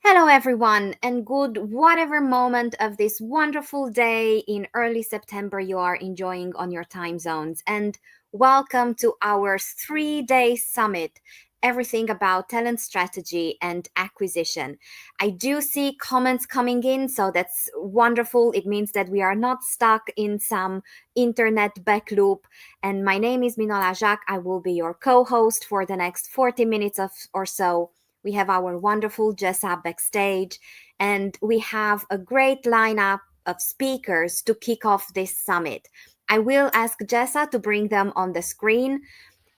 Hello, everyone, and good whatever moment of this wonderful day in early September you are enjoying on your time zones. And welcome to our 3-day summit. Everything about talent strategy and acquisition. I do see comments coming in, so that's wonderful. It means that we are not stuck in some internet back loop. And my name is Minola Jacques. I will be your co host for the next 40 minutes or so. We have our wonderful Jessa backstage, and we have a great lineup of speakers to kick off this summit. I will ask Jessa to bring them on the screen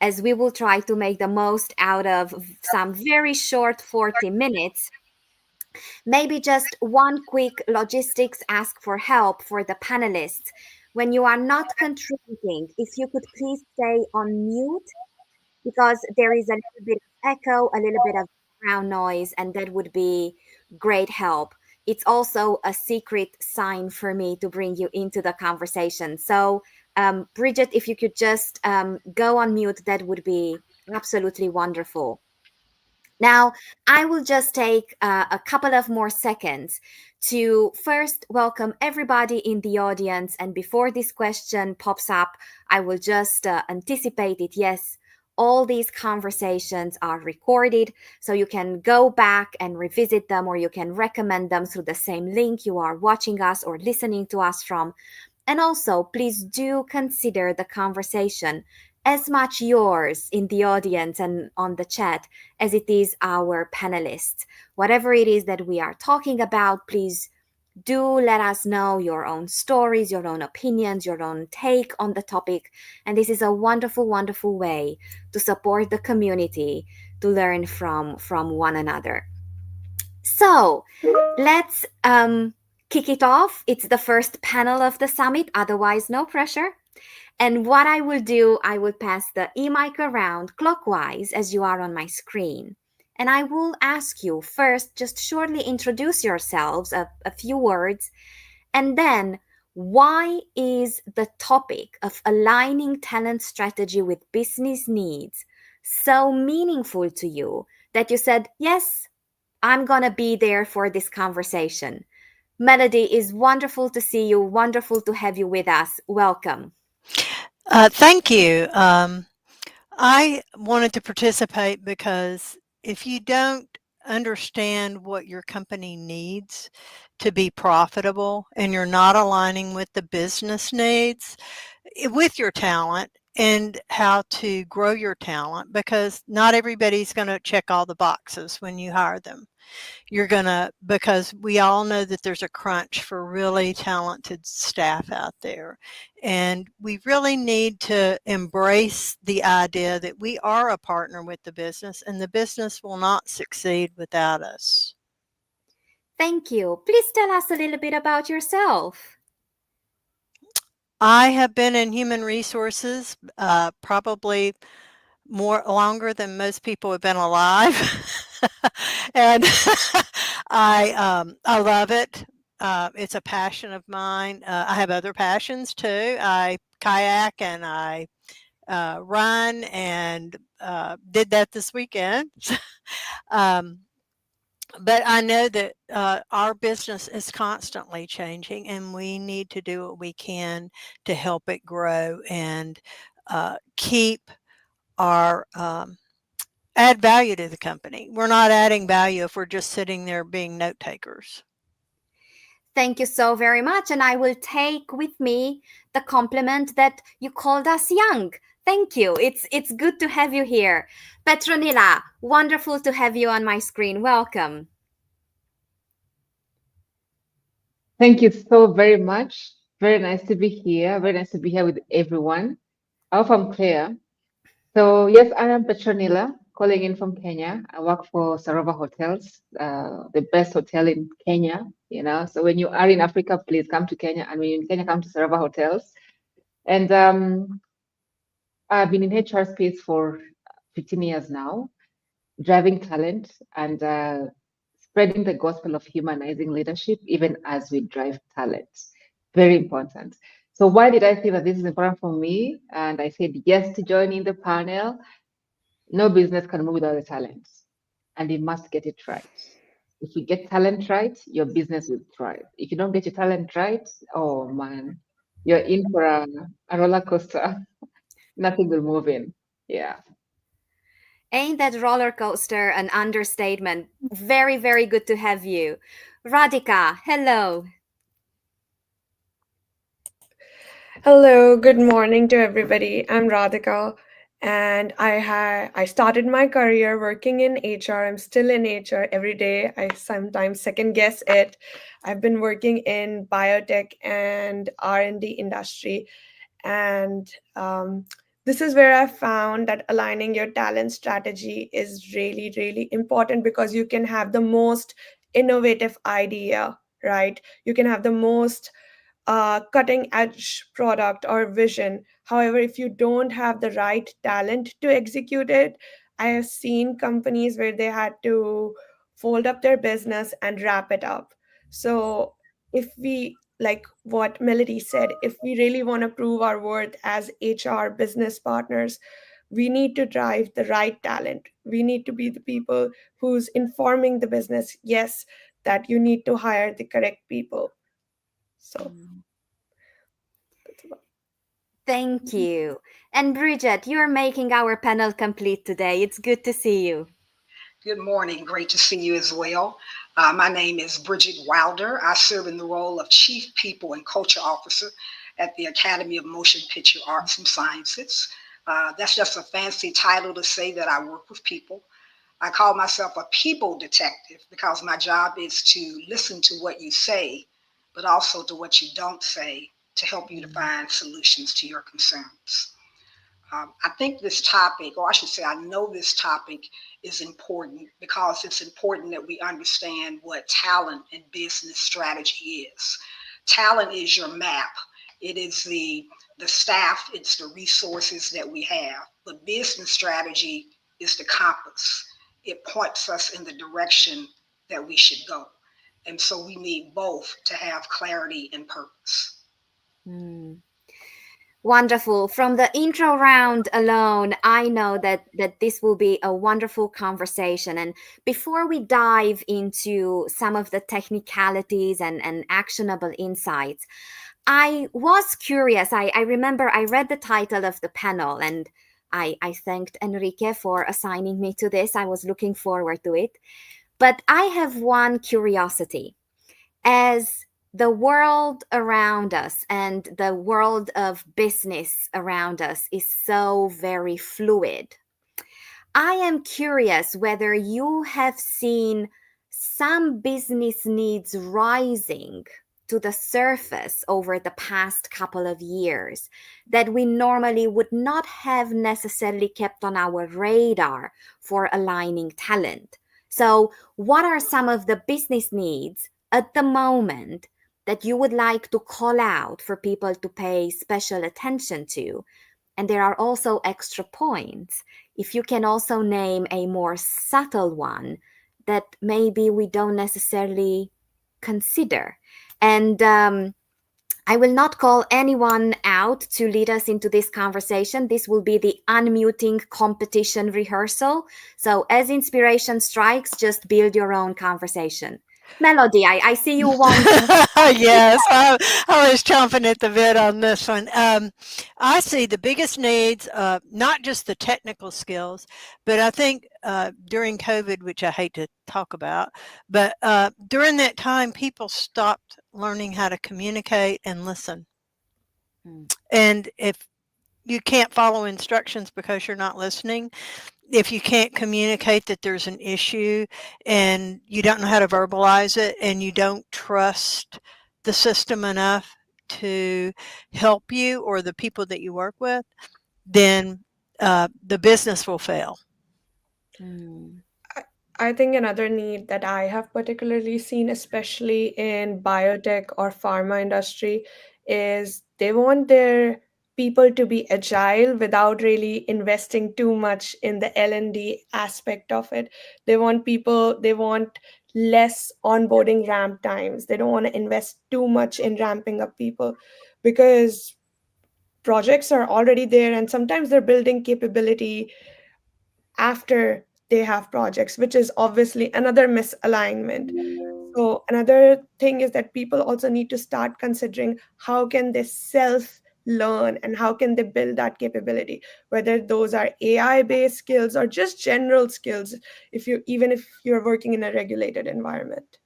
as we will try to make the most out of some very short 40 minutes. Maybe just one quick logistics ask for help for the panelists. When you are not contributing, if you could please stay on mute because there is a little bit of echo, a little bit of background noise, and that would be great help. It's also a secret sign for me to bring you into the conversation. So, Bridget, if you could just go on mute, that would be absolutely wonderful. Now, I will just take a couple of more seconds to first welcome everybody in the audience. And before this question pops up, I will just anticipate it. Yes, all these conversations are recorded, so you can go back and revisit them, or you can recommend them through the same link you are watching us or listening to us from. And also, please do consider the conversation as much yours in the audience and on the chat as it is our panelists. Whatever it is that we are talking about, please do let us know your own stories, your own opinions, your own take on the topic. And this is a wonderful, wonderful way to support the community, to learn from one another. So let's kick it off. It's the first panel of the summit, otherwise no pressure. And what I will do, I will pass the e-mic around clockwise as you are on my screen. And I will ask you first, just shortly introduce yourselves, a few words, and then why is the topic of aligning talent strategy with business needs so meaningful to you that you said, yes, I'm going to be there for this conversation. Melody, is wonderful to see you, wonderful to have you with us. Welcome. Thank you. I wanted to participate because if you don't understand what your company needs to be profitable and you're not aligning with the business needs with your talent and how to grow your talent, because not everybody's going to check all the boxes when you hire them. Because we all know that there's a crunch for really talented staff out there. And we really need to embrace the idea that we are a partner with the business and the business will not succeed without us. Thank you. Please tell us a little bit about yourself. I have been in human resources probably longer than most people have been alive. And I love it. It's a passion of mine. I have other passions too. I kayak and I run, and did that this weekend. um, but I know that our business is constantly changing, and we need to do what we can to help it grow and keep our add value to the company. We're not adding value if we're just sitting there being note takers. Thank you so very much. And I will take with me the compliment that you called us young. Thank you. It's good to have you here. Petronila, wonderful to have you on my screen. Welcome. Thank you so very much. Very nice to be here. Very nice to be here with everyone. I hope I'm clear. So yes, I am Petronila, calling in from Kenya. I work for Sarova Hotels, the best hotel in Kenya. So when you are in Africa, please come to Kenya, and when you're in Kenya, come to Sarova Hotels. And I've been in HR space for 15 years now, driving talent and spreading the gospel of humanizing leadership, even as we drive talent. Very important. So why did I think that this is important for me? And I said yes to joining the panel. No business can move without the talent, and you must get it right. If you get talent right, your business will thrive. If you don't get your talent right, oh man, you're in for a roller coaster. Nothing will move in. Yeah. Ain't that roller coaster an understatement? Very, very good to have you. Radhika, hello. Hello, good morning to everybody. I'm Radhika, and I started my career working in HR. I'm still in HR every day. I sometimes second guess it. I've been working in biotech and R&D industry, and this is where I found that aligning your talent strategy is really, really important, because you can have the most innovative idea, right? You can have the most cutting edge product or vision. However, if you don't have the right talent to execute it, I have seen companies where they had to fold up their business and wrap it up. So, if we, like what Melody said, if we really want to prove our worth as HR business partners, we need to drive the right talent. We need to be the people who's informing the business, yes, that you need to hire the correct people. So, that's about. Thank you. And Bridget, you're making our panel complete today. It's good to see you. Good morning. Great to see you as well. My name is Bridget Wilder. I serve in the role of Chief People and Culture Officer at the Academy of Motion Picture Arts and Sciences. That's just a fancy title to say that I work with people. I call myself a people detective because my job is to listen to what you say, but also to what you don't say to help you to find solutions to your concerns. I think this topic, or I should say, I know this topic is important because it's important that we understand what talent and business strategy is. Talent is your map. It is the staff, it's the resources that we have. But business strategy is the compass. It points us in the direction that we should go. And so we need both to have clarity and purpose. Wonderful. From the intro round alone, I know that this will be a wonderful conversation. And before we dive into some of the technicalities and actionable insights, I was curious. I remember I read the title of the panel, and I thanked Enrique for assigning me to this. I was looking forward to it. But I have one curiosity. As the world around us and the world of business around us is so very fluid, I am curious whether you have seen some business needs rising to the surface over the past couple of years that we normally would not have necessarily kept on our radar for aligning talent. So, what are some of the business needs at the moment that you would like to call out for people to pay special attention to? And there are also extra points if you can also name a more subtle one that maybe we don't necessarily consider. And I will not call anyone out to lead us into this conversation. This will be the unmuting competition rehearsal. So as inspiration strikes, just build your own conversation. Melody, I see you want. Yes, I was chomping at the bit on this one. I see the biggest needs, not just the technical skills, but I think during COVID, which I hate to talk about, but during that time, people stopped learning how to communicate and listen. And if you can't follow instructions because you're not listening, if you can't communicate that there's an issue and you don't know how to verbalize it and you don't trust the system enough to help you or the people that you work with, then the business will fail. I think another need that I have particularly seen, especially in biotech or pharma industry, is they want their people to be agile without really investing too much in the L&D aspect of it. They want less onboarding ramp times. They don't want to invest too much in ramping up people because projects are already there and sometimes they're building capability after they have projects, which is obviously another misalignment. So another thing is that people also need to start considering how can they self learn and how can they build that capability, whether those are AI based skills or just general skills, even if you're working in a regulated environment.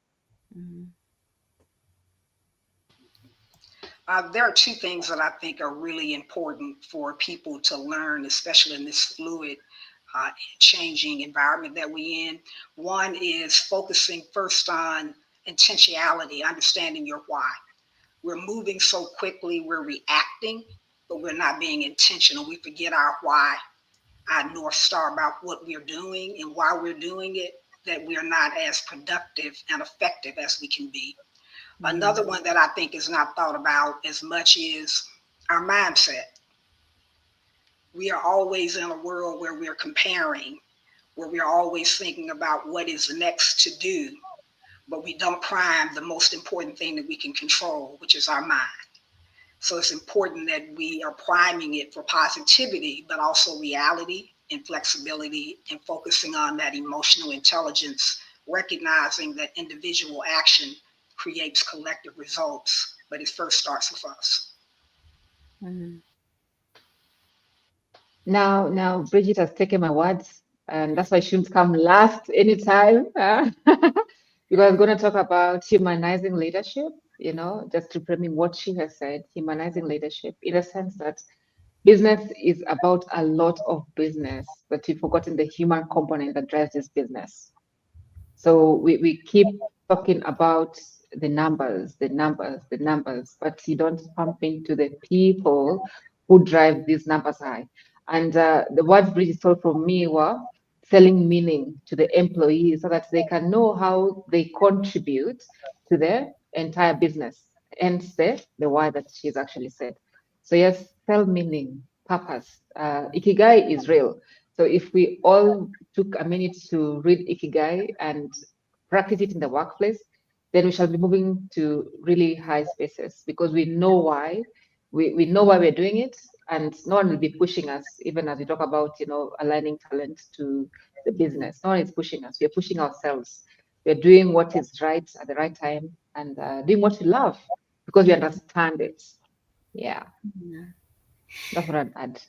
There are two things that I think are really important for people to learn, especially in this fluid, changing environment that we're in. One is focusing first on intentionality, understanding your why. We're moving so quickly, we're reacting, but we're not being intentional. We forget our why, our North Star about what we're doing and why we're doing it, that we're not as productive and effective as we can be. Another one that I think is not thought about as much is our mindset. We are always in a world where we're comparing, where we're always thinking about what is next to do, but we don't prime the most important thing that we can control, which is our mind. So it's important that we are priming it for positivity, but also reality and flexibility and focusing on that emotional intelligence, recognizing that individual action creates collective results, but it first starts with us. Now, Bridget has taken my words, and that's why she shouldn't come last anytime. Because I'm going to talk about humanizing leadership, just reframing what she has said, humanizing leadership, in a sense that business is about a lot of business, but we've forgotten the human component that drives this business. So we keep talking about the numbers, but you don't pump into the people who drive these numbers high. And the words Bridget stole from me were selling meaning to the employees so that they can know how they contribute to their entire business. Hence the why that she's actually said. So yes, sell meaning, purpose. Ikigai is real. So if we all took a minute to read Ikigai and practice it in the workplace, then we shall be moving to really high spaces because we know why. We know why we're doing it, and no one will be pushing us, even as we talk about, aligning talent to the business. No one is pushing us. We're pushing ourselves. We're doing what is right at the right time and doing what we love because we understand it. Yeah. That's what I'd add.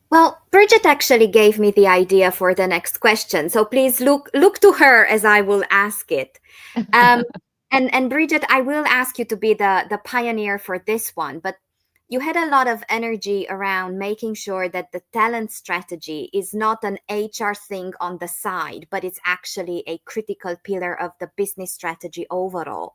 Well, Bridget actually gave me the idea for the next question. So please look to her as I will ask it. And Bridget, I will ask you to be the pioneer for this one, but you had a lot of energy around making sure that the talent strategy is not an HR thing on the side, but it's actually a critical pillar of the business strategy overall.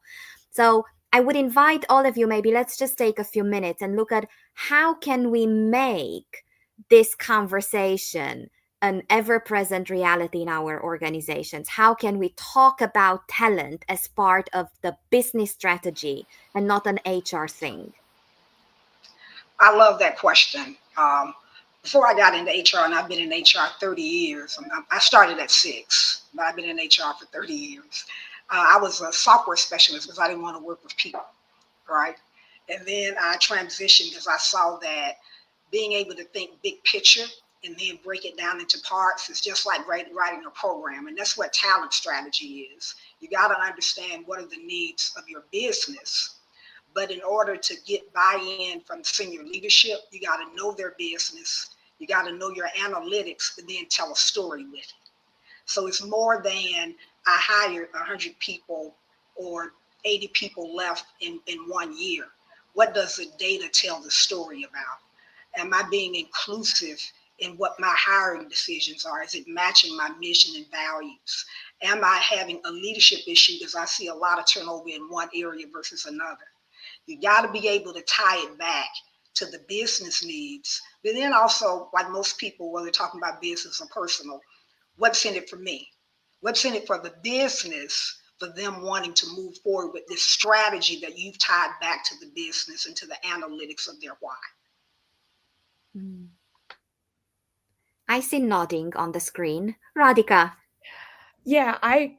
So I would invite all of you, maybe let's just take a few minutes and look at how can we make this conversation an ever-present reality in our organizations? How can we talk about talent as part of the business strategy and not an HR thing? I love that question. before I got into HR, and I've been in HR 30 years. I started at 6, but I've been in HR for 30 years. I was a software specialist because I didn't want to work with people, right? And then I transitioned because I saw that being able to think big picture and then break it down into parts is just like writing a program. And that's what talent strategy is. You got to understand what are the needs of your business. But in order to get buy-in from senior leadership, you got to know their business. You got to know your analytics, but then tell a story with it. So it's more than I hired 100 people or 80 people left in 1 year. What does the data tell the story about? Am I being inclusive in what my hiring decisions are? Is it matching my mission and values? Am I having a leadership issue because I see a lot of turnover in one area versus another? You got to be able to tie it back to the business needs. But then also, like most people, whether they're talking about business or personal, what's in it for me? What's in it for the business, for them wanting to move forward with this strategy that you've tied back to the business and to the analytics of their why? I see nodding on the screen. Radhika. Yeah, I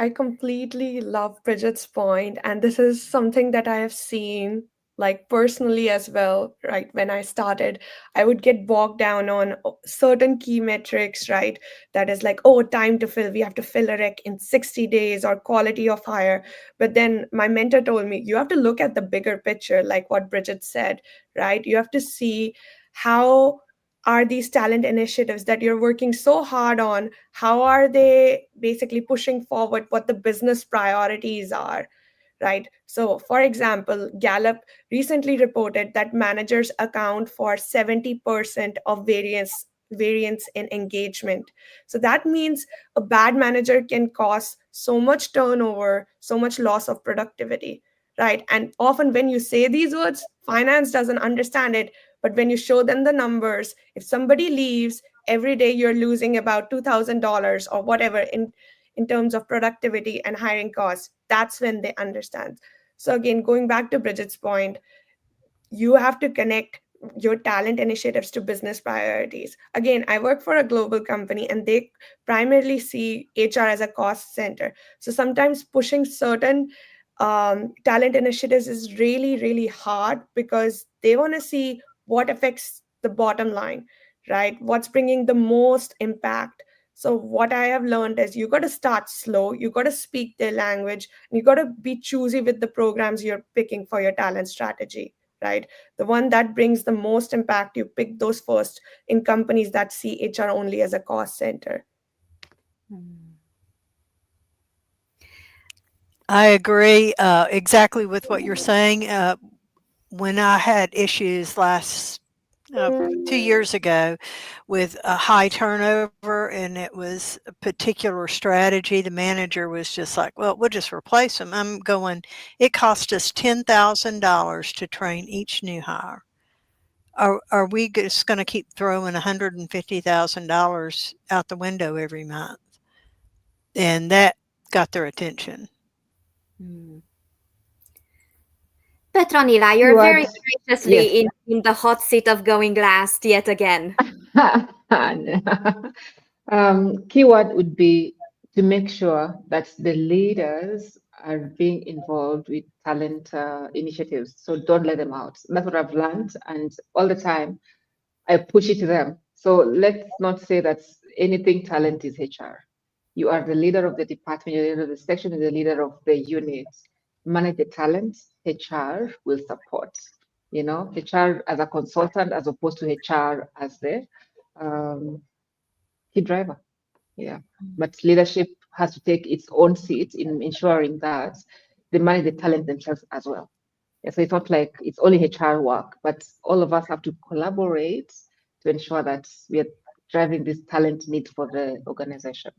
completely love Bridget's point, and this is something that I have seen like personally as well, right? When I started, I would get bogged down on certain key metrics, right? That is like, oh, time to fill, we have to fill a rec in 60 days or quality of hire. But then my mentor told me, you have to look at the bigger picture, like what Bridget said, right? You have to see how are these talent initiatives that you're working so hard on, how are they basically pushing forward what the business priorities are, right? So for example, Gallup recently reported that managers account for 70% of variance in engagement. So that means a bad manager can cause so much turnover, so much loss of productivity, right? And often when you say these words, finance doesn't understand it, but when you show them the numbers, if somebody leaves every day, you're losing about $2,000 or whatever in terms of productivity and hiring costs. That's when they understand. So again, going back to Bridget's point, you have to connect your talent initiatives to business priorities. Again, I work for a global company and they primarily see HR as a cost center. So sometimes pushing certain talent initiatives is really, really hard because they want to see what affects the bottom line, right? What's bringing the most impact. So what I have learned is you got to start slow, you got to speak their language, and you got to be choosy with the programs you're picking for your talent strategy, right? The one that brings the most impact, you pick those first in companies that see HR only as a cost center. I agree exactly with what you're saying. When I had issues 2 years ago with a high turnover and it was a particular strategy, the manager was just like, well, we'll just replace them. I'm going, it cost us $10,000 to train each new hire. Are we just going to keep throwing $150,000 out the window every month? And that got their attention. Petronila, you're very graciously Yes. in the hot seat of going last yet again. Keyword would be to make sure that the leaders are being involved with talent initiatives. So don't let them out. That's what I've learned. And all the time, I push it to them. So let's not say that anything talent is HR. You are the leader of the department, you're the leader of the section, you're the leader of the unit. Manage the talent, HR will support. HR as a consultant as opposed to HR as the key driver. Yeah. But leadership has to take its own seat in ensuring that they manage the talent themselves as well. Yeah, so it's not like it's only HR work, but all of us have to collaborate to ensure that we are driving this talent need for the organization.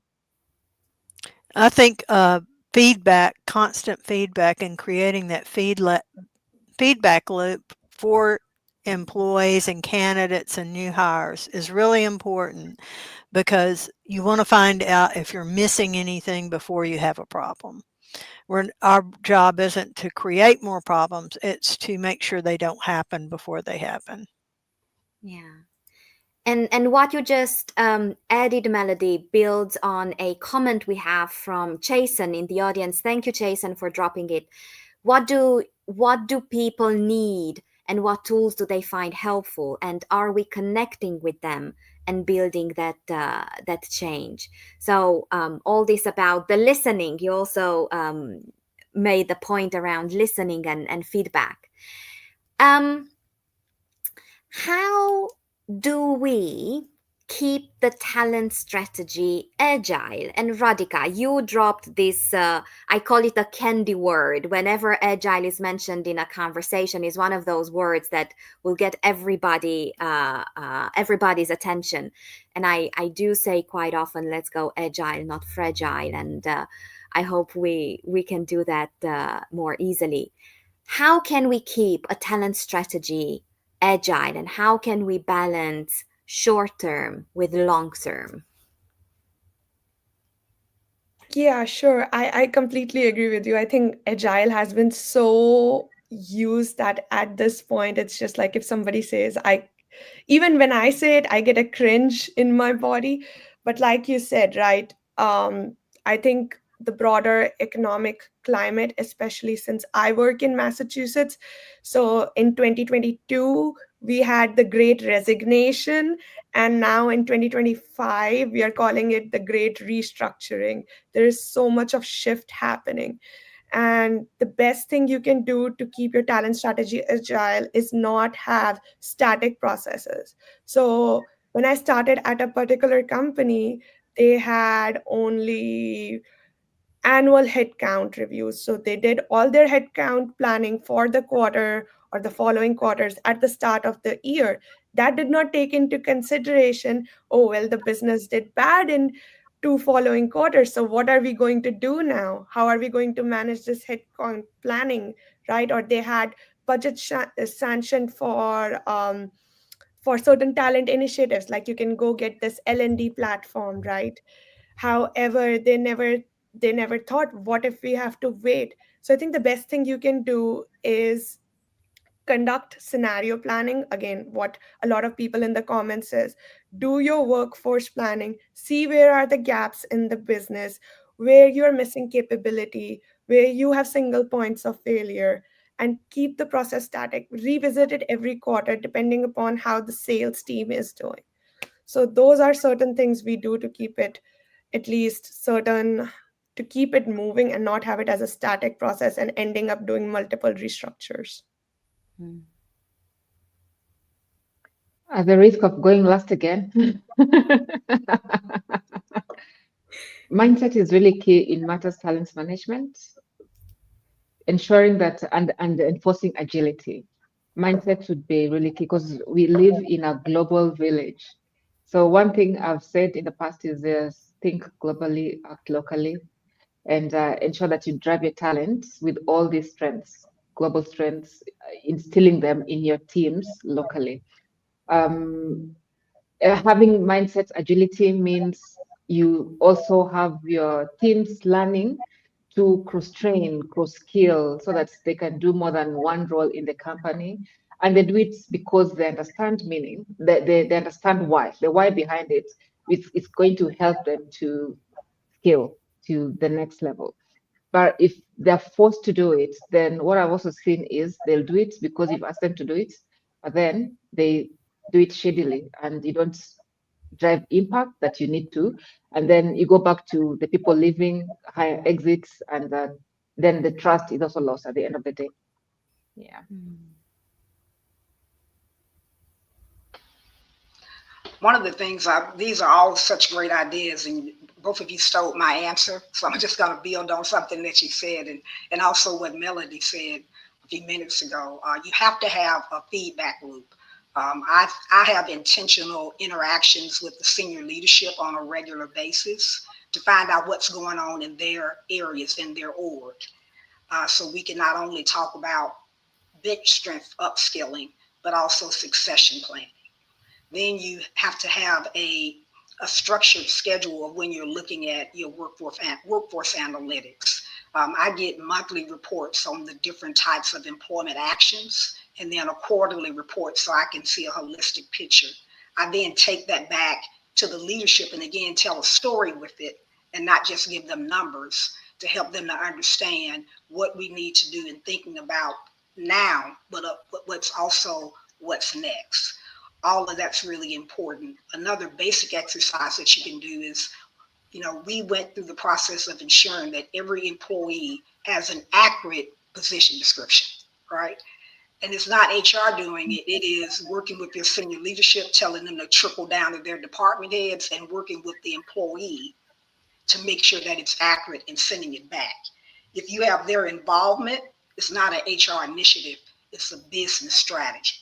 I think feedback, constant feedback, and creating that feedback loop for employees and candidates and new hires is really important because you want to find out if you're missing anything before you have a problem. Our job isn't to create more problems, it's to make sure they don't happen before they happen. Yeah. And what you just added, Melody, builds on a comment we have from Jason in the audience. Thank you, Jason, for dropping it. What do people need, and what tools do they find helpful, and are we connecting with them and building that change? So all this about the listening. You also made the point around listening and feedback. How do we keep the talent strategy agile? And Radhika, you dropped this, I call it a candy word. Whenever agile is mentioned in a conversation, is one of those words that will get everybody's attention. And I do say quite often, let's go agile, not fragile. And I hope we can do that more easily. How can we keep a talent strategy agile, and how can we balance short term with long term? Yeah, sure. I completely agree with you. I think agile has been so used that at this point, it's just like if somebody says, even when I say it, I get a cringe in my body. But like you said, right? I think the broader economic climate, especially since I work in Massachusetts. So in 2022, we had the great resignation. And now in 2025, we are calling it the great restructuring. There is so much of shift happening. And the best thing you can do to keep your talent strategy agile is not have static processes. So when I started at a particular company, they had only annual headcount reviews. So they did all their headcount planning for the quarter or the following quarters at the start of the year. That did not take into consideration, oh, well, the business did bad in two following quarters. So what are we going to do now? How are we going to manage this headcount planning, right? Or they had budget sanctioned for certain talent initiatives, like you can go get this L&D platform, right? However, they never thought, what if we have to wait? So I think the best thing you can do is conduct scenario planning. Again, what a lot of people in the comments says, do your workforce planning, see where are the gaps in the business, where you're missing capability, where you have single points of failure, and keep the process static. Revisit it every quarter depending upon how the sales team is doing. So those are certain things we do to keep it at least certain, to keep it moving and not have it as a static process and ending up doing multiple restructures. At the risk of going last again, mindset is really key in matters talent management, ensuring that and enforcing agility. Mindset would be really key because we live in a global village. So one thing I've said in the past is think globally, act locally, and ensure that you drive your talents with all these strengths, global strengths, instilling them in your teams locally. Having mindset agility means you also have your teams learning to cross-train, cross-skill, so that they can do more than one role in the company. And they do it because they understand meaning, they understand why, the why behind it. It's going to help them to scale to the next level. But if they're forced to do it, then what I've also seen is they'll do it because you've asked them to do it, but then they do it shadily and you don't drive impact that you need to. And then you go back to the people leaving, higher exits, and then the trust is also lost at the end of the day. Yeah. One of the things, these are all such great ideas, and both of you stole my answer. So I'm just going to build on something that you said, and also what Melody said a few minutes ago. You have to have a feedback loop. I have intentional interactions with the senior leadership on a regular basis to find out what's going on in their areas, in their org. So we can not only talk about bench strength upskilling, but also succession planning. Then you have to have a structured schedule of when you're looking at your workforce analytics. I get monthly reports on the different types of employment actions, and then a quarterly report so I can see a holistic picture. I then take that back to the leadership and again tell a story with it and not just give them numbers to help them to understand what we need to do in thinking about now, but what's also what's next. All of that's really important. Another basic exercise that you can do is, we went through the process of ensuring that every employee has an accurate position description, right? And it's not HR doing it. It is working with their senior leadership, telling them to trickle down to their department heads and working with the employee to make sure that it's accurate and sending it back. If you have their involvement, it's not an HR initiative, it's a business strategy.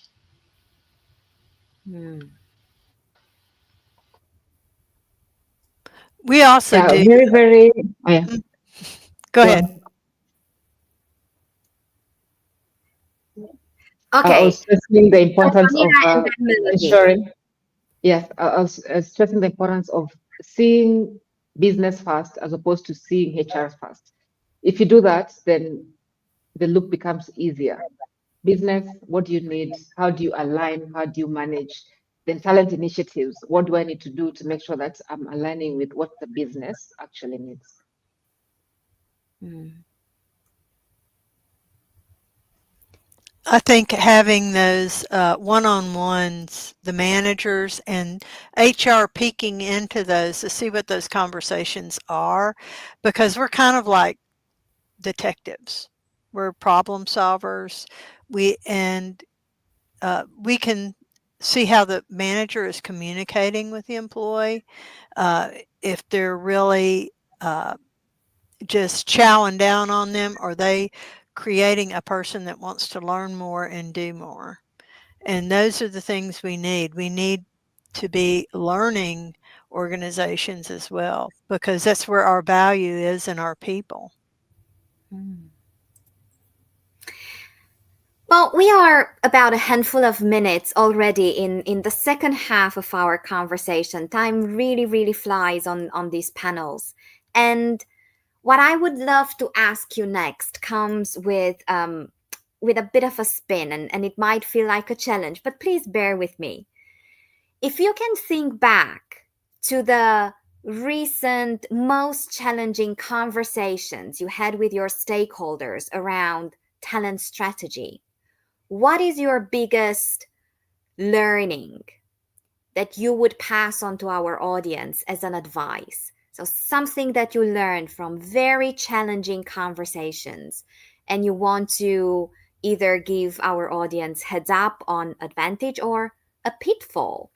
We also Yeah, do. very, very. Oh, yeah. Go ahead. on. Okay. I was stressing the importance of Petronila and then Melody. ensuring. Yes, I was stressing the importance of seeing business first as opposed to seeing HR first. If you do that, then the loop becomes easier. Business, what do you need? How do you align? How do you manage? Then talent initiatives, what do I need to do to make sure that I'm aligning with what the business actually needs? I think having those one-on-ones, the managers and HR peeking into those to see what those conversations are, because we're kind of like detectives. We're problem solvers. We can see how the manager is communicating with the employee, if they're really just chowing down on them, or they creating a person that wants to learn more and do more. And those are the things we need. We need to be learning organizations as well, because that's where our value is in our people. Well, we are about a handful of minutes already in the second half of our conversation. Time really, really flies on these panels. And what I would love to ask you next comes with a bit of a spin, and it might feel like a challenge, but please bear with me. If you can think back to the recent most challenging conversations you had with your stakeholders around talent strategy, what is your biggest learning that you would pass on to our audience as an advice? So something that you learned from very challenging conversations and you want to either give our audience heads up on advantage or a pitfall.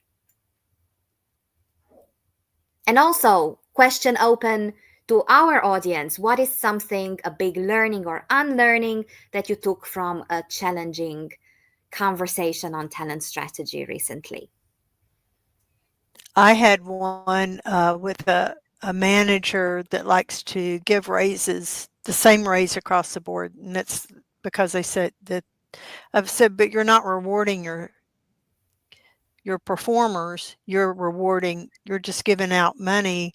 And also, question open to our audience. What is something, a big learning or unlearning that you took from a challenging conversation on talent strategy recently? I had one with a manager that likes to give raises, the same raise across the board. And that's because they said that I've said, but you're not rewarding your performers. You're just giving out money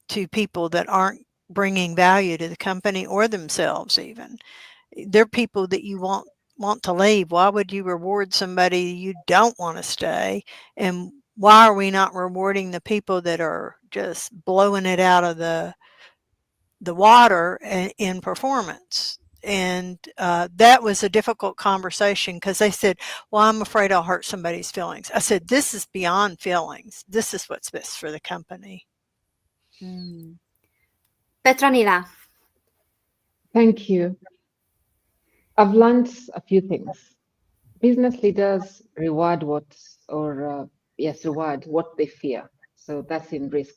to people that aren't bringing value to the company or themselves even. They're people that you want to leave. Why would you reward somebody you don't want to stay? And why are we not rewarding the people that are just blowing it out of the water in performance? And that was a difficult conversation because they said, well, I'm afraid I'll hurt somebody's feelings. I said, this is beyond feelings. This is what's best for the company. Petronila. Thank you. I've learned a few things. Business leaders reward what they fear. So that's in risk,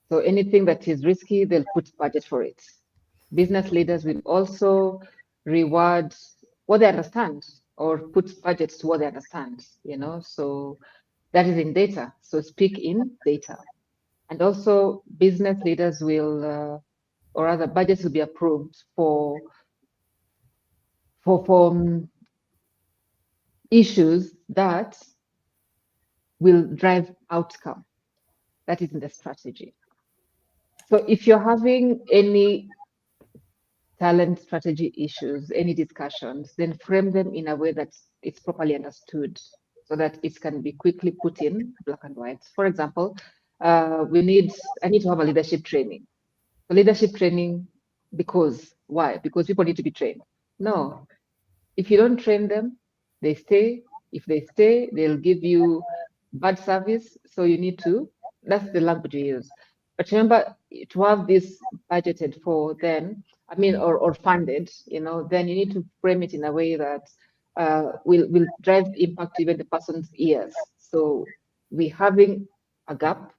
So anything that is risky, they'll put budget for it. Business leaders will also reward what they understand or put budgets to what they understand, So that is in data. So speak in data. And also business leaders will, or rather budgets will be approved for issues that will drive outcome. That is in the strategy. So if you're having any talent strategy issues, any discussions, then frame them in a way that it's properly understood. so that it can be quickly put in black and white. For example, I need to have a leadership training. So leadership training, because why? Because people need to be trained. No, if you don't train them, they stay. If they stay, they'll give you bad service. So you need to, that's the language you use. But remember, to have this budgeted for, then, or funded, then you need to frame it in a way that will drive impact to even the person's ears. So we're having a gap.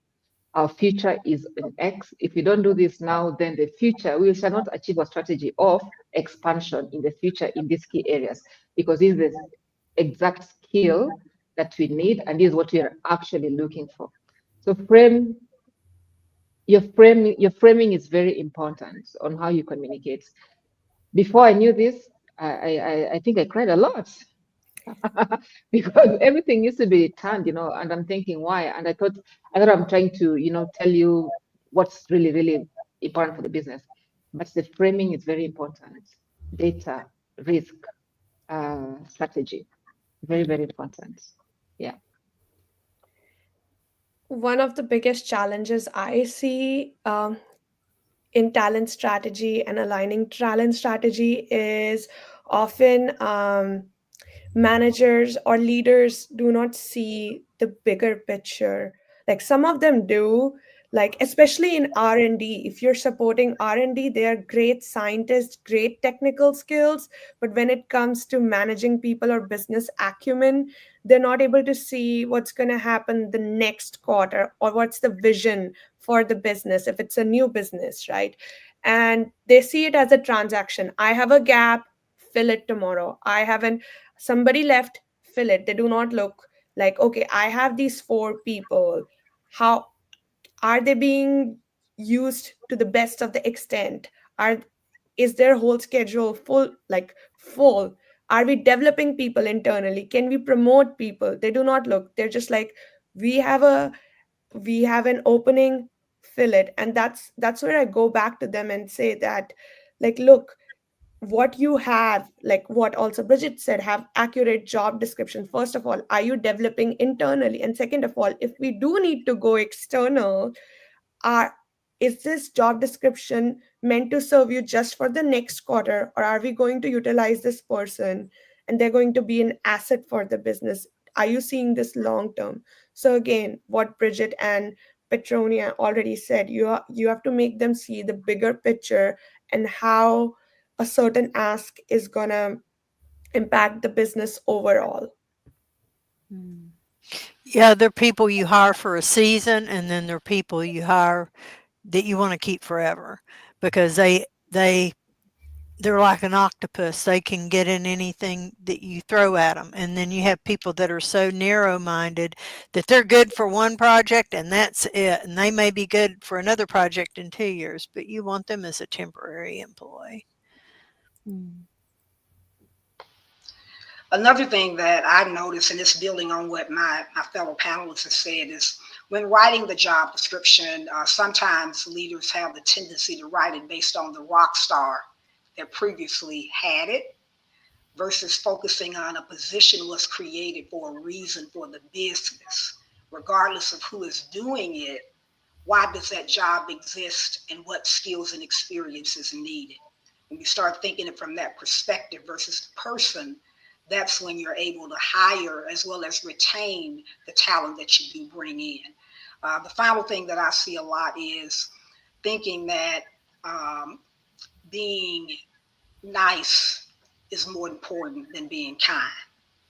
Our future is in X. If we don't do this now, then the future, we shall not achieve a strategy of expansion in the future in these key areas, because this is the exact skill that we need, and this is what we are actually looking for. So your framing is very important on how you communicate. Before I knew this, I think I cried a lot. Because everything used to be turned, and I'm thinking why? And I thought I'm trying to, tell you what's really, really important for the business. But the framing is very important. Data, risk, strategy, very, very important. Yeah. One of the biggest challenges I see in talent strategy and aligning talent strategy is often managers or leaders do not see the bigger picture. Like some of them do, like especially in R&D. If you're supporting R&D, they are great scientists, great technical skills, but when it comes to managing people or business acumen, they're not able to see what's going to happen the next quarter or what's the vision for the business if it's a new business, right? And they see it as a transaction. I have a gap, fill it tomorrow. I haven't, somebody left, fill it. They do not look like, okay, I have these 4 people. How are they being used to the best of the extent? Is their whole schedule full? Are we developing people internally? Can we promote people? They do not look. They're just like, we have an opening, fill it. And that's where I go back to them and say that, like, look, what you have, like what also Bridget said, have accurate job description. First of all, are you developing internally? And second of all, if we do need to go external, are is this job description meant to serve you just for the next quarter, or are we going to utilize this person and they're going to be an asset for the business? Are you seeing this long term? So again, what Bridget and Petronia already said, you have to make them see the bigger picture and how a certain ask is gonna impact the business overall. Yeah, there are people you hire for a season, and then there are people you hire that you want to keep forever, because they're like an octopus. They can get in anything that you throw at them. And then you have people that are so narrow-minded that they're good for one project and that's it. And they may be good for another project in 2 years, but you want them as a temporary employee. Another thing that I've noticed, and it's building on what my fellow panelists have said, is when writing the job description, sometimes leaders have the tendency to write it based on the rock star that previously had it, versus focusing on a position was created for a reason for the business. Regardless of who is doing it, why does that job exist and what skills and experience is needed? When you start thinking it from that perspective versus the person, that's when you're able to hire as well as retain the talent that you do bring in. The final thing that I see a lot is thinking that being nice is more important than being kind,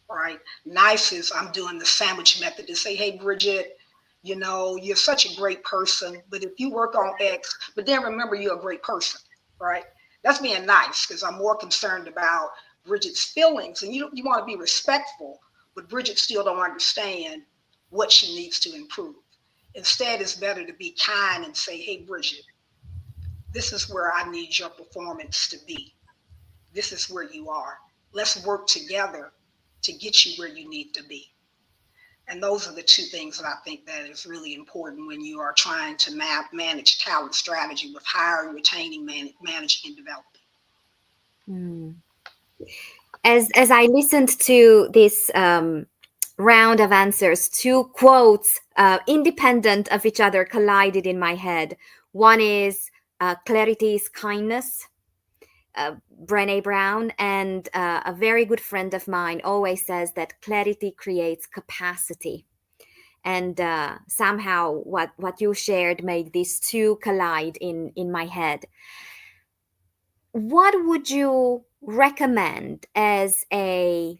right? Nice is, I'm doing the sandwich method to say, hey, Bridget, you're such a great person, but if you work on X, but then remember you're a great person, right? That's being nice, because I'm more concerned about Bridget's feelings, and you want to be respectful, but Bridget still don't understand what she needs to improve. Instead, it's better to be kind and say, hey, Bridget, this is where I need your performance to be. This is where you are. Let's work together to get you where you need to be. And those are the 2 things that I think that is really important when you are trying to manage talent strategy with hiring, retaining, managing, and developing. As I listened to this round of answers, two quotes, independent of each other, collided in my head. One is clarity is kindness, Brené Brown, and a very good friend of mine always says that clarity creates capacity. And somehow what you shared made these two collide in my head. What would you recommend as a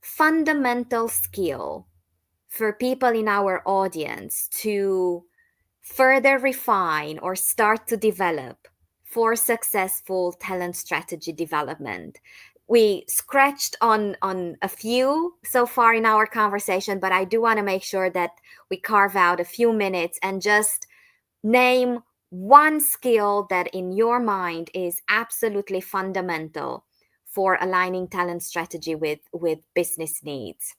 fundamental skill for people in our audience to further refine or start to develop for successful talent strategy development? We scratched on a few so far in our conversation, but I do want to make sure that we carve out a few minutes and just name one skill that in your mind is absolutely fundamental for aligning talent strategy with business needs.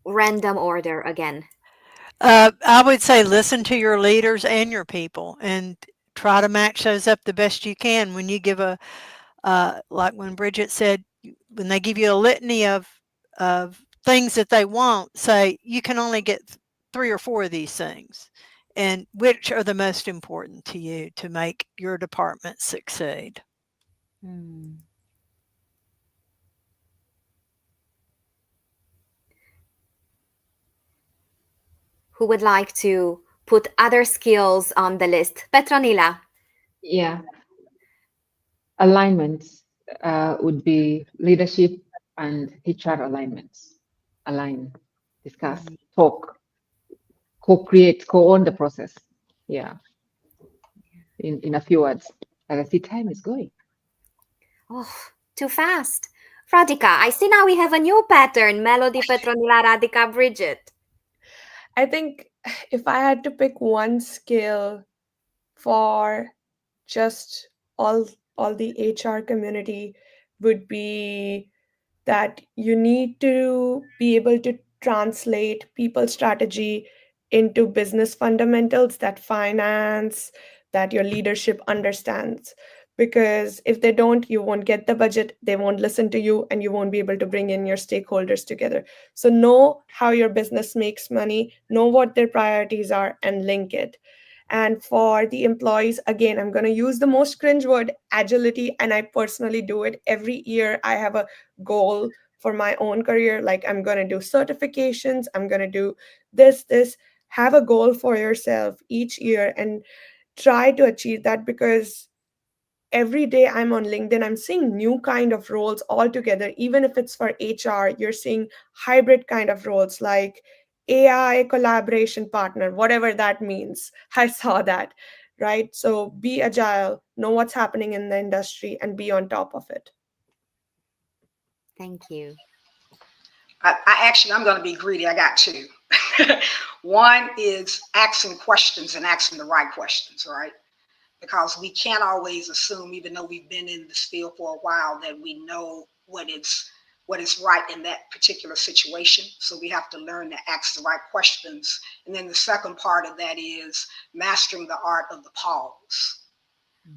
Random order again. I would say listen to your leaders and your people and try to match those up the best you can. When you give like when Bridget said, when they give you a litany of things that they want, say you can only get 3 or 4 of these things, and which are the most important to you to make your department succeed. Who would like to put other skills on the list? Petronila. Yeah. Alignments would be leadership and HR alignments. Align, discuss, talk, co-create, co-own the process. Yeah. In a few words. And I see time is going. Oh, too fast. Radhika, I see now we have a new pattern. Melody, Petronila, Radhika, Bridget. I think if I had to pick one skill for just all the HR community, would be that you need to be able to translate people strategy into business fundamentals that finance, that your leadership understands. Because if they don't, you won't get the budget, they won't listen to you, and you won't be able to bring in your stakeholders together. So know how your business makes money, know what their priorities are, and link it. And for the employees, again, I'm going to use the most cringe word, agility, and I personally do it every year. I have a goal for my own career, like I'm going to do certifications, I'm going to do this. Have a goal for yourself each year and try to achieve that, because every day I'm on LinkedIn, I'm seeing new kind of roles altogether. Even if it's for HR, you're seeing hybrid kind of roles like AI collaboration partner, whatever that means. I saw that, right? So be agile, know what's happening in the industry, and be on top of it. Thank you. I'm going to be greedy. I got two. One is asking questions and asking the right questions, right? Because we can't always assume, even though we've been in this field for a while, that we know what is right in that particular situation. So we have to learn to ask the right questions. And then the second part of that is mastering the art of the pause.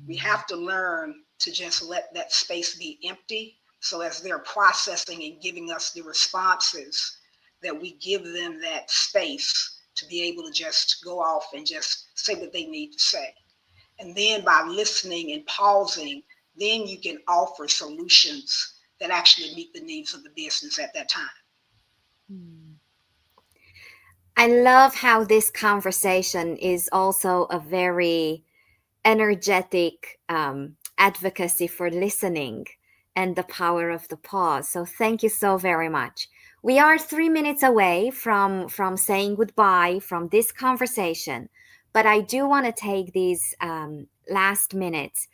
We have to learn to just let that space be empty. So as they're processing and giving us the responses, that we give them that space to be able to just go off and just say what they need to say. And then by listening and pausing, then you can offer solutions that actually meet the needs of the business at that time. I love how this conversation is also a very energetic advocacy for listening and the power of the pause. So thank you so very much. We are 3 minutes away from saying goodbye from this conversation, but I do want to take these last minutes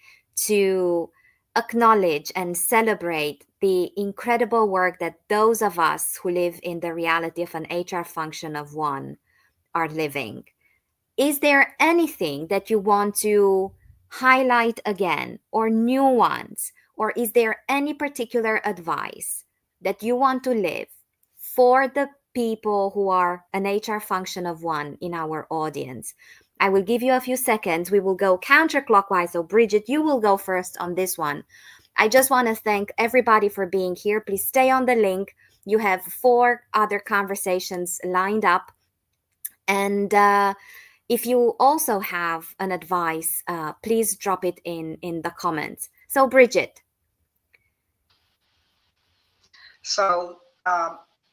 to acknowledge and celebrate the incredible work that those of us who live in the reality of an HR function of one are living. Is there anything that you want to highlight again, or nuance, or is there any particular advice that you want to live for the people who are an HR function of one in our audience? I will give you a few seconds. We will go counterclockwise. So Bridget, you will go first on this one. I just want to thank everybody for being here. Please stay on the link. you have 4 other conversations lined up. And if you also have an advice, please drop it in the comments. So, Bridget. So,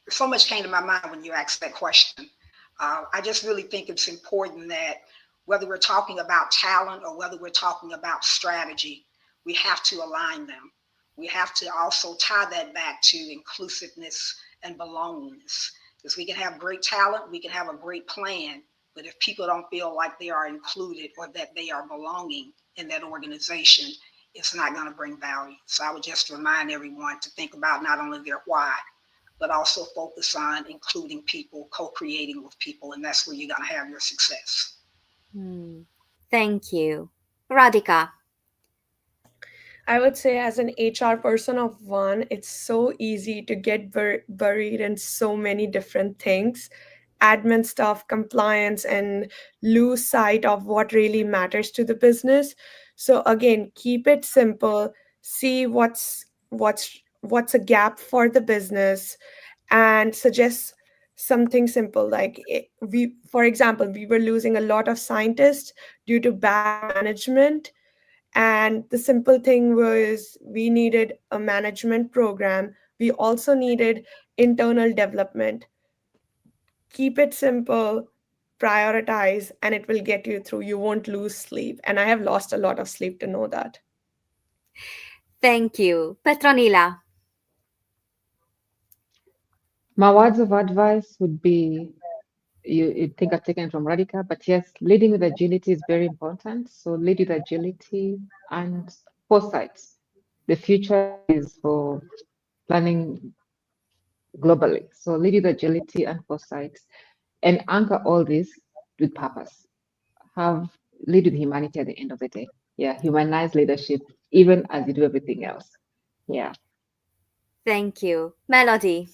so much came to my mind when you asked that question. I just really think it's important that whether we're talking about talent or whether we're talking about strategy, we have to align them. We have to also tie that back to inclusiveness and belongingness. Because we can have great talent, we can have a great plan, but if people don't feel like they are included or that they are belonging in that organization, it's not going to bring value. So I would just remind everyone to think about not only their why, but also focus on including people, co-creating with people, and that's where you're going to have your success. Thank you. Radhika. I would say, as an HR person of one, it's so easy to get buried in so many different things, admin stuff, compliance, and lose sight of what really matters to the business. So again, keep it simple. See what's a gap for the business, and suggest something simple like for example, we were losing a lot of scientists due to bad management, and the simple thing was we needed a management program. We also needed internal development. Keep it simple, prioritize, and it will get you through. You won't lose sleep. And I have lost a lot of sleep to know that. Thank you. Petronila. My words of advice would be you think I've taken from Radhika, but yes, leading with agility is very important. So lead with agility and foresight. The future is for planning globally. So lead with agility and foresight, and anchor all this with purpose. Have lead with humanity at the end of the day. Yeah, humanize leadership even as you do everything else. Yeah. Thank you. Melody.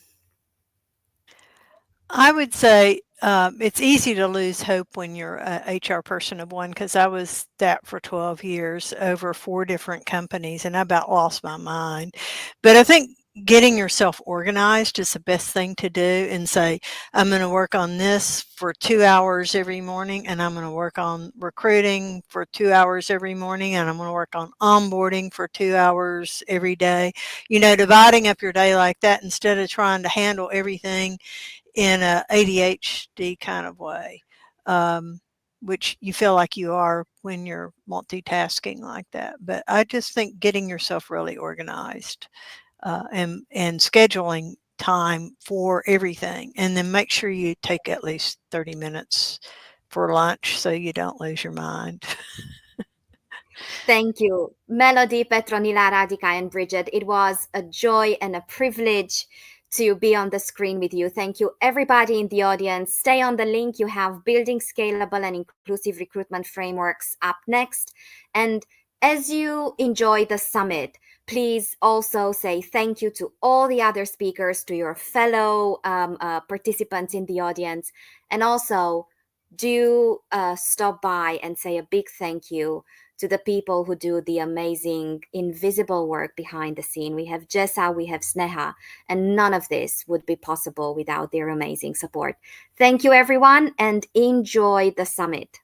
I would say it's easy to lose hope when you're a HR person of one, because I was that for 12 years over 4 different companies, and I about lost my mind. But I think getting yourself organized is the best thing to do, and say, I'm going to work on this for 2 hours every morning, and I'm going to work on recruiting for 2 hours every morning, and I'm going to work on onboarding for 2 hours every day. Dividing up your day like that instead of trying to handle everything in a ADHD kind of way, which you feel like you are when you're multitasking like that. But I just think getting yourself really organized, and scheduling time for everything, and then make sure you take at least 30 minutes for lunch so you don't lose your mind. Thank you. Melody, Petronila, Radhika, and Bridget. It was a joy and a privilege to be on the screen with you. Thank you, everybody in the audience. Stay on the link. You have Building Scalable and Inclusive Recruitment Frameworks up next. And as you enjoy the summit, please also say thank you to all the other speakers, to your fellow participants in the audience, and also do stop by and say a big thank you to the people who do the amazing invisible work behind the scene. We have Jessa, we have Sneha, and none of this would be possible without their amazing support. Thank you, everyone, and enjoy the summit.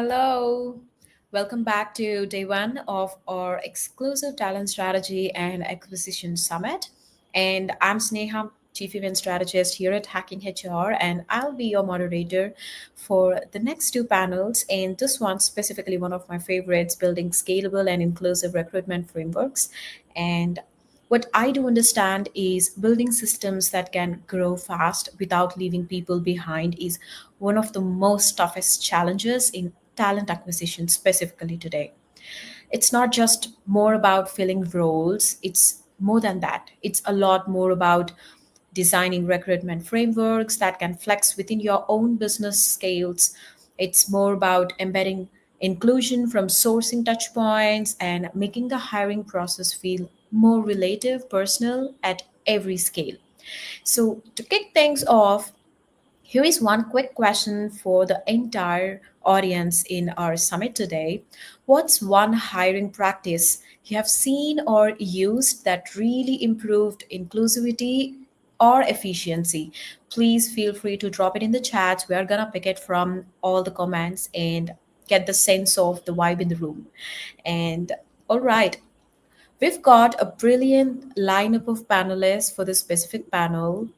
Hello. Welcome back to day one of our exclusive talent strategy and acquisition summit. And I'm Sneha, Chief Event Strategist here at Hacking HR, and I'll be your moderator for the next two panels. And this one, specifically, one of my favorites, building scalable and inclusive recruitment frameworks. And what I do understand is building systems that can grow fast without leaving people behind is one of the most toughest challenges in talent acquisition specifically today. It's not just more about filling roles, it's more than that. It's a lot more about designing recruitment frameworks that can flex within your own business scales. It's more about embedding inclusion from sourcing touch points and making the hiring process feel more relative, personal at every scale. So, to kick things off, here is one quick question for the entire audience in our summit today. What's one hiring practice you have seen or used that really improved inclusivity or efficiency? Please feel free to drop it in the chat. We are going to pick it from all the comments and get the sense of the vibe in the room. And all right, we've got a brilliant lineup of panelists for this specific panel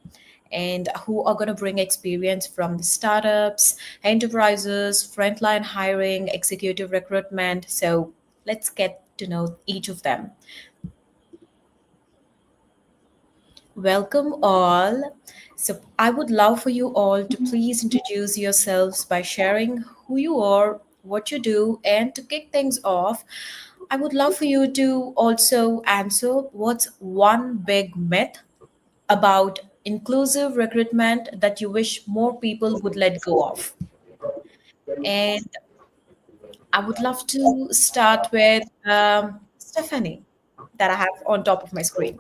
and who are going to bring experience from the startups, enterprises, frontline hiring, executive recruitment. So let's get to know each of them. Welcome all. So I would love for you all to please introduce yourselves by sharing who you are, what you do, and to kick things off, I would love for you to also answer what's one big myth about inclusive recruitment that you wish more people would let go of. And I would love to start with Stephanie, that I have on top of my screen.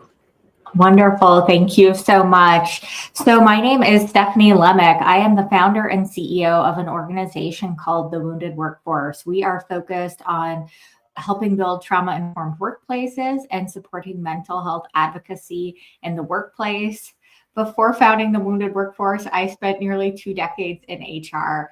Wonderful. Thank you so much. So my name is Stephanie Lemick. I am the founder and CEO of an organization called the Wounded Workforce. We are focused on helping build trauma-informed workplaces and supporting mental health advocacy in the workplace. Before founding the Wounded Workforce, I spent nearly 2 decades in HR.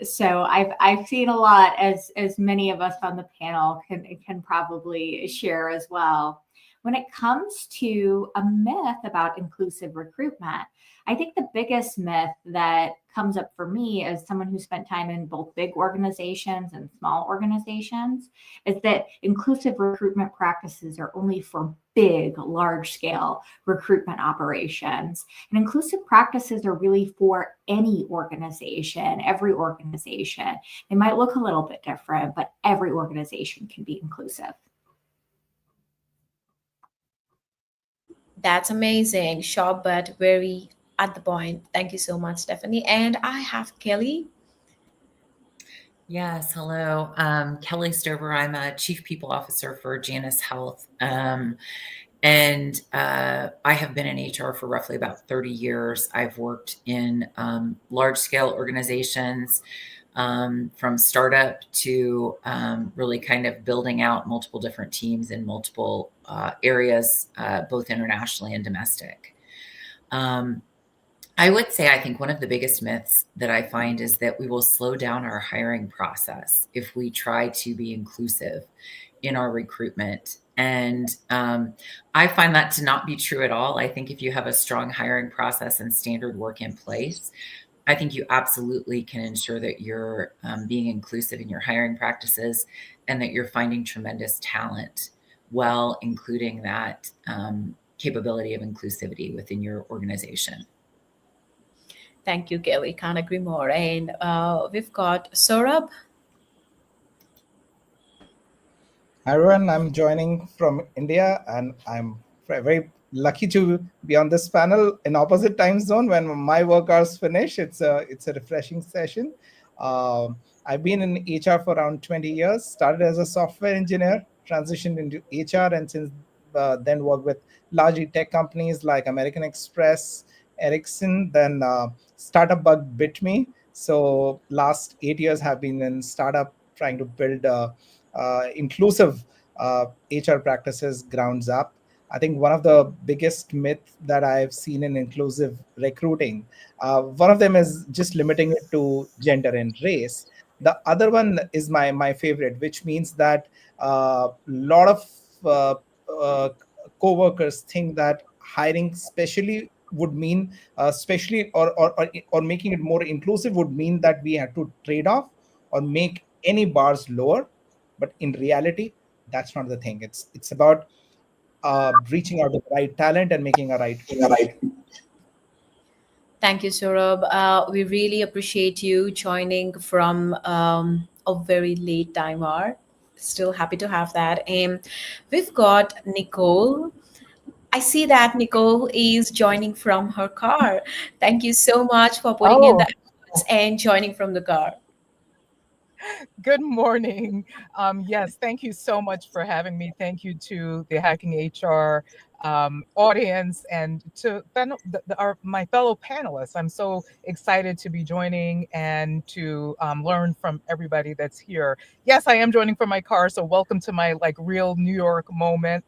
So I've seen a lot, as many of us on the panel can probably share as well. When it comes to a myth about inclusive recruitment, I think the biggest myth that comes up for me as someone who spent time in both big organizations and small organizations is that inclusive recruitment practices are only for big, large-scale recruitment operations. And inclusive practices are really for any organization, every organization. They might look a little bit different, but every organization can be inclusive. That's amazing. Short but very at the point. Thank you so much, Stephanie. And I have Kelly. Yes, hello. Kelly Stover. I'm a Chief People Officer for Janus Health. And I have been in HR for roughly about 30 years. I've worked in large scale organizations, from startup to really kind of building out multiple different teams in multiple areas, both internationally and domestic. I would say I think one of the biggest myths that I find is that we will slow down our hiring process if we try to be inclusive in our recruitment. And I find that to not be true at all. I think if you have a strong hiring process and standard work in place, I think you absolutely can ensure that you're being inclusive in your hiring practices and that you're finding tremendous talent while including that capability of inclusivity within your organization. Thank you, Kelly. Can't agree more. And we've got Saurabh. Hi everyone, I'm joining from India and I'm very lucky to be on this panel in opposite time zone when my work hours finish. It's a refreshing session. I've been in HR for around 20 years, started as a software engineer, transitioned into HR, and since then worked with largely tech companies like American Express, Ericsson, then startup bug bit me. So last 8 years have been in startup trying to build inclusive HR practices grounds up. I think one of the biggest myths that I've seen in inclusive recruiting, one of them is just limiting it to gender and race. The other one is my favorite, which means that a lot of co-workers think that hiring specially would mean especially or making it more inclusive would mean that we have to trade off or make any bars lower. But in reality, that's not the thing. It's about reaching out to the right talent and making a right. Thank you, Saurabh. We really appreciate you joining from a very late time hour. Still happy to have that. We've got Nicole. I see that Nicole is joining from her car. Thank you so much for putting in the efforts and joining from the car. Good morning. Yes, thank you so much for having me. Thank you to the Hacking HR audience and to my fellow panelists. I'm so excited to be joining and to learn from everybody that's here. Yes, I am joining from my car, so welcome to my real New York moment.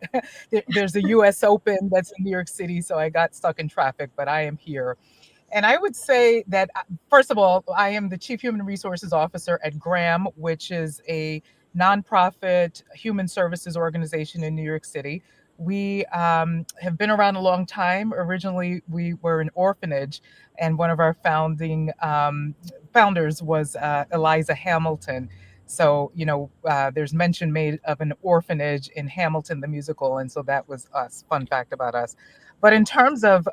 There's a US Open that's in New York City, so I got stuck in traffic, but I am here. And I would say that, first of all, I am the Chief Human Resources Officer at GRAM, which is a nonprofit human services organization in New York City. We have been around a long time. Originally, we were an orphanage, and one of our founding founders was Eliza Hamilton. So, there's mention made of an orphanage in Hamilton, the musical, and so that was us. Fun fact about us. But in terms of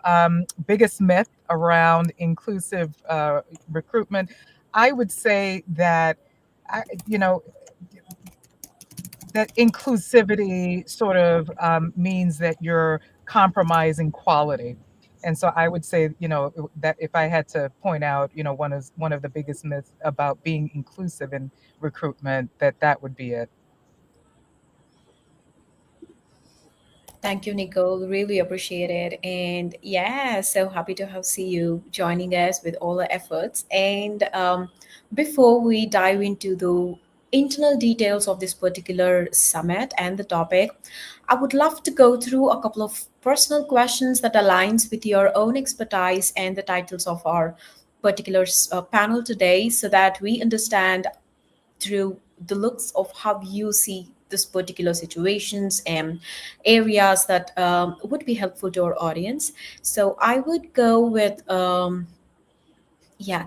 biggest myth around inclusive recruitment, I would say that, that inclusivity sort of means that you're compromising quality. And so I would say, that if I had to point out, one of the biggest myths about being inclusive in recruitment, that would be it. Thank you, Nicole. Really appreciate it. And yeah, so happy to see you joining us with all the efforts. And before we dive into the internal details of this particular summit and the topic, I would love to go through a couple of personal questions that aligns with your own expertise and the titles of our particular panel today so that we understand through the looks of how you see this particular situations and areas that would be helpful to our audience. So I would go with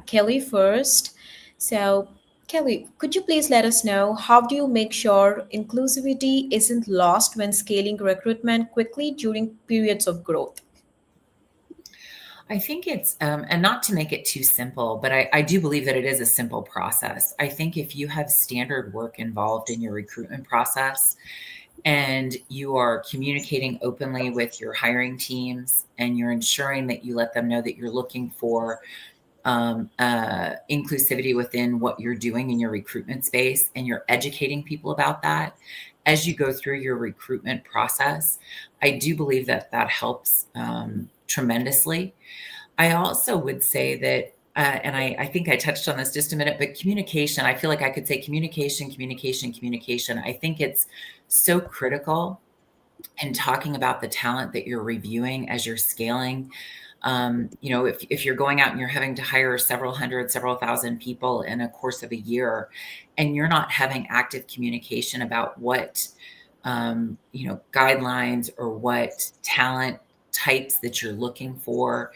Kelly first. So Kelly, could you please let us know how do you make sure inclusivity isn't lost when scaling recruitment quickly during periods of growth? I think it's, and not to make it too simple, but I do believe that it is a simple process. I think if you have standard work involved in your recruitment process and you are communicating openly with your hiring teams and you're ensuring that you let them know that you're looking for inclusivity within what you're doing in your recruitment space and you're educating people about that, as you go through your recruitment process, I do believe that that helps tremendously. I also would say that, and I think I touched on this just a minute, but communication, I feel like I could say communication, communication, communication. I think it's so critical in talking about the talent that you're reviewing as you're scaling. You know, if you're going out and you're having to hire several hundred, several thousand people in a course of a year, and you're not having active communication about what, you know, guidelines or what talent types that you're looking for,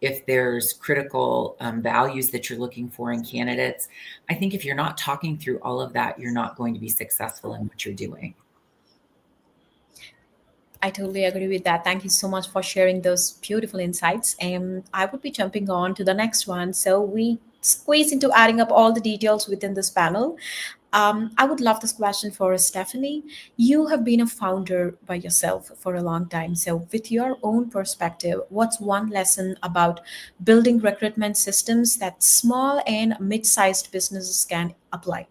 if there's critical values that you're looking for in candidates, I think if you're not talking through all of that, you're not going to be successful in what you're doing. I totally agree with that. Thank you so much for sharing those beautiful insights. And I would be jumping on to the next one. So we squeeze into adding up all the details within this panel. I would love this question for Stephanie. You have been a founder by yourself for a long time. So, with your own perspective, what's one lesson about building recruitment systems that small and mid sized businesses can apply?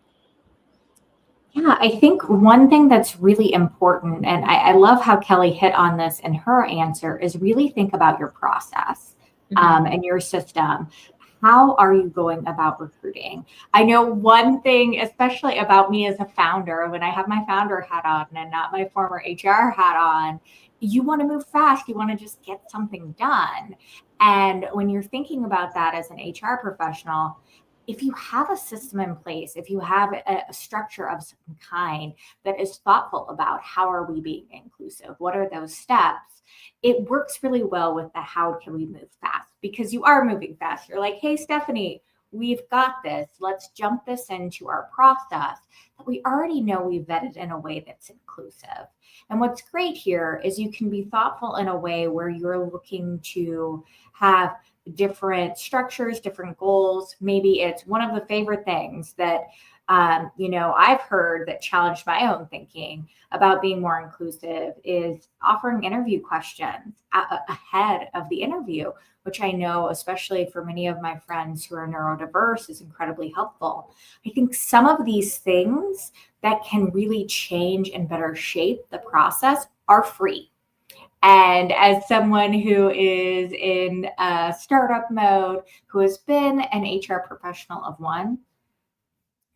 Yeah, I think one thing that's really important, and I love how Kelly hit on this in her answer, is really think about your process and your system. How are you going about recruiting? I know one thing, especially about me as a founder, when I have my founder hat on and not my former HR hat on, you want to move fast. You want to just get something done. And when you're thinking about that as an HR professional, if you have a system in place, if you have a structure of some kind that is thoughtful about how are we being inclusive, what are those steps, it works really well with the how can we move fast, because you are moving fast. You're like, hey, Stephanie, we've got this. Let's jump this into our process that we already know we vetted in a way that's inclusive. And what's great here is you can be thoughtful in a way where you're looking to have different structures, different goals. Maybe it's one of the favorite things that I've heard that challenged my own thinking about being more inclusive is offering interview questions ahead of the interview, which I know, especially for many of my friends who are neurodiverse, is incredibly helpful. I think some of these things that can really change and better shape the process are free. And as someone who is in a startup mode, who has been an HR professional of one,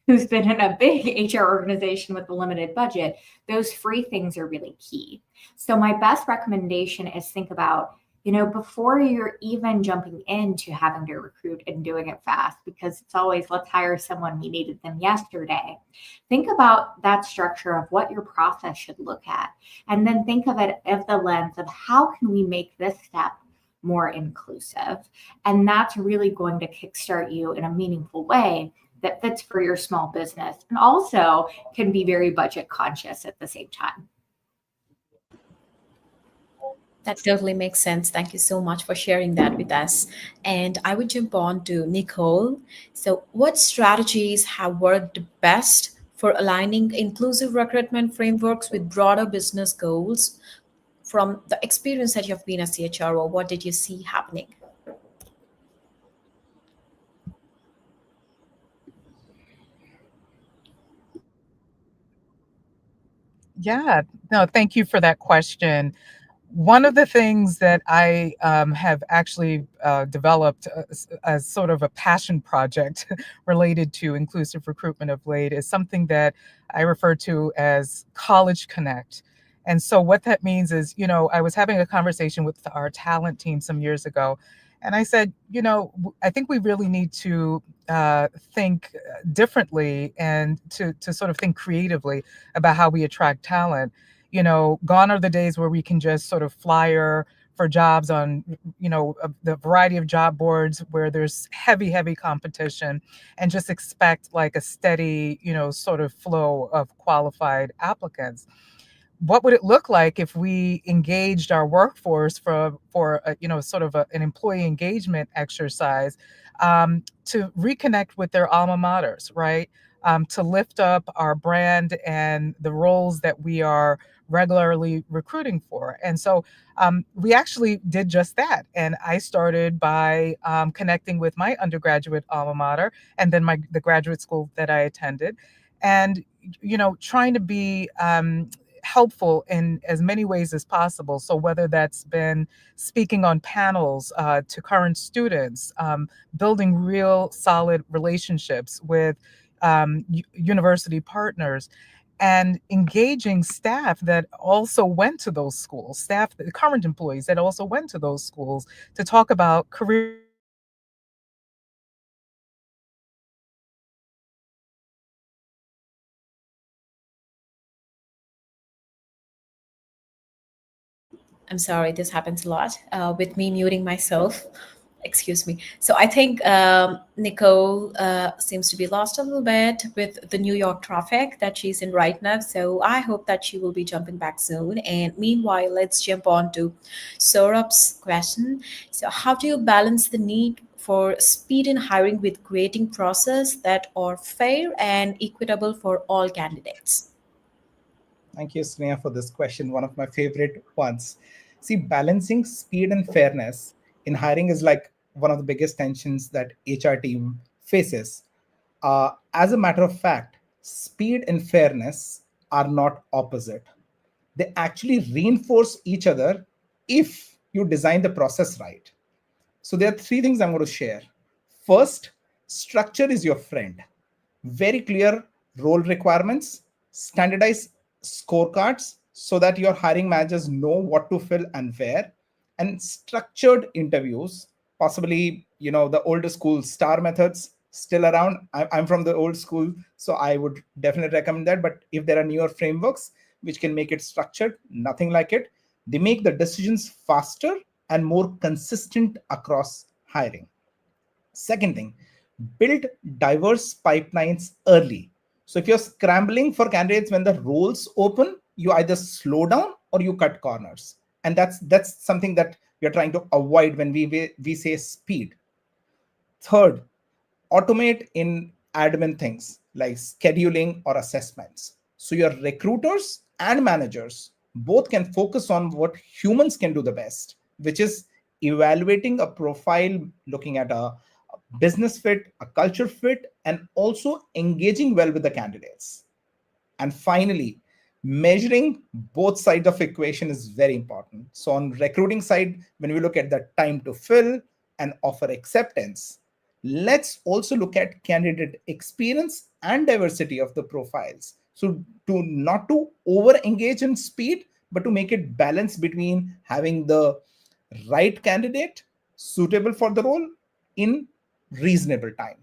who's been in a big HR organization with a limited budget, those free things are really key. So my best recommendation is think about, before you're even jumping into having to recruit and doing it fast, because it's always, let's hire someone, we needed them yesterday. Think about that structure of what your process should look at. And then think of it as the lens of how can we make this step more inclusive? And that's really going to kickstart you in a meaningful way that fits for your small business and also can be very budget conscious at the same time. That totally makes sense. Thank you so much for sharing that with us. And I would jump on to Nicole. So, what strategies have worked best for aligning inclusive recruitment frameworks with broader business goals? From the experience that you've been as CHRO, what did you see happening? Yeah, no, thank you for that question. One of the things that I have actually developed as sort of a passion project related to inclusive recruitment of late is something that I refer to as College Connect. And so what that means is, I was having a conversation with our talent team some years ago, and I said, I think we really need to think differently and to sort of think creatively about how we attract talent. Gone are the days where we can just sort of flyer for jobs on, the variety of job boards where there's heavy, heavy competition and just expect like a steady, sort of flow of qualified applicants. What would it look like if we engaged our workforce for sort of an employee engagement exercise to reconnect with their alma maters, right? To lift up our brand and the roles that we are regularly recruiting for. And so we actually did just that. And I started by connecting with my undergraduate alma mater and then the graduate school that I attended. and trying to be helpful in as many ways as possible. So whether that's been speaking on panels to current students, building real solid relationships with university partners, and engaging staff that also went to those schools, staff, the current employees that also went to those schools, to talk about career. I'm sorry, this happens a lot with me muting myself. Excuse me. So I think Nicole seems to be lost a little bit with the New York traffic that she's in right now. So I hope that she will be jumping back soon. And meanwhile, let's jump on to Saurabh's question. So how do you balance the need for speed in hiring with creating process that are fair and equitable for all candidates? Thank you, Sneha, for this question. One of my favorite ones. See, balancing speed and fairness in hiring is like one of the biggest tensions that HR team faces. As a matter of fact, speed and fairness are not opposite. They actually reinforce each other if you design the process right. So there are three things I'm going to share. First, structure is your friend. Very clear role requirements, standardized scorecards so that your hiring managers know what to fill and where, and structured interviews, possibly, the older school star methods still around. I'm from the old school, so I would definitely recommend that. But if there are newer frameworks which can make it structured, nothing like it. They make the decisions faster and more consistent across hiring. Second thing, build diverse pipelines early. So if you're scrambling for candidates when the roles open, you either slow down or you cut corners. And that's something that we're trying to avoid when we say speed. Third, automate in admin things like scheduling or assessments. So your recruiters and managers both can focus on what humans can do the best, which is evaluating a profile, looking at a business fit, a culture fit, and also engaging well with the candidates. And finally, measuring both sides of equation is very important. So on recruiting side, when we look at the time to fill and offer acceptance, let's also look at candidate experience and diversity of the profiles. So to not to over engage in speed, but to make it balance between having the right candidate suitable for the role in reasonable time.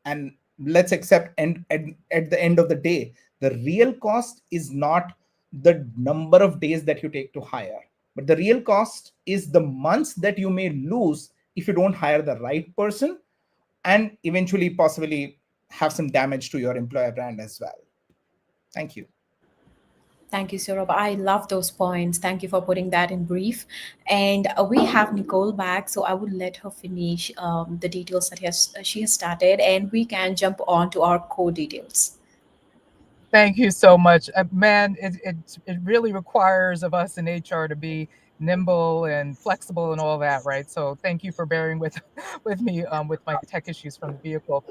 And let's accept, and at the end of the day, the real cost is not the number of days that you take to hire, but the real cost is the months that you may lose if you don't hire the right person, and eventually possibly have some damage to your employer brand as well. Thank you. Thank you, Saurabh. I love those points. Thank you for putting that in brief. And we have Nicole back, so I would let her finish the details that she has started, and we can jump on to our core details. Thank you so much. Man, it really requires of us in HR to be nimble and flexible and all that, right? So thank you for bearing with with me with my tech issues from the vehicle.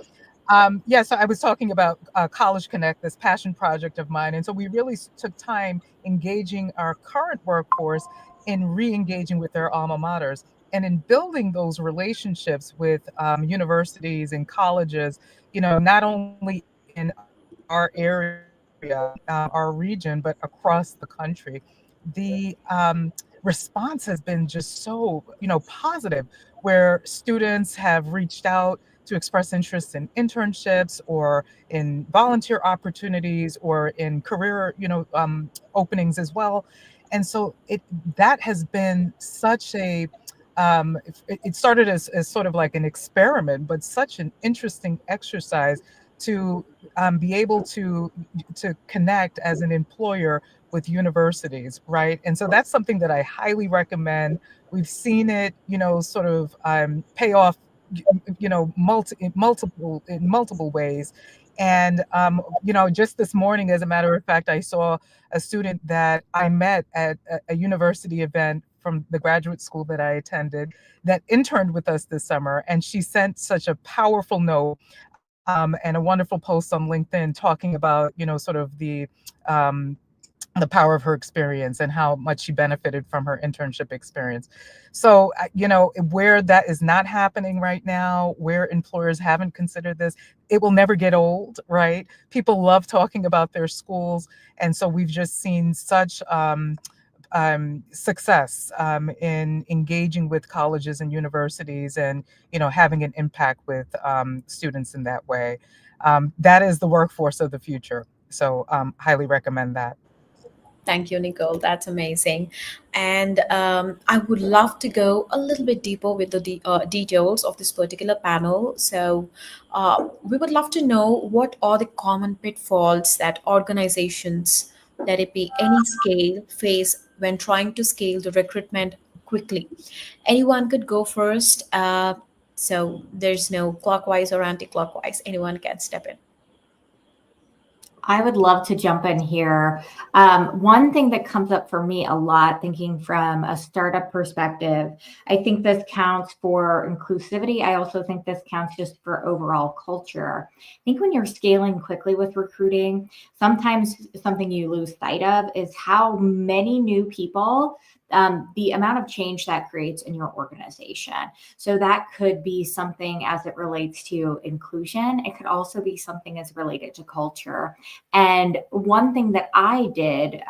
So I was talking about College Connect, this passion project of mine. And so we really took time engaging our current workforce in re-engaging with their alma maters and in building those relationships with universities and colleges, not only in our area, our region, but across the country. The response has been just so, positive, where students have reached out to express interest in internships or in volunteer opportunities or in career, openings as well. And so that has been such a it started as sort of like an experiment, but such an interesting exercise to be able to connect as an employer with universities, right? And so that's something that I highly recommend. We've seen it, sort of pay off, in multiple ways. And just this morning, as a matter of fact, I saw a student that I met at a university event from the graduate school that I attended that interned with us this summer, and she sent such a powerful note and a wonderful post on LinkedIn talking about, sort of the power of her experience and how much she benefited from her internship experience. So, where that is not happening right now, where employers haven't considered this, it will never get old, right? People love talking about their schools. And so we've just seen such success in engaging with colleges and universities and, having an impact with students in that way. That is the workforce of the future. So highly recommend that. Thank you, Nicole. That's amazing. And I would love to go a little bit deeper with the details of this particular panel. So, we would love to know what are the common pitfalls that organizations, let it be any scale, face when trying to scale the recruitment quickly. Anyone could go first. So, there's no clockwise or anti clockwise. Anyone can step in. I would love to jump in here. One thing that comes up for me a lot, thinking from a startup perspective, I think this counts for inclusivity. I also think this counts just for overall culture. I think when you're scaling quickly with recruiting, sometimes something you lose sight of is how many new people, the amount of change that creates in your organization. So that could be something as it relates to inclusion. It could also be something as related to culture. And one thing that I did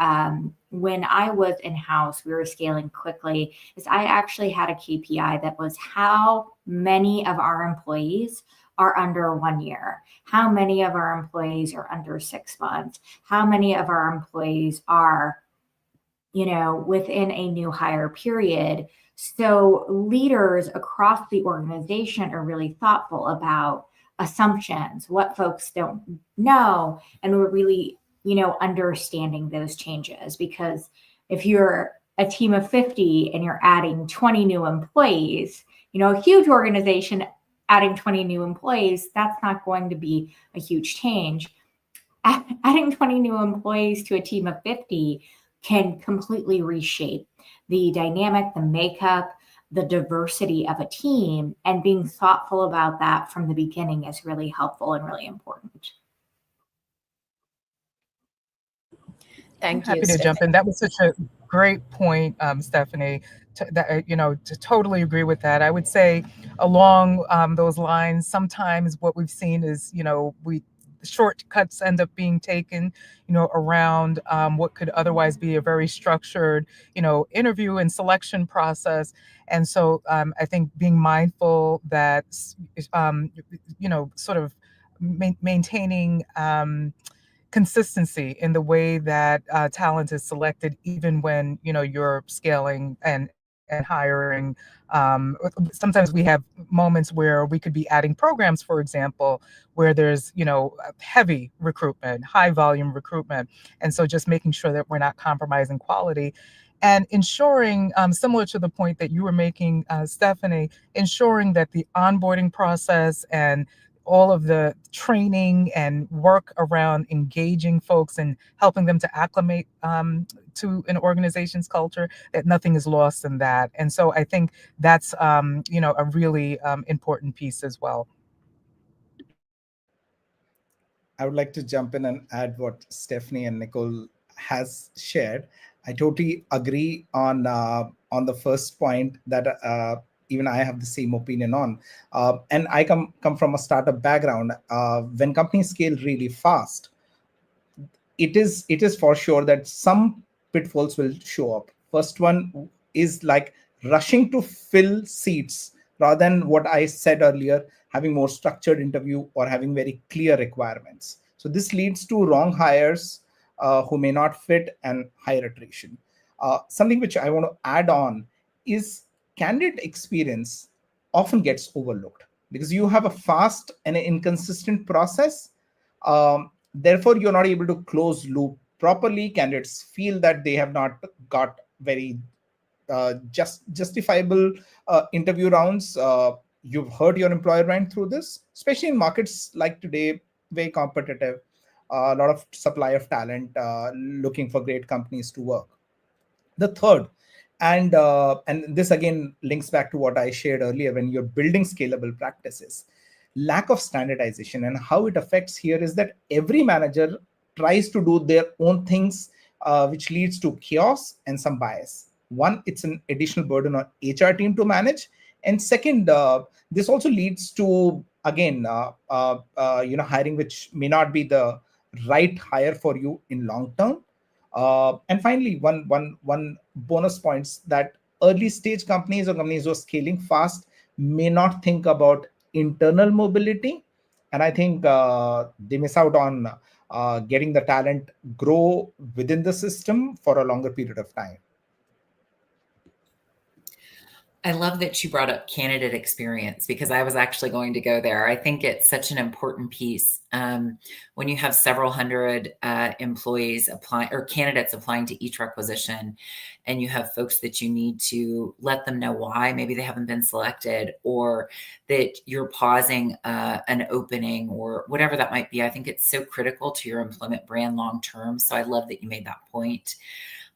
when I was in-house, we were scaling quickly, is I actually had a KPI that was how many of our employees are under 1 year, how many of our employees are under 6 months, how many of our employees are within a new hire period. So leaders across the organization are really thoughtful about assumptions, what folks don't know, and we're really, understanding those changes. Because if you're a team of 50 and you're adding 20 new employees, a huge organization adding 20 new employees, that's not going to be a huge change. Adding 20 new employees to a team of 50 can completely reshape the dynamic, the makeup, the diversity of a team, and being thoughtful about that from the beginning is really helpful and really important. Thank Happy you, to jump in. That was such a great point, Stephanie. To totally agree with that. I would say along those lines, sometimes what we've seen is, shortcuts end up being taken, around what could otherwise be a very structured, interview and selection process. And so I think being mindful that, sort of maintaining consistency in the way that talent is selected, even when you're scaling and hiring. Sometimes we have moments where we could be adding programs, for example, where there's heavy recruitment, high volume recruitment, and so just making sure that we're not compromising quality. And ensuring, similar to the point that you were making, Stephanie, ensuring that the onboarding process and all of the training and work around engaging folks and helping them to acclimate to an organization's culture, that nothing is lost in that. And so I think that's, a really important piece as well. I would like to jump in and add what Stephanie and Nicole has shared. I totally agree on the first point that even I have the same opinion on. And I come from a startup background. When companies scale really fast, it is for sure that some pitfalls will show up. First one is like rushing to fill seats rather than what I said earlier, having more structured interview or having very clear requirements. So this leads to wrong hires who may not fit and higher attrition. Something which I want to add on is candidate experience often gets overlooked because you have a fast and inconsistent process. Therefore, you're not able to close loop properly. Candidates feel that they have not got very justifiable interview rounds. You've heard your employer went through this, especially in markets like today, very competitive, a lot of supply of talent, looking for great companies to work. The third, and this again links back to what I shared earlier, when you're building scalable practices, lack of standardization. And how it affects here is that every manager tries to do their own things, which leads to chaos and some bias. One, it's an additional burden on HR team to manage. And second, this also leads to, again, hiring which may not be the right hire for you in long term. And finally, one bonus points that early stage companies or companies who are scaling fast may not think about internal mobility, and I think they miss out on getting the talent grow within the system for a longer period of time. I love that you brought up candidate experience, because I was actually going to go there. I think it's such an important piece. When you have several hundred employees apply or candidates applying to each requisition, and you have folks that you need to let them know why maybe they haven't been selected, or that you're pausing an opening or whatever that might be, I think it's so critical to your employment brand long term. So I love that you made that point.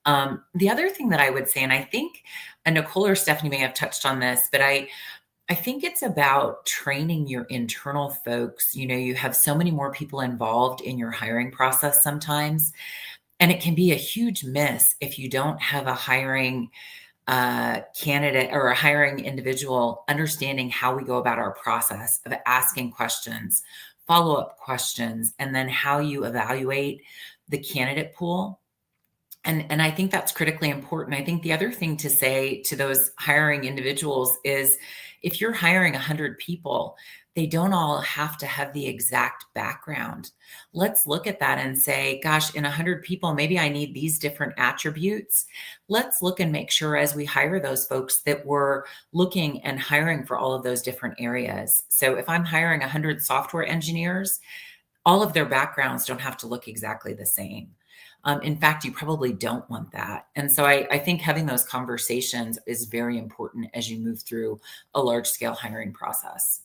The other thing that I would say, and I think Nicole or Stephanie may have touched on this, but I think it's about training your internal folks. You have so many more people involved in your hiring process sometimes, and it can be a huge miss if you don't have a hiring candidate or a hiring individual understanding how we go about our process of asking questions, follow-up questions, and then how you evaluate the candidate pool. And I think that's critically important. I think the other thing to say to those hiring individuals is, if you're hiring 100 people, they don't all have to have the exact background. Let's look at that and say, gosh, in 100 people, maybe I need these different attributes. Let's look and make sure as we hire those folks that we're looking and hiring for all of those different areas. So if I'm hiring 100 software engineers, all of their backgrounds don't have to look exactly the same. In fact, you probably don't want that. And so I think having those conversations is very important as you move through a large scale hiring process.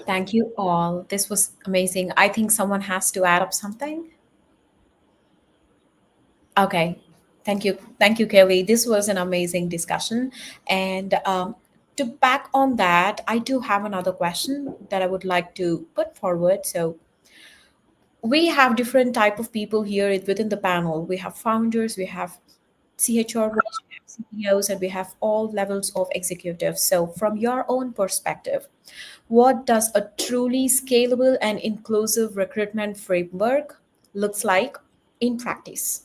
Thank you all. This was amazing. I think someone has to add up something. Okay. Thank you. Thank you, Kelly. This was an amazing discussion. And to back on that, I do have another question that I would like to put forward. So we have different type of people here within the panel. We have founders, we have CHROs, we have CEOs, and we have all levels of executives. So from your own perspective, what does a truly scalable and inclusive recruitment framework looks like in practice?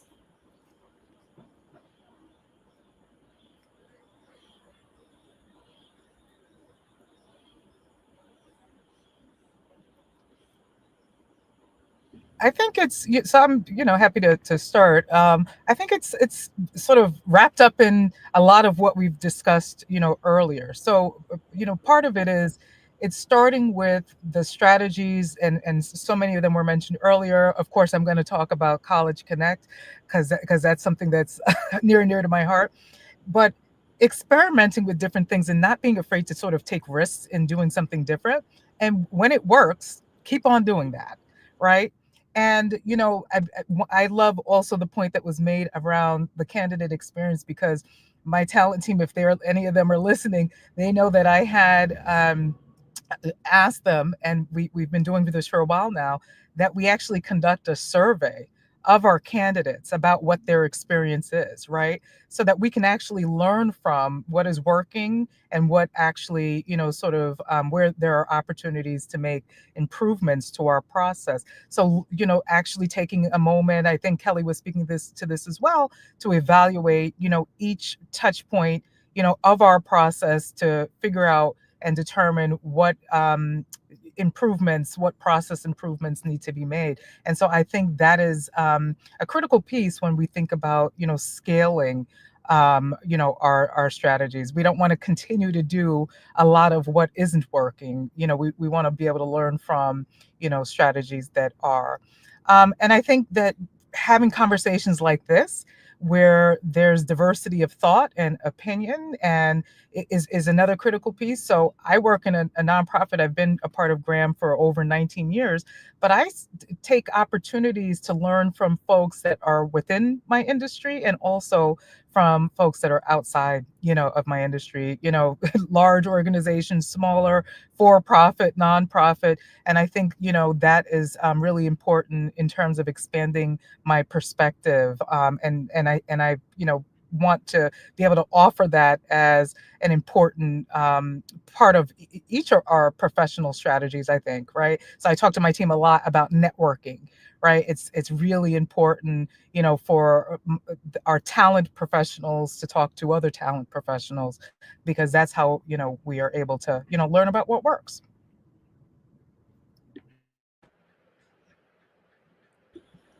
I think it's so. I'm happy to start. I think it's sort of wrapped up in a lot of what we've discussed earlier. So part of it is it's starting with the strategies, and so many of them were mentioned earlier. Of course, I'm going to talk about College Connect because that's something that's near and dear to my heart. But experimenting with different things and not being afraid to sort of take risks in doing something different. And when it works, keep on doing that, right? And, I love also the point that was made around the candidate experience, because my talent team, if any of them are listening, they know that I had asked them, and we've been doing this for a while now, that we actually conduct a survey of our candidates about what their experience is, right? So that we can actually learn from what is working and what actually, where there are opportunities to make improvements to our process. So, actually taking a moment, I think Kelly was speaking to this as well, to evaluate, each touch point, of our process to figure out and determine what what process improvements need to be made. And so I think that is a critical piece when we think about, scaling, our strategies. We don't want to continue to do a lot of what isn't working. We want to be able to learn from, strategies that are. And I think that having conversations like this, where there's diversity of thought and opinion, and is another critical piece. So I work in a nonprofit. I've been a part of GRAM for over 19 years, but I take opportunities to learn from folks that are within my industry and also from folks that are outside, of my industry, large organizations, smaller, for-profit, nonprofit. And I think, that is really important in terms of expanding my perspective. And I want to be able to offer that as an important part of each of our professional strategies, I think, right? So I talk to my team a lot about networking, right? It's really important, for our talent professionals to talk to other talent professionals, because that's how, we are able to, learn about what works.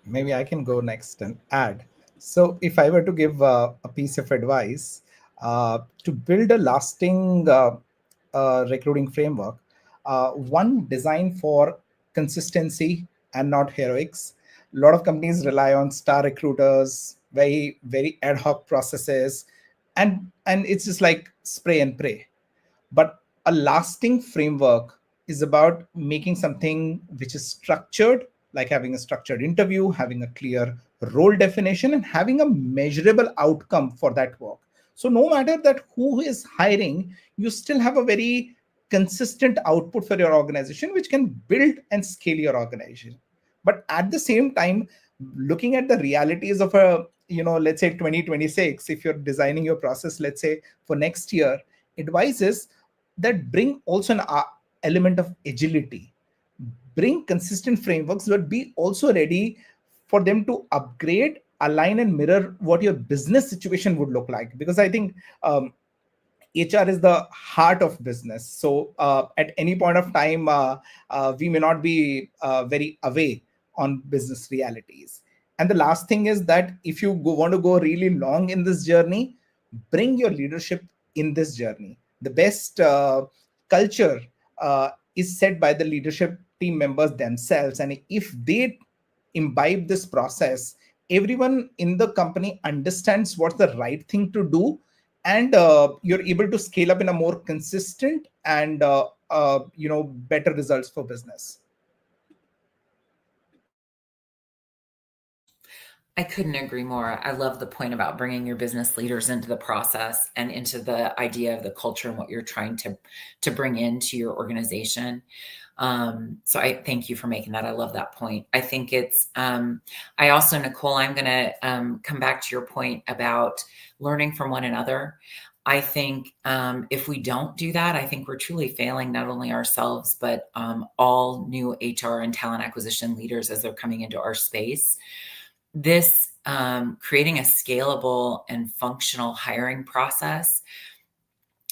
Maybe I can go next and add. So if I were to give a piece of advice to build a lasting recruiting framework, one designed for consistency and not heroics. A lot of companies rely on star recruiters, very, very ad hoc processes, and it's just like spray and pray. But a lasting framework is about making something which is structured, like having a structured interview, having a clear role definition, and having a measurable outcome for that work. So no matter that who is hiring, you still have a very consistent output for your organization, which can build and scale your organization. But at the same time, looking at the realities of a, let's say 2026, if you're designing your process, let's say for next year, advice is that bring also an element of agility, bring consistent frameworks, but be also ready for them to upgrade, align, and mirror what your business situation would look like. Because I think HR is the heart of business. So at any point of time, we may not be very away on business realities. And the last thing is that if you want to go really long in this journey, bring your leadership in this journey. The best culture is set by the leadership team members themselves. And if they imbibe this process, everyone in the company understands what's the right thing to do. And you're able to scale up in a more consistent and better results for business. I couldn't agree more. I love the point about bringing your business leaders into the process and into the idea of the culture and what you're trying to bring into your organization. So I thank you for making that. I love that point. I think it's, I also, Nicole, I'm going to come back to your point about learning from one another. I think if we don't do that, I think we're truly failing not only ourselves, but all new HR and talent acquisition leaders as they're coming into our space. This creating a scalable and functional hiring process,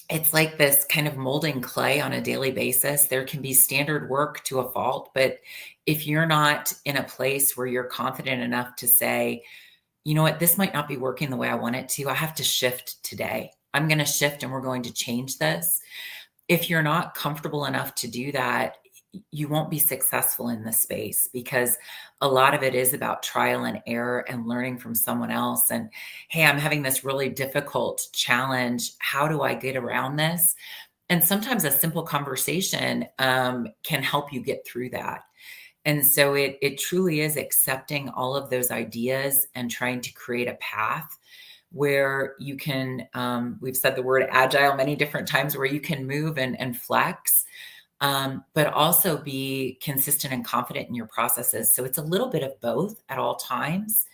it's like this kind of molding clay on a daily basis. There can be standard work to a fault, but if you're not in a place where you're confident enough to say, you know what, this might not be working the way I want it to, I have to shift today. I'm going to shift and we're going to change this. If you're not comfortable enough to do that, you won't be successful in this space, because a lot of it is about trial and error and learning from someone else. And, hey, I'm having this really difficult challenge. How do I get around this? And sometimes a simple conversation can help you get through that. And so it truly is accepting all of those ideas and trying to create a path where you can, we've said the word agile many different times, where you can move and flex, but also be consistent and confident in your processes. So it's a little bit of both at all times.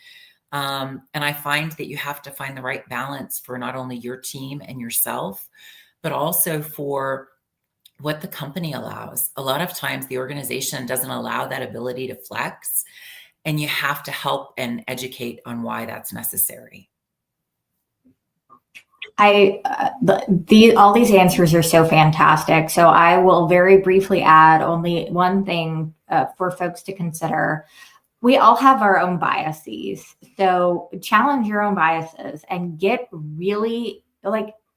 And I find that you have to find the right balance for not only your team and yourself, but also for what the company allows. A lot of times the organization doesn't allow that ability to flex, and you have to help and educate on why that's necessary. All these answers are so fantastic. So I will very briefly add only one thing for folks to consider. We all have our own biases. So challenge your own biases and get really,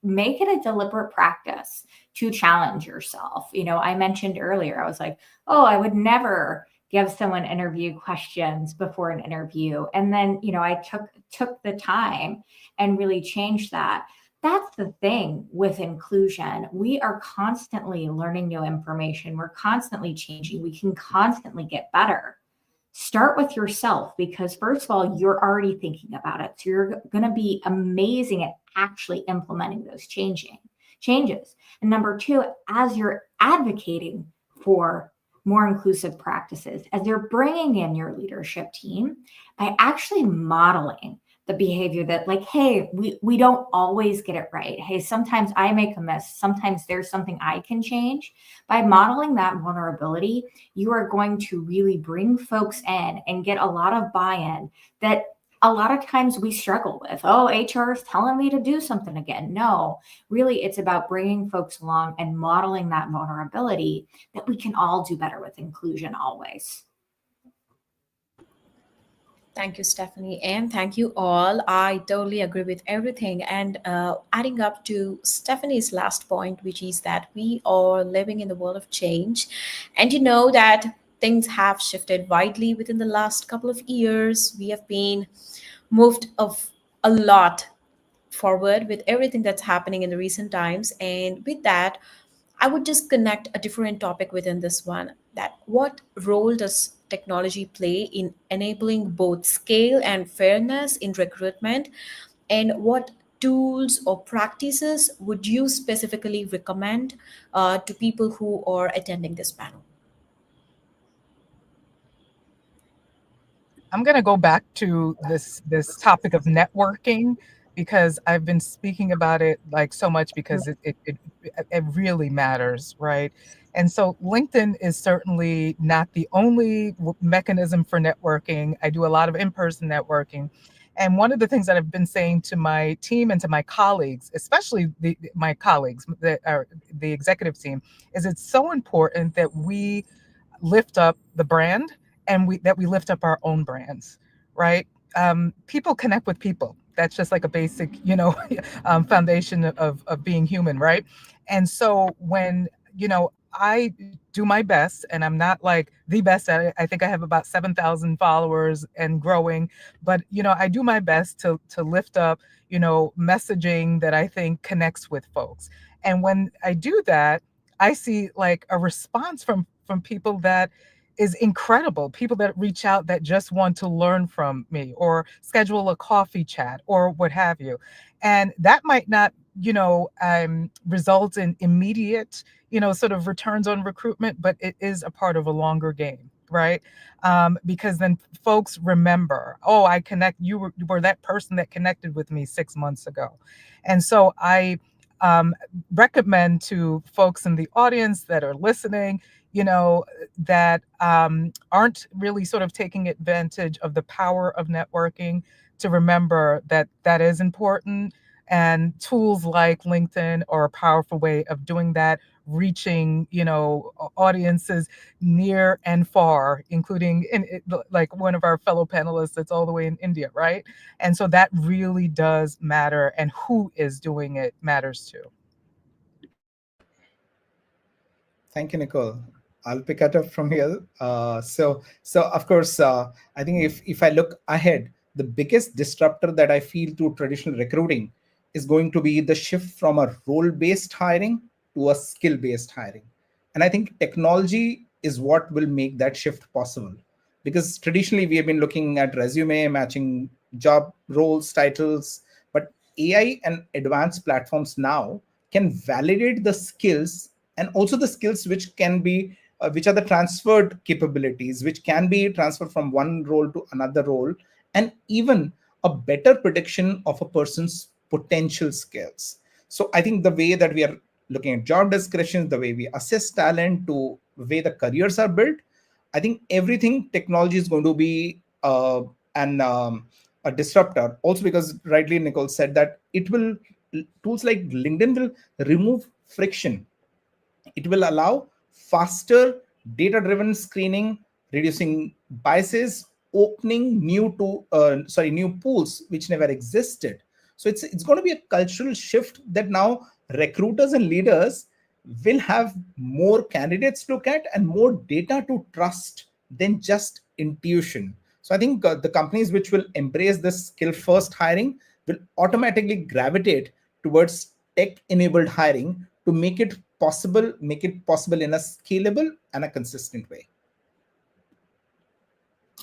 make it a deliberate practice to challenge yourself. I mentioned earlier, I was like, oh, I would never give someone interview questions before an interview. And then, I took the time and really changed that. That's the thing with inclusion. We are constantly learning new information. We're constantly changing. We can constantly get better. start with yourself, because first of all, you're already thinking about it. So you're going to be amazing at actually implementing those changes. And number two, as you're advocating for more inclusive practices, as you're bringing in your leadership team, by actually modeling the behavior that, like, hey, we don't always get it right. Hey, sometimes I make a miss. Sometimes there's something I can change. By modeling that vulnerability, you are going to really bring folks in and get a lot of buy-in that a lot of times we struggle with. Oh, HR is telling me to do something again. No, really, it's about bringing folks along and modeling that vulnerability that we can all do better with inclusion always. Thank you, Stephanie, and thank you all. I totally agree with everything. And adding up to Stephanie's last point, which is that we are living in the world of change. And you know that things have shifted widely within the last couple of years. We have been moved of a lot forward with everything that's happening in the recent times. And with that, I would just connect a different topic within this one, that what role does technology play in enabling both scale and fairness in recruitment, and what tools or practices would you specifically recommend to people who are attending this panel? I'm going to go back to this topic of networking, because I've been speaking about it like so much, because it really matters, right? And so LinkedIn is certainly not the only mechanism for networking. I do a lot of in-person networking. And one of the things that I've been saying to my team and to my colleagues, especially my colleagues that are the executive team, is it's so important that we lift up the brand, and that we lift up our own brands, right? People connect with people. That's just like a basic, foundation of being human, right? And so when, I do my best, and I'm not like the best at it. I think I have about 7,000 followers and growing, but, I do my best to lift up, messaging that I think connects with folks. And when I do that, I see like a response from people that is incredible. People that reach out that just want to learn from me or schedule a coffee chat or what have you. And that might not, result in immediate, sort of returns on recruitment, but it is a part of a longer game, right? Because then folks remember, oh, you were that person that connected with me 6 months ago. And so I recommend to folks in the audience that are listening, that aren't really sort of taking advantage of the power of networking, to remember that is important. And tools like LinkedIn are a powerful way of doing that, reaching, audiences near and far, including like one of our fellow panelists that's all the way in India, right? And so that really does matter, and who is doing it matters too. Thank you, Nicole. I'll pick it up from here. So of course, I think if I look ahead, the biggest disruptor that I feel through traditional recruiting is going to be the shift from a role-based hiring to a skill-based hiring. And I think technology is what will make that shift possible. Because traditionally, we have been looking at resume, matching job roles, titles, but AI and advanced platforms now can validate the skills, and also the skills which can be, which are the transferred capabilities, which can be transferred from one role to another role, and even a better prediction of a person's potential skills. So I think the way that we are looking at job descriptions, the way we assess talent, to the way the careers are built, I think everything technology is going to be a disruptor. Also, because rightly Nicole said that tools like LinkedIn will remove friction. It will allow faster data-driven screening, reducing biases, opening new pools which never existed. So it's going to be a cultural shift that now recruiters and leaders will have more candidates to look at and more data to trust than just intuition. So I think the companies which will embrace this skill-first hiring will automatically gravitate towards tech-enabled hiring to make it possible in a scalable and a consistent way.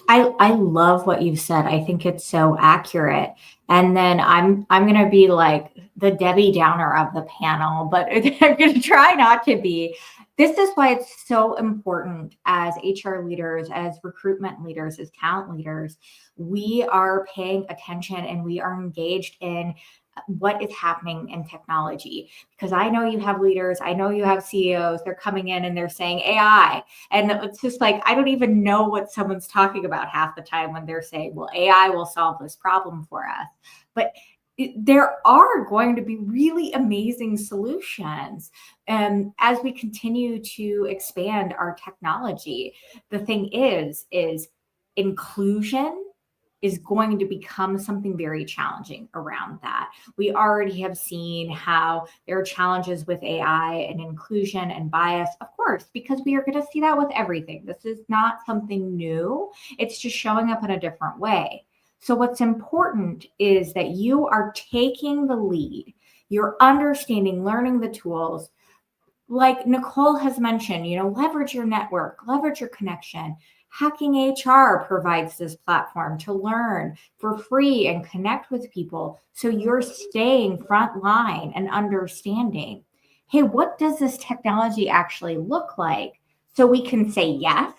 I love what you've said. I think it's so accurate. And then I'm going to be like the Debbie Downer of the panel, but I'm going to try not to be. This is why it's so important as HR leaders, as recruitment leaders, as talent leaders. We are paying attention and we are engaged in what is happening in technology. Because I know you have leaders, I know you have CEOs, they're coming in and they're saying AI. And it's just like, I don't even know what someone's talking about half the time when they're saying, well, AI will solve this problem for us. But there are going to be really amazing solutions as we continue to expand our technology. The thing is inclusion is going to become something very challenging around that. We already have seen how there are challenges with AI and inclusion and bias, of course, because we are going to see that with everything. This is not something new. It's just showing up in a different way. So what's important is that you are taking the lead, you're understanding, learning the tools. Like Nicole has mentioned, leverage your network, leverage your connection. Hacking HR provides this platform to learn for free and connect with people. So you're staying frontline and understanding, hey, what does this technology actually look like? So we can say yes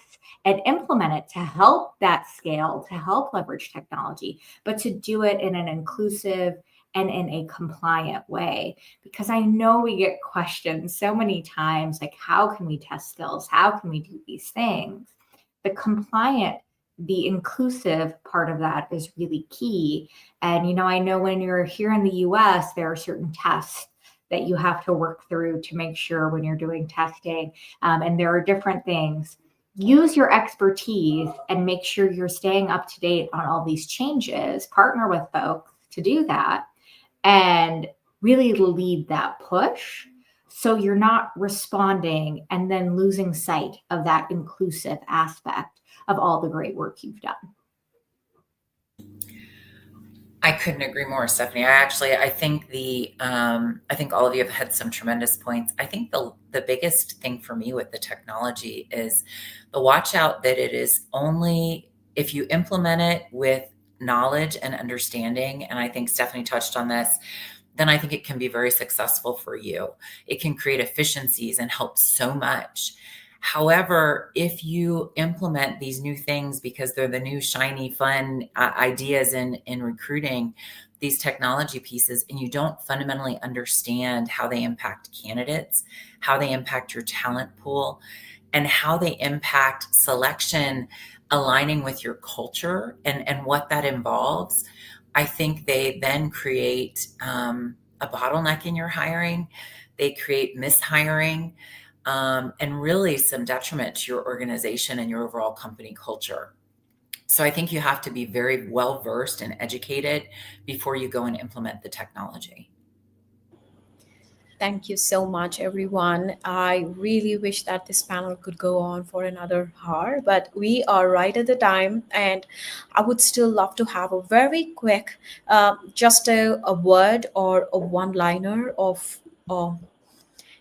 and implement it to help that scale, to help leverage technology, but to do it in an inclusive and in a compliant way. Because I know we get questions so many times, like, how can we test skills? How can we do these things? The compliant, the inclusive part of that is really key. And, I know when you're here in the US, there are certain tests that you have to work through to make sure when you're doing testing. And there are different things. Use your expertise and make sure you're staying up to date on all these changes. Partner with folks to do that and really lead that push. So you're not responding and then losing sight of that inclusive aspect of all the great work you've done. I couldn't agree more, Stephanie. I think I think all of you have had some tremendous points. I think the biggest thing for me with the technology is the watch out that it is only if you implement it with knowledge and understanding. And I think Stephanie touched on this. Then I think it can be very successful for you. It can create efficiencies and help so much. However, if you implement these new things because they're the new shiny, fun ideas in recruiting, these technology pieces, and you don't fundamentally understand how they impact candidates, how they impact your talent pool, and how they impact selection, aligning with your culture and what that involves, I think they then create a bottleneck in your hiring. They create mishiring and really some detriment to your organization and your overall company culture. So I think you have to be very well versed and educated before you go and implement the technology. Thank you so much, everyone. I really wish that this panel could go on for another hour, but we are right at the time, and I would still love to have a very quick, just a word or a one-liner of,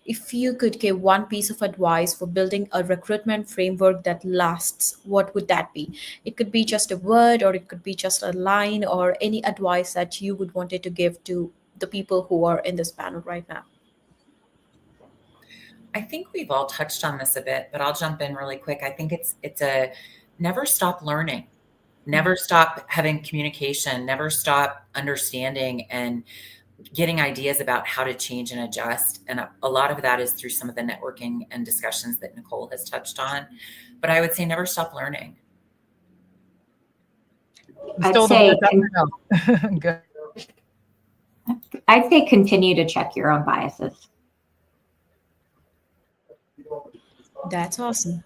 if you could give one piece of advice for building a recruitment framework that lasts, what would that be? It could be just a word, or it could be just a line, or any advice that you would wanted to give to the people who are in this panel right now. I think we've all touched on this a bit, but I'll jump in really quick. I think it's a never stop learning, never stop having communication, never stop understanding and getting ideas about how to change and adjust. And a lot of that is through some of the networking and discussions that Nicole has touched on. But I would say never stop learning. I'd say continue to check your own biases. That's awesome.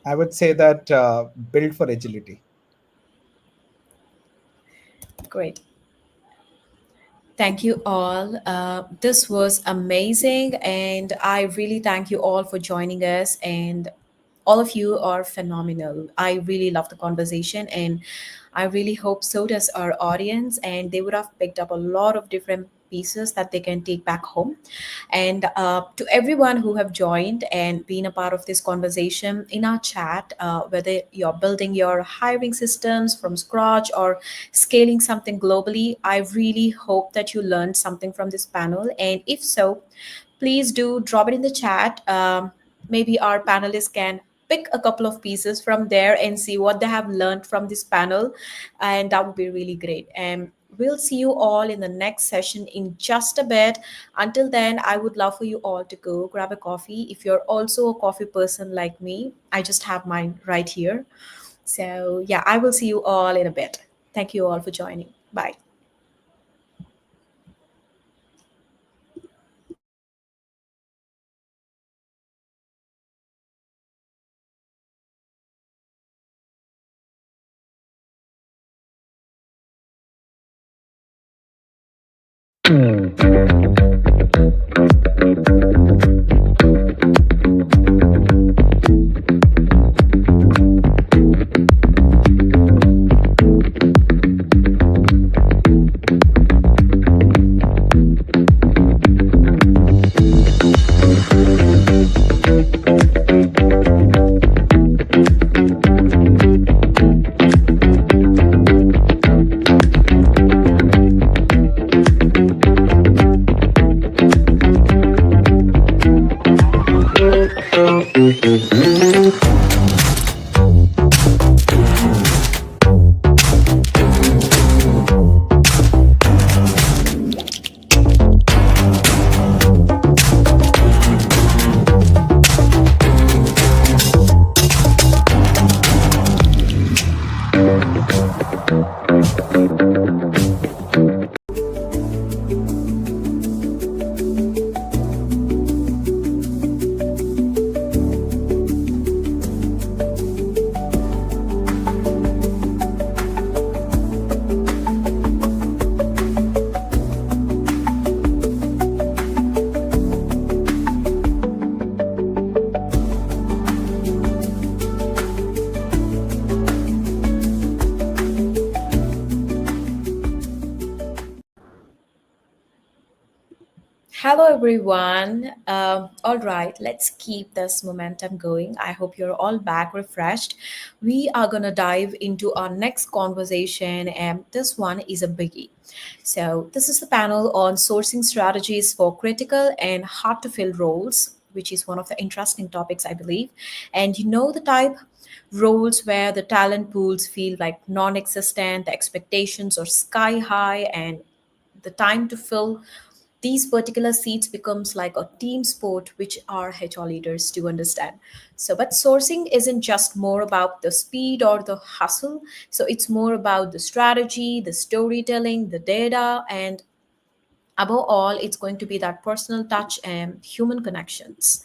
I would say that build for agility. Great. Thank you all. This was amazing. And I really thank you all for joining us. And all of you are phenomenal. I really love the conversation. And I really hope so does our audience. And they would have picked up a lot of different pieces that they can take back home. And to everyone who have joined and been a part of this conversation in our chat, whether you're building your hiring systems from scratch or scaling something globally, I really hope that you learned something from this panel. And if so, please do drop it in the chat. Maybe our panelists can pick a couple of pieces from there and see what they have learned from this panel. And that would be really great. And we'll see you all in the next session in just a bit. Until then, I would love for you all to go grab a coffee. If you're also a coffee person like me, I just have mine right here. So, yeah, I will see you all in a bit. Thank you all for joining. Bye. Hello, everyone. All right, let's keep this momentum going. I hope you're all back refreshed. We are going to dive into our next conversation, and this one is a biggie. So, this is the panel on sourcing strategies for critical and hard to fill roles, which is one of the interesting topics, I believe. And you know the type roles where the talent pools feel like non existent, the expectations are sky high, and the time to fill these particular seats becomes like a team sport, which our HR leaders do understand. So, but sourcing isn't just more about the speed or the hustle. So it's more about the strategy, the storytelling, the data, and above all, it's going to be that personal touch and human connections.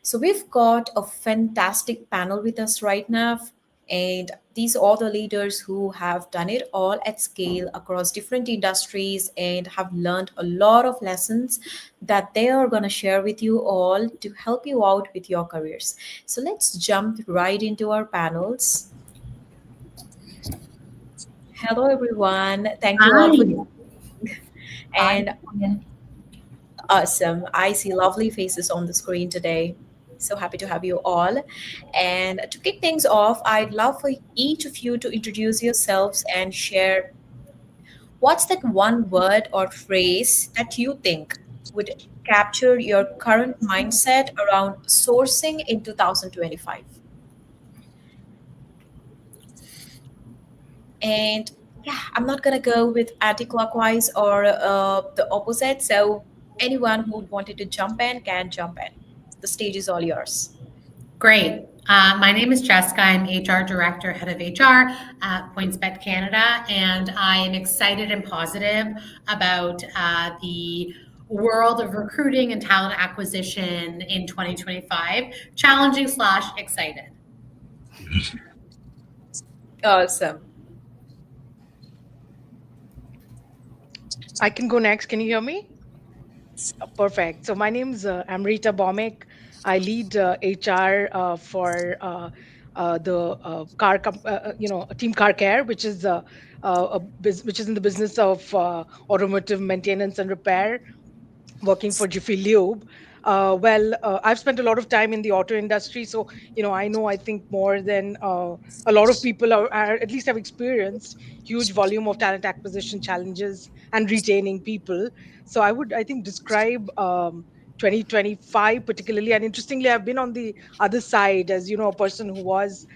So we've got a fantastic panel with us right now. And these are the leaders who have done it all at scale across different industries and have learned a lot of lessons that they are going to share with you all to help you out with your careers. So let's jump right into our panels. Hello, everyone. Thank you all for and awesome. I see lovely faces on the screen today. So happy to have you all. And to kick things off, I'd love for each of you to introduce yourselves and share what's that one word or phrase that you think would capture your current mindset around sourcing in 2025. And yeah, I'm not going to go with anti-clockwise or the opposite. So anyone who wanted to jump in can jump in. The stage is all yours. Great. My name is Jessica. I'm HR Director, Head of HR at PointsBet Canada, and I am excited and positive about the world of recruiting and talent acquisition in 2025. Challenging / excited. Awesome. I can go next. Can you hear me? Perfect. So my name's Amrita Bomik. I lead HR for Team Car Care, which is which is in the business of automotive maintenance and repair, working for Jiffy Lube. I've spent a lot of time in the auto industry, so I think more than a lot of people are at least have experienced huge volume of talent acquisition challenges and retaining people. So I think describe 2025 particularly, and interestingly, I've been on the other side as a person who was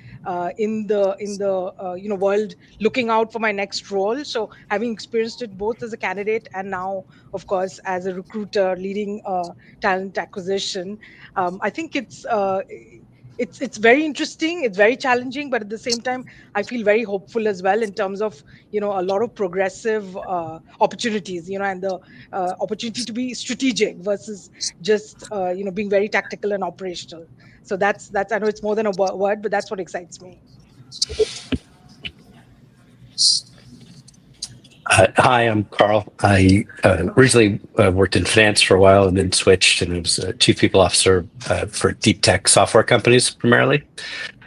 in the world looking out for my next role. So having experienced it both as a candidate and now, of course, as a recruiter leading talent acquisition, I think it's very interesting, it's very challenging, but at the same time I feel very hopeful as well in terms of a lot of progressive opportunities, and the opportunity to be strategic versus just being very tactical and operational. So that's I know it's more than a word, but that's what excites me. Hi, I'm Carl. I originally worked in finance for a while and then switched, and I was a chief people officer for deep tech software companies primarily,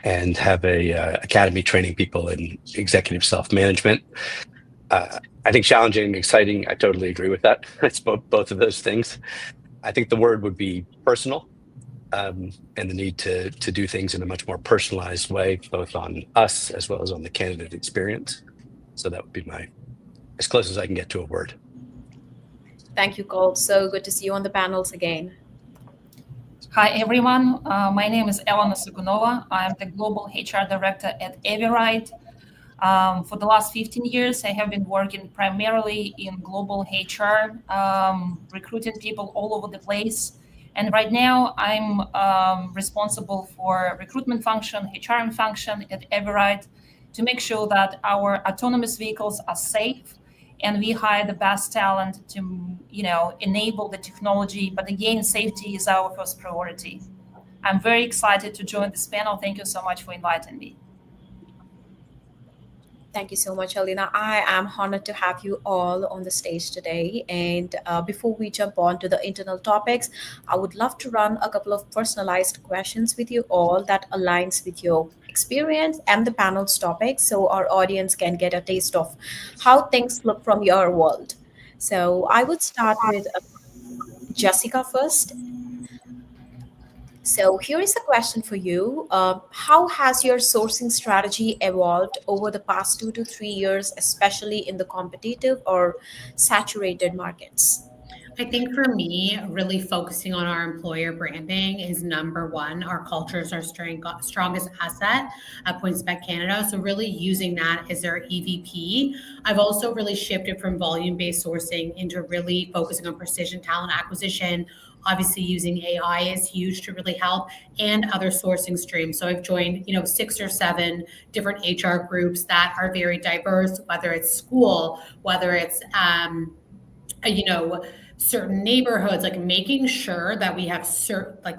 and have a academy training people in executive self-management. I think challenging and exciting, I totally agree with that. It's both of those things. I think the word would be personal, and the need to do things in a much more personalized way, both on us as well as on the candidate experience. So that would be as close as I can get to a word. Thank you, Cole. So good to see you on the panels again. Hi, everyone. My name is Elena Sugunova. I'm the Global HR Director at Everide. For the last 15 years, I have been working primarily in global HR, recruiting people all over the place. And right now, I'm responsible for recruitment function, HRM function at Everide to make sure that our autonomous vehicles are safe and we hire the best talent to, enable the technology. But again, safety is our first priority. I'm very excited to join this panel. Thank you so much for inviting me. Thank you so much, Alina. I am honored to have you all on the stage today. And before we jump on to the internal topics, I would love to run a couple of personalized questions with you all that aligns with your experience and the panel's topics, so our audience can get a taste of how things look from your world. So I would start with Jessica first. So here is a question for you. How has your sourcing strategy evolved over the past 2 to 3 years, especially in the competitive or saturated markets? I think for me, really focusing on our employer branding is number one. Our culture is our strongest asset at PointsBet Canada. So really using that as our EVP. I've also really shifted from volume-based sourcing into really focusing on precision talent acquisition. Obviously, using AI is huge to really help, and other sourcing streams. So I've joined, 6 or 7 different HR groups that are very diverse, whether it's school, whether it's, certain neighborhoods, like making sure that we have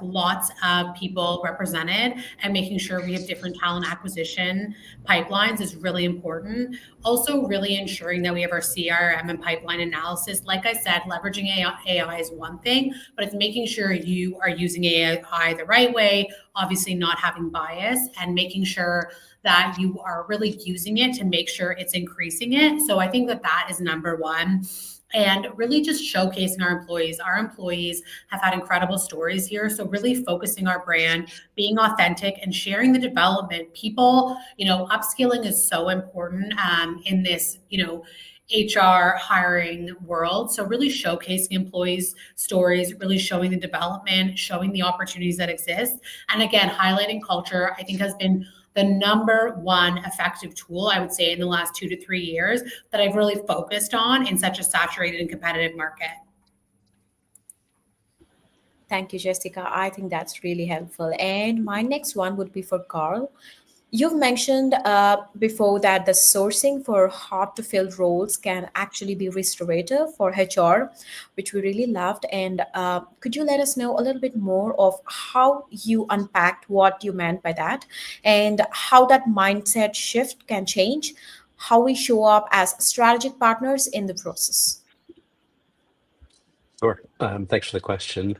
lots of people represented and making sure we have different talent acquisition pipelines is really important. Also really ensuring that we have our CRM and pipeline analysis. Like I said, leveraging AI is one thing, but it's making sure you are using AI the right way, obviously not having bias, and making sure that you are really using it to make sure it's increasing it. So I think that is number one. And really just showcasing our employees. Our employees have had incredible stories here. So really focusing our brand, being authentic, and sharing the development. People, upskilling is so important in this, HR hiring world. So really showcasing employees' stories, really showing the development, showing the opportunities that exist. And again, highlighting culture, I think has been the number one effective tool, I would say, in the last 2 to 3 years that I've really focused on in such a saturated and competitive market. Thank you, Jessica. I think that's really helpful. And my next one would be for Carl. You've mentioned before that the sourcing for hard to fill roles can actually be restorative for HR, which we really loved. And could you let us know a little bit more of how you unpacked what you meant by that and how that mindset shift can change how we show up as strategic partners in the process? Sure. Thanks for the question.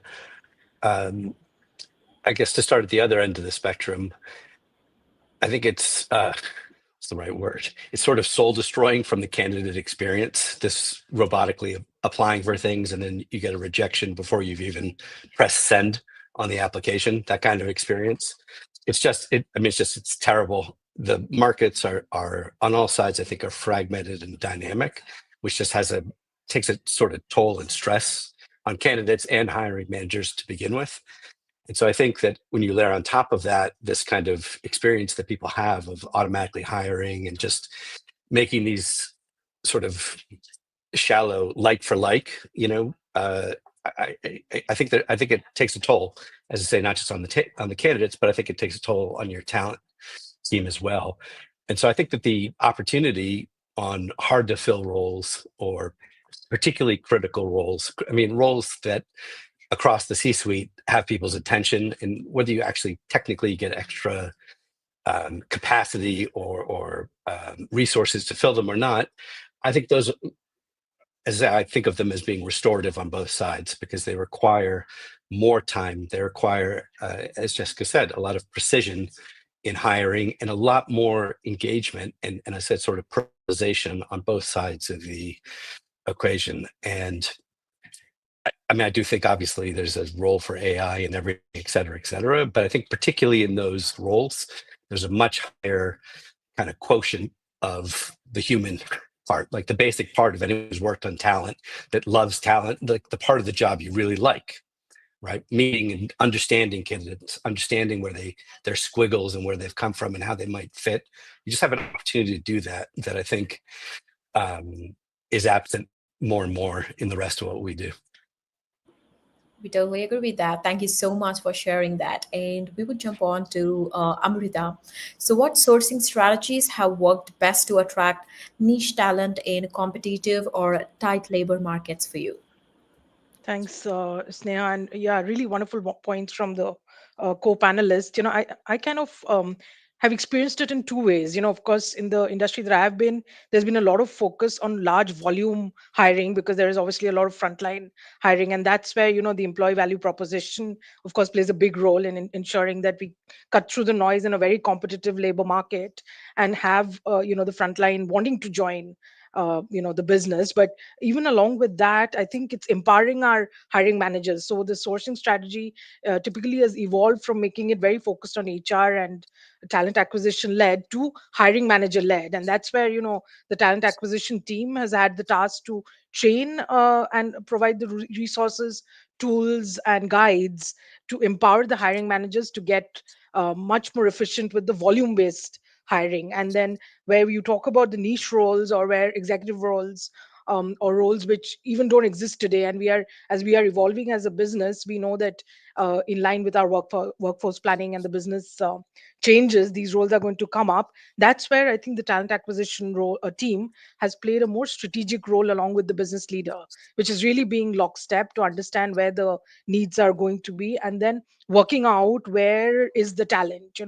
I guess to start at the other end of the spectrum, I think it's what's the right word? It's sort of soul destroying from the candidate experience. This robotically applying for things, and then you get a rejection before you've even pressed send on the application. That kind of experience. It's just it's terrible. The markets are on all sides, I think, are fragmented and dynamic, which just takes a sort of toll and stress on candidates and hiring managers to begin with. And so I think that when you layer on top of that, this kind of experience that people have of automatically hiring and just making these sort of shallow like for like, I think it takes a toll, as I say, not just on the candidates, but I think it takes a toll on your talent team as well. And so I think that the opportunity on hard to fill roles, or particularly critical roles, roles that across the C-suite have people's attention, and whether you actually technically get extra capacity or resources to fill them or not, I think those, as I think of them as being restorative on both sides, because they require more time. They require, as Jessica said, a lot of precision in hiring and a lot more engagement and I said sort of personalization on both sides of the equation. And I do think obviously there's a role for AI and everything, et cetera, but I think particularly in those roles, there's a much higher kind of quotient of the human part, like the basic part of anyone who's worked on talent, that loves talent, like the part of the job you really like, right? Meeting and understanding candidates, understanding where their squiggles and where they've come from and how they might fit. You just have an opportunity to do that I think is absent more and more in the rest of what we do. We totally agree with that. Thank you so much for sharing that. And we would jump on to Amrita. So what sourcing strategies have worked best to attract niche talent in competitive or tight labor markets for you? Thanks, Sneha. And yeah, really wonderful points from the co-panelist. I kind of have experienced it in two ways. Of course, in the industry that I have been, there's been a lot of focus on large volume hiring because there is obviously a lot of frontline hiring. And that's where, the employee value proposition, of course, plays a big role in ensuring that we cut through the noise in a very competitive labor market and have, the frontline wanting to join the business. But even along with that, I think it's empowering our hiring managers. So the sourcing strategy typically has evolved from making it very focused on HR and talent acquisition led to hiring manager led. And that's where the talent acquisition team has had the task to train and provide the resources, tools and guides to empower the hiring managers to get much more efficient with the volume based hiring. And then where you talk about the niche roles or where executive roles or roles which even don't exist today, and as we are evolving as a business, we know that in line with our workforce planning and the business changes, these roles are going to come up. That's where I think the talent acquisition team has played a more strategic role along with the business leader, which is really being lockstep to understand where the needs are going to be, and then working out where is the talent,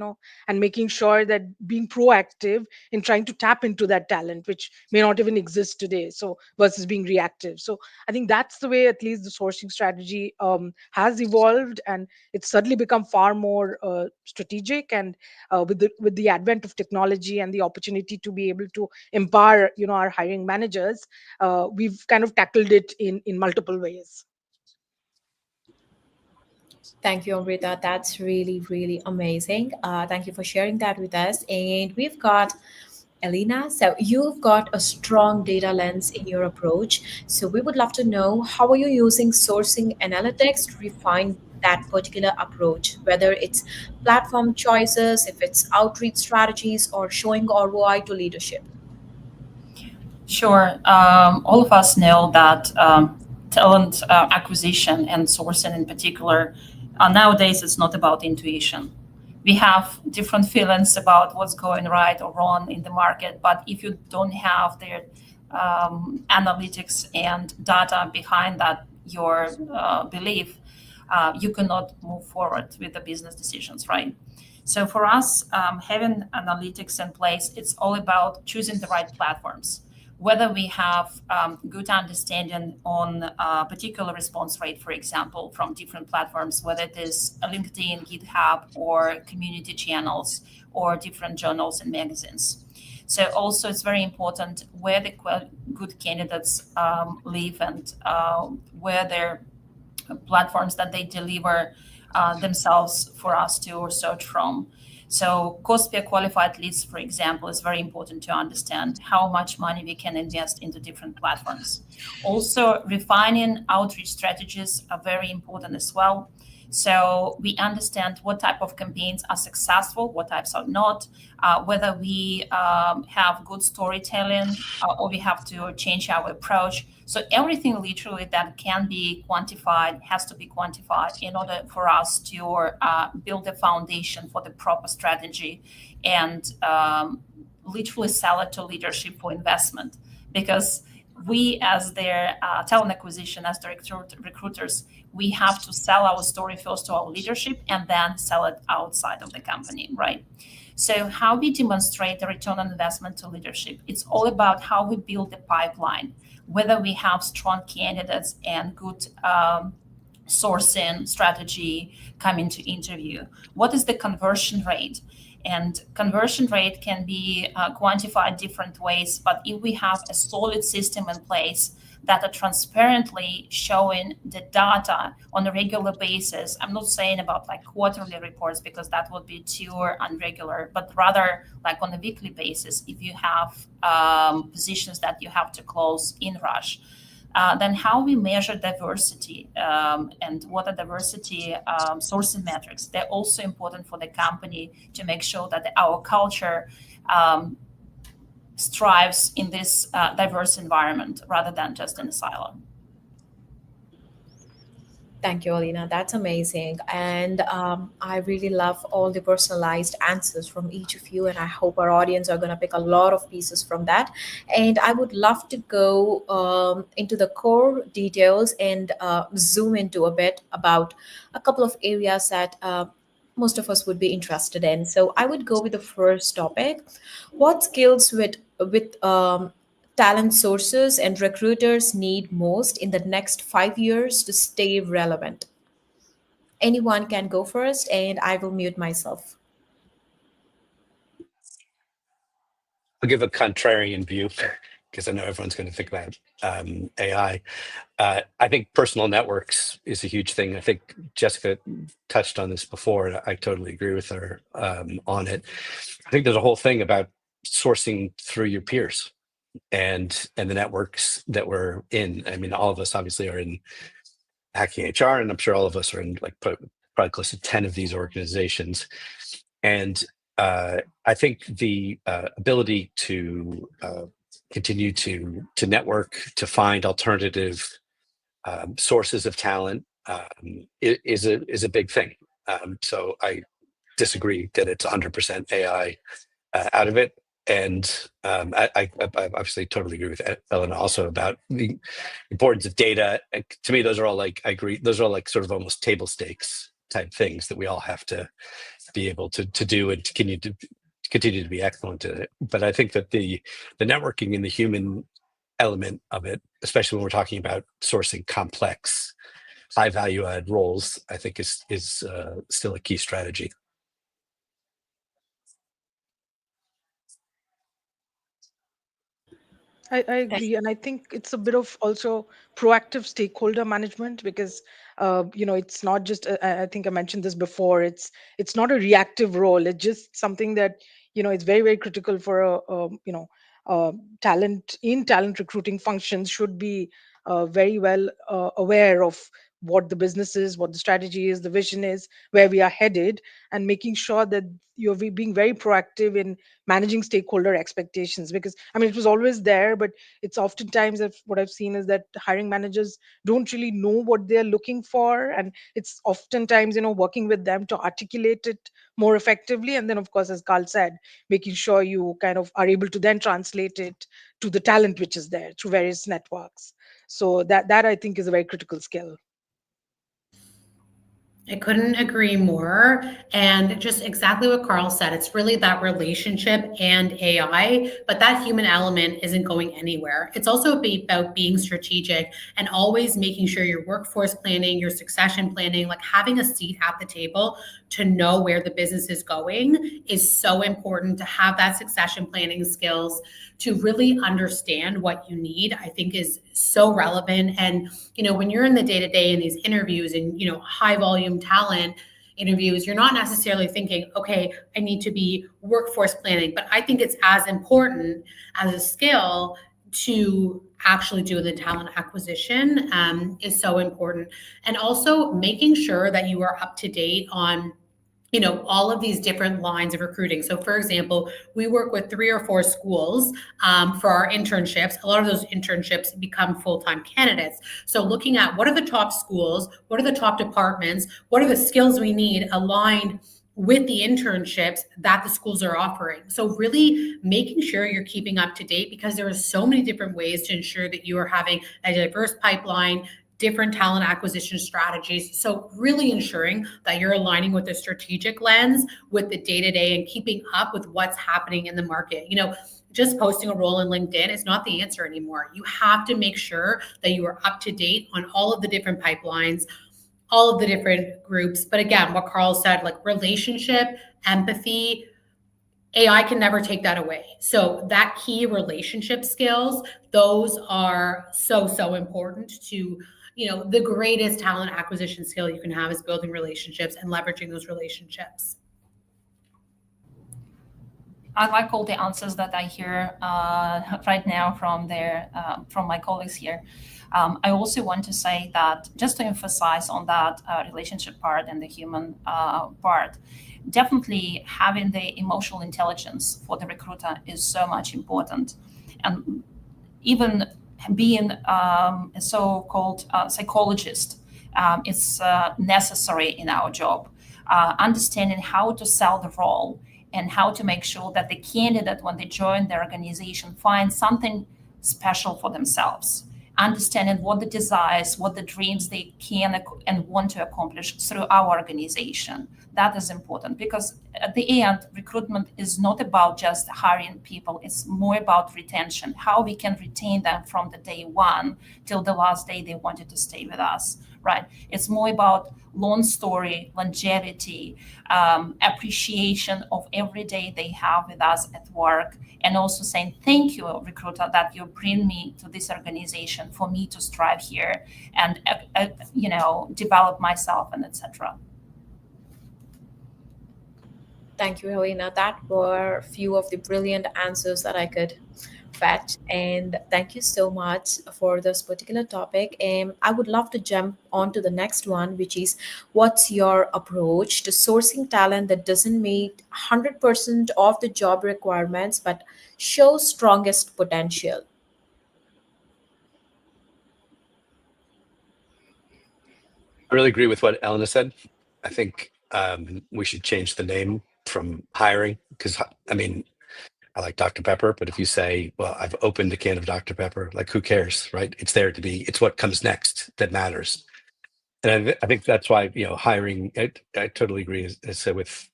and making sure that being proactive in trying to tap into that talent, which may not even exist today. So versus being reactive. So I think that's the way at least the sourcing strategy has evolved, and it's suddenly become far more strategic. And with the advent of technology and the opportunity to be able to empower our hiring managers, we've kind of tackled it in multiple ways. Thank you, Amrita. That's really, really amazing. Thank you for sharing that with us. And we've got Elena. So you've got a strong data lens in your approach. So we would love to know, how are you using sourcing analytics to refine that particular approach, whether it's platform choices, if it's outreach strategies, or showing ROI to leadership? Sure. All of us know that talent acquisition and sourcing in particular, nowadays it's not about intuition. We have different feelings about what's going right or wrong in the market, but if you don't have the analytics and data behind that, your belief, you cannot move forward with the business decisions, right? So for us, having analytics in place, it's all about choosing the right platforms. whether we have good understanding on a particular response rate, for example, from different platforms, whether it is LinkedIn, GitHub, or community channels, or different journals and magazines. So also it's very important where the good candidates live and where their platforms that they deliver themselves for us to search from. So cost per qualified leads, for example, is very important to understand how much money we can invest into different platforms. Also, refining outreach strategies are very important as well. So we understand what type of campaigns are successful, what types are not, whether we have good storytelling or we have to change our approach. So everything literally that can be quantified has to be quantified in order for us to build a foundation for the proper strategy and literally sell it to leadership for investment. Because we, as their talent acquisition, as the recruiters, we have to sell our story first to our leadership and then sell it outside of the company, right? So how we demonstrate the return on investment to leadership, it's all about how we build the pipeline, whether we have strong candidates and good sourcing strategy coming to interview. What is the conversion rate? And conversion rate can be quantified different ways, but if we have a solid system in place that are transparently showing the data on a regular basis, I'm not saying about like quarterly reports because that would be too unregular, but rather like on a weekly basis, if you have positions that you have to close in rush. Then how we measure diversity and what are diversity sourcing metrics. They're also important for the company to make sure that our culture strives in this diverse environment rather than just in a silo. Thank you, Alina. That's amazing. And I really love all the personalized answers from each of you. And I hope our audience are going to pick a lot of pieces from that. And I would love to go into the core details and zoom into a bit about a couple of areas that most of us would be interested in. So I would go with the first topic. What skills with talent sources and recruiters need most in the next 5 years to stay relevant? Anyone can go first, and I will mute myself. I'll give a contrarian view because I know everyone's going to think about AI. I think personal networks is a huge thing. I think Jessica touched on this before, and I totally agree with her on it. I think there's a whole thing about sourcing through your peers and the networks that we're in. I mean, all of us obviously are in Hacking HR, and I'm sure all of us are in like probably close to 10 of these organizations. And I think the ability to continue to network, to find alternative sources of talent is a big thing. So I disagree that it's 100% AI out of it. And I obviously totally agree with Elena also about the importance of data. And to me, those are all like, I agree, those are all like sort of almost table stakes type things that we all have to be able to do and continue to be excellent at it. But I think that the networking and the human element of it, especially when we're talking about sourcing complex, high value add roles, I think is still a key strategy. I agree, and I think it's a bit of also proactive stakeholder management because it's not just I think I mentioned this before. It's not a reactive role. It's just something that it's very very critical for talent recruiting functions should be very well aware of what the business is, what the strategy is, the vision is, where we are headed, and making sure that you're being very proactive in managing stakeholder expectations. Because I mean, it was always there, but it's oftentimes what I've seen is that hiring managers don't really know what they're looking for, and it's oftentimes working with them to articulate it more effectively. And then, of course, as Carl said, making sure you kind of are able to then translate it to the talent which is there through various networks. So that I think is a very critical skill. I couldn't agree more. And just exactly what Carl said, it's really that relationship and AI, but that human element isn't going anywhere. It's also about being strategic and always making sure your workforce planning, your succession planning, like having a seat at the table to know where the business is going is so important. To have that succession planning skills, to really understand what you need, I think is so relevant. And when you're in the day-to-day in these interviews and high volume talent interviews, you're not necessarily thinking, okay, I need to be workforce planning, but I think it's as important as a skill to actually do the talent acquisition is so important. And also making sure that you are up to date on all of these different lines of recruiting. So for example, we work with 3 or 4 schools for our internships. A lot of those internships become full-time candidates. So looking at what are the top schools, what are the top departments, what are the skills we need aligned with the internships that the schools are offering. So really making sure you're keeping up to date, because there are so many different ways to ensure that you are having a diverse pipeline, different talent acquisition strategies. So really ensuring that you're aligning with the strategic lens, with the day-to-day, and keeping up with what's happening in the market. Just posting a role in LinkedIn is not the answer anymore. You have to make sure that you are up to date on all of the different pipelines, all of the different groups. But again, what Carl said, like relationship, empathy, AI can never take that away. So that key relationship skills, those are so, so important to, the greatest talent acquisition skill you can have is building relationships and leveraging those relationships. I like all the answers that I hear right now from my colleagues here. I also want to say that, just to emphasize on that relationship part and the human part, definitely having the emotional intelligence for the recruiter is so much important. And even being a so-called psychologist is necessary in our job. Understanding how to sell the role and how to make sure that the candidate, when they join the organization, finds something special for themselves. Understanding what the desires, what the dreams they can and want to accomplish through our organization. That is important, because at the end, recruitment is not about just hiring people. It's more about retention, how we can retain them from the day one till the last day they wanted to stay with us, right? It's more about long story, longevity, appreciation of every day they have with us at work, and also saying, thank you, recruiter, that you bring me to this organization for me to strive here and develop myself and etc. Thank you, Helena. That were a few of the brilliant answers that I could fetch. And thank you so much for this particular topic. And I would love to jump on to the next one, which is, what's your approach to sourcing talent that doesn't meet 100% of the job requirements, but shows strongest potential? I really agree with what Elena said. I think we should change the name from hiring, because I like Dr. Pepper, but if you say, well, I've opened a can of Dr. Pepper, like, who cares, right? It's there to be, it's what comes next that matters. And I think that's why, hiring, I totally agree, as I said with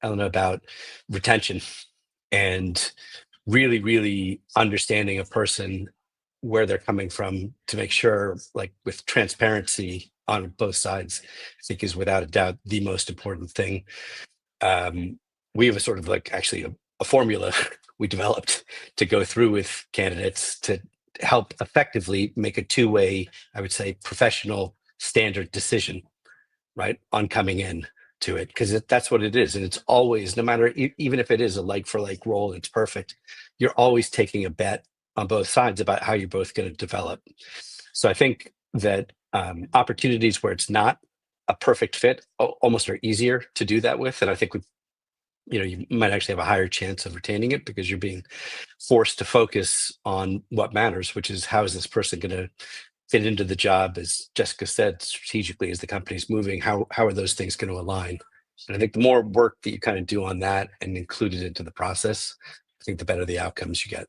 Elena, about retention and really, really understanding a person, where they're coming from, to make sure, like, with transparency on both sides, I think is without a doubt the most important thing. We have a sort of actually a formula we developed to go through with candidates to help effectively make a two-way, I would say, professional standard decision, right, on coming in to it, because that's what it is. And it's always, no matter, even if it is a like-for-like role, it's perfect, you're always taking a bet on both sides about how you're both going to develop. So I think that opportunities where it's not a perfect fit almost are easier to do that with. And I think you might actually have a higher chance of retaining it, because you're being forced to focus on what matters, which is, how is this person going to fit into the job, as Jessica said, strategically, as the company's moving, how are those things going to align? And I think the more work that you kind of do on that and include it into the process, I think the better the outcomes you get.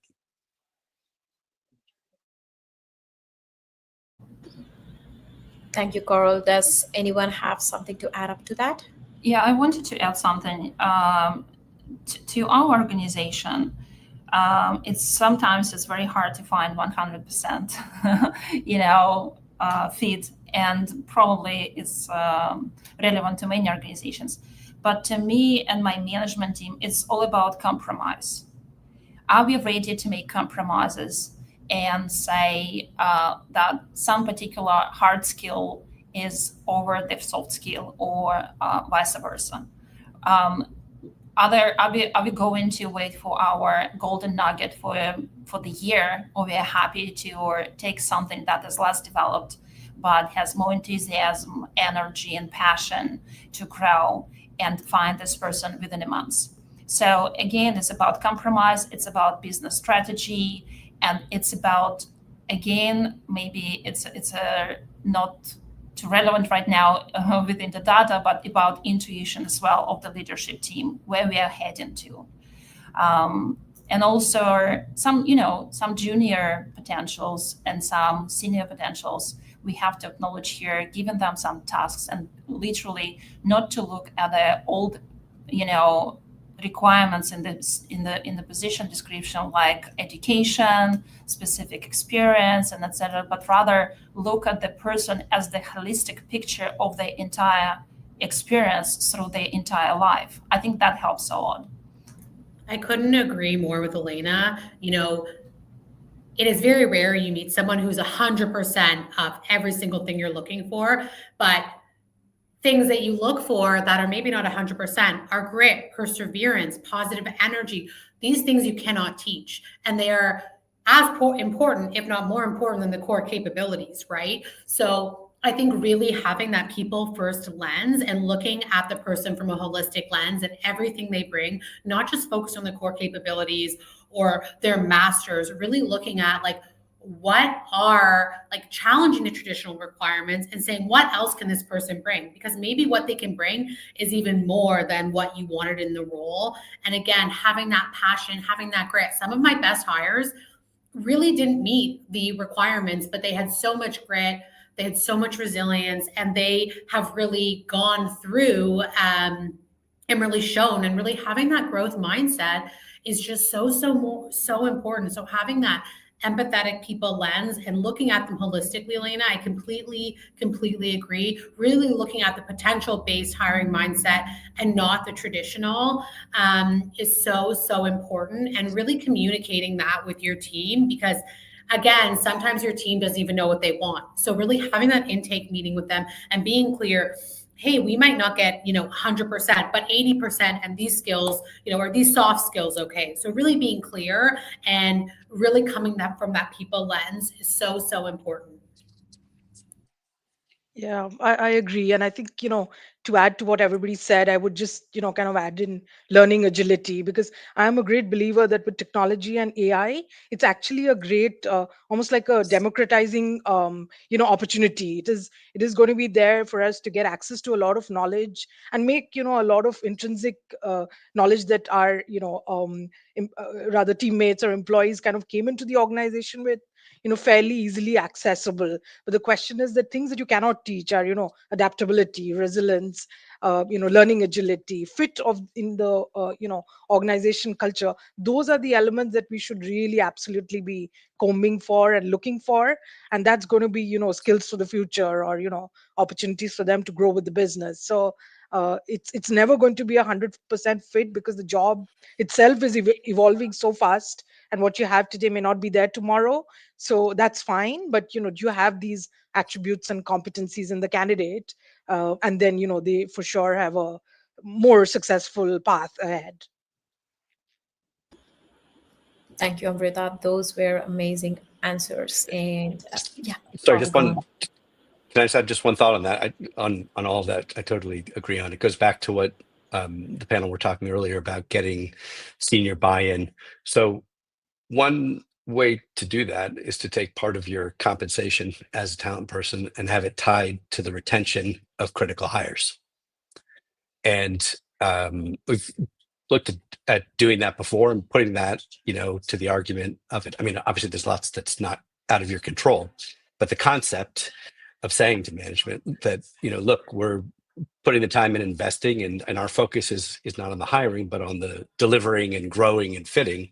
Thank you, Coral. Does anyone have something to add up to that? Yeah, I wanted to add something to our organization. It's very hard to find 100%, fit, and probably it's relevant to many organizations. But to me and my management team, it's all about compromise. Are we ready to make compromises and say that some particular hard skill is over the soft skill, or vice versa? Are we going to wait for our golden nugget for the year, or we are happy to take something that is less developed but has more enthusiasm, energy, and passion to grow and find this person within a month? So again, it's about compromise, it's about business strategy, and it's about, again, maybe it's not too relevant right now within the data, but about intuition as well of the leadership team, where we are heading to. And also some junior potentials and some senior potentials we have to acknowledge here, giving them some tasks, and literally not to look at the old, requirements in the position description, like education, specific experience, and etc., but rather look at the person as the holistic picture of the entire experience through their entire life. I think that helps a lot. I couldn't agree more with Elena. It is very rare you meet someone who's 100% of every single thing you're looking for, but things that you look for that are maybe not 100% are grit, perseverance, positive energy. These things you cannot teach, and they are as important, if not more important, than the core capabilities, right? So I think really having that people first lens and looking at the person from a holistic lens and everything they bring, not just focused on the core capabilities or their masters, really looking at what are challenging the traditional requirements and saying, what else can this person bring? Because maybe what they can bring is even more than what you wanted in the role. And again, having that passion, having that grit. Some of my best hires really didn't meet the requirements, but they had so much grit, they had so much resilience, and they have really gone through and really shown, and really having that growth mindset is just so important. So having that empathetic people lens and looking at them holistically, Elena, I completely agree. Really looking at the potential-based hiring mindset and not the traditional is so important, and really communicating that with your team, because again, sometimes your team doesn't even know what they want. So really having that intake meeting with them and being clear, hey, we might not get 100%, but 80%, and these skills, or these soft skills, okay. So really being clear and really coming from that people lens is so important. Yeah, I agree. And I think, to add to what everybody said, I would just, kind of add in learning agility, because I'm a great believer that with technology and AI, it's actually a great, almost like a democratizing, opportunity. It is going to be there for us to get access to a lot of knowledge and make, a lot of intrinsic knowledge that our, rather teammates or employees kind of came into the organization with, fairly easily accessible. But the question is that things that you cannot teach are, adaptability, resilience, learning agility, fit in the organization culture. Those are the elements that we should really absolutely be combing for and looking for, and that's going to be skills for the future, or opportunities for them to grow with the business. So it's never going to be 100% fit, because the job itself is evolving so fast, and what you have today may not be there tomorrow. So that's fine, but you have these attributes and competencies in the candidate, and then they for sure have a more successful path ahead. Thank you, Amrita. Those were amazing answers. And yeah. Sorry, just one. Can I just add just one thought on that? On all of that, I totally agree on. It goes back to what the panel were talking earlier about getting senior buy-in. So one way to do that is to take part of your compensation as a talent person and have it tied to the retention of critical hires. And we've looked at doing that before and putting that, to the argument of it. I mean, obviously there's lots that's not out of your control, but the concept saying to management that, look, we're putting the time and investing, and our focus is not on the hiring, but on the delivering and growing and fitting.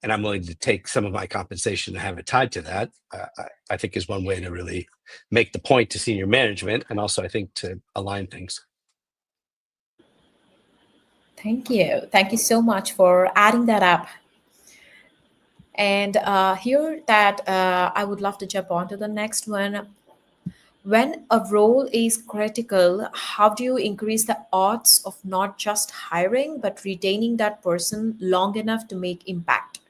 And I'm willing to take some of my compensation to have it tied to that. I think is one way to really make the point to senior management, and also I think to align things. Thank you. Thank you so much for adding that up. And here that I would love to jump on to the next one. When a role is critical, how do you increase the odds of not just hiring, but retaining that person long enough to make impact?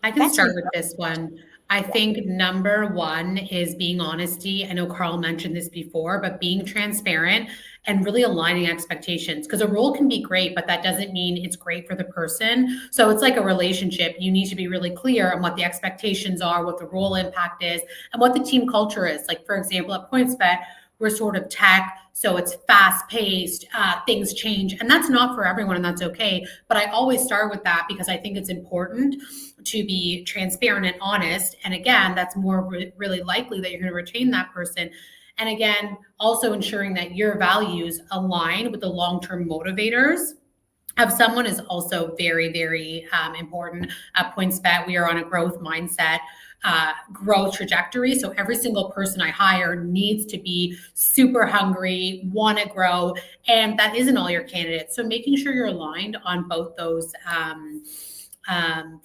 I can start with this one. I think number one is being honesty. I know Carl mentioned this before, but being transparent and really aligning expectations, because a role can be great, but that doesn't mean it's great for the person. So it's like a relationship. You need to be really clear on what the expectations are, what the role impact is, and what the team culture is. Like, for example, at PointsBet, we're sort of tech, so it's fast paced, things change, and that's not for everyone, and that's okay. But I always start with that because I think it's important to be transparent and honest. And again, that's more really likely that you're going to retain that person. And again, also ensuring that your values align with the long-term motivators of someone is also very, very important. At PointsBet, we are on a growth mindset, growth trajectory. So every single person I hire needs to be super hungry, want to grow, and that isn't all your candidates. So making sure you're aligned on both those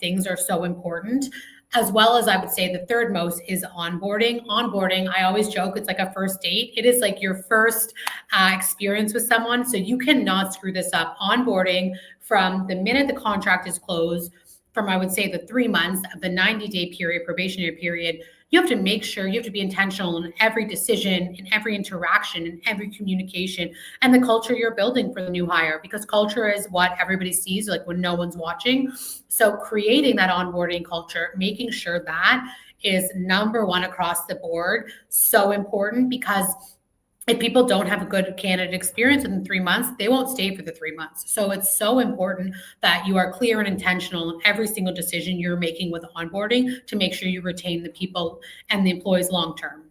things are so important. As well as, I would say, the third most is onboarding. Onboarding, I always joke, it's like a first date. It is like your first experience with someone. So you cannot screw this up. Onboarding, from the minute the contract is closed, from, I would say, the 3 months of the 90-day period, probationary period, you have to make sure, you have to be intentional in every decision, in every interaction, in every communication, and the culture you're building for the new hire, because culture is what everybody sees, like when no one's watching. So creating that onboarding culture, making sure that is number one across the board, so important, because if people don't have a good candidate experience in 3 months, they won't stay for the 3 months. So it's so important that you are clear and intentional in every single decision you're making with onboarding to make sure you retain the people and the employees long term.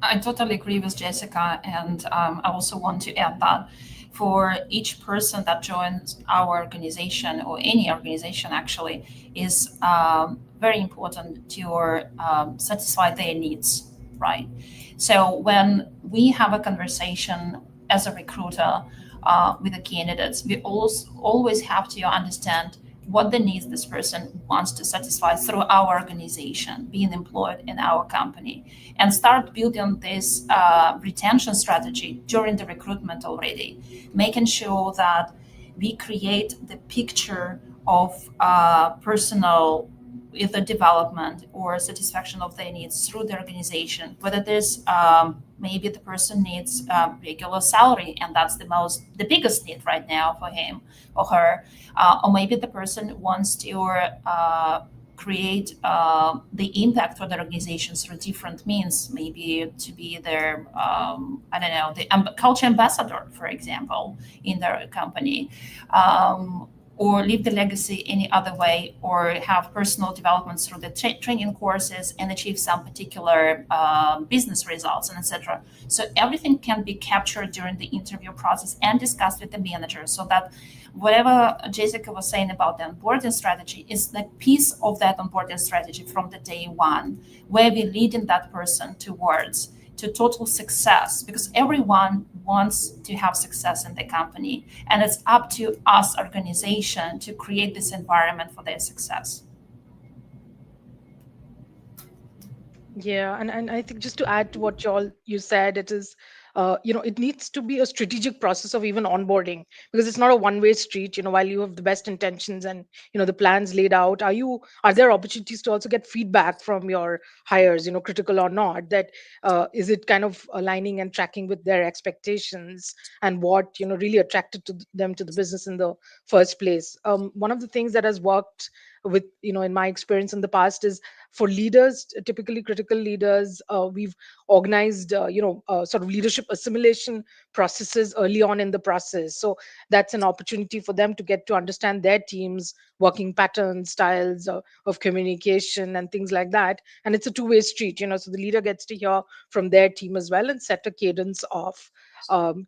I totally agree with Jessica, and I also want to add that for each person that joins our organization, or any organization actually, is very important to satisfy their needs, right? So when we have a conversation as a recruiter with the candidates, we always have to understand what the needs this person wants to satisfy through our organization, being employed in our company, and start building this retention strategy during the recruitment already, making sure that we create the picture of personal either development or satisfaction of their needs through the organization, whether there's maybe the person needs regular salary, and that's the biggest need right now for him or her, or maybe the person wants to create the impact for the organization through different means, maybe to be their, the culture ambassador, for example, in their company, or leave the legacy any other way, or have personal developments through the training courses and achieve some particular business results, and etc. So everything can be captured during the interview process and discussed with the manager, so that whatever Jessica was saying about the onboarding strategy is the piece of that onboarding strategy from the day one, where we're leading that person towards to total success, because everyone wants to have success in the company, and it's up to us organization to create this environment for their success. Yeah, and I think just to add to what you said, it is it needs to be a strategic process of even onboarding, because it's not a one-way street. While you have the best intentions and the plans laid out, are there opportunities to also get feedback from your hires, critical or not, that is it kind of aligning and tracking with their expectations, and what really attracted them to the business in the first place. One of the things that has worked with in my experience in the past is, for leaders, typically critical leaders, we've organized sort of leadership leadership assimilation processes early on in the process. So that's an opportunity for them to get to understand their team's working patterns, styles of communication and things like that. And it's a two-way street, so the leader gets to hear from their team as well and set a cadence of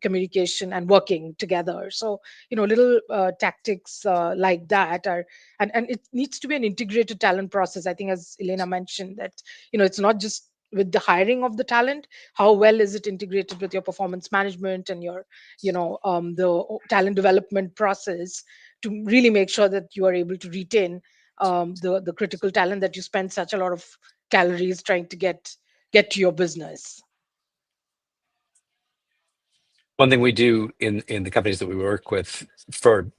communication and working together. So little tactics like that are, and it needs to be an integrated talent process. I think, as Elena mentioned, that it's not just with the hiring of the talent, how well is it integrated with your performance management and your the talent development process to really make sure that you are able to retain the critical talent that you spend such a lot of calories trying to get to your business. One thing we do in the companies that we work with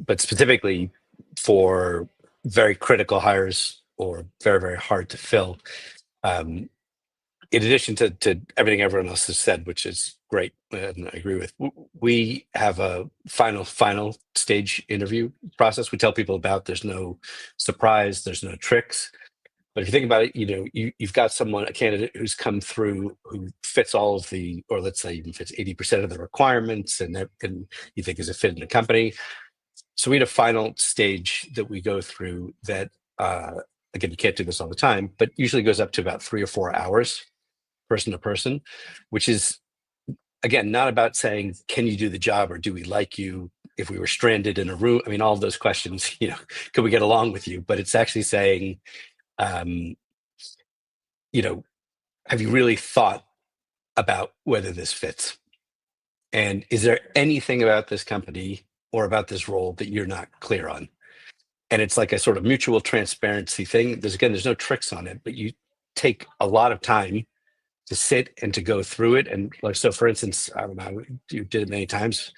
but specifically for very critical hires or very, very hard to fill, in addition to everything everyone else has said, which is great, and I agree with, we have a final stage interview process we tell people about. There's no surprise, there's no tricks. But if you think about it, you've got a candidate who's come through who fits all of or let's say even fits 80% of the requirements and you think is a fit in the company. So we had a final stage that we go through that, again, you can't do this all the time, but usually goes up to about 3 or 4 hours, person to person, which is, again, not about saying, can you do the job or do we like you? If we were stranded in a room, I mean, all of those questions, could we get along with you? But it's actually saying, have you really thought about whether this fits? And is there anything about this company or about this role that you're not clear on? And it's like a sort of mutual transparency thing. There's no tricks on it, but you take a lot of time to sit and to go through it. And so for instance, I don't know, you did it many times.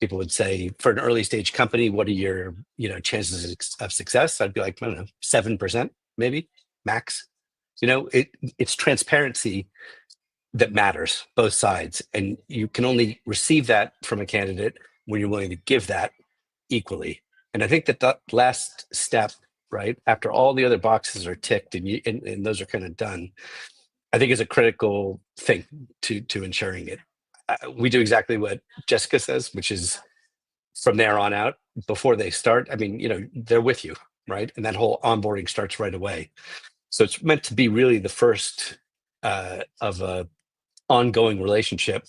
People would say, for an early stage company, what are your chances of success? I'd be like, I don't know, 7%. Maybe max. It's transparency that matters, both sides, and you can only receive that from a candidate when you're willing to give that equally. And I think that last step, right after all the other boxes are ticked and those are kind of done, I think is a critical thing to ensuring it. We do exactly what Jessica says, which is from there on out, before they start, I mean, they're with you. Right. And that whole onboarding starts right away. So it's meant to be really the first of a ongoing relationship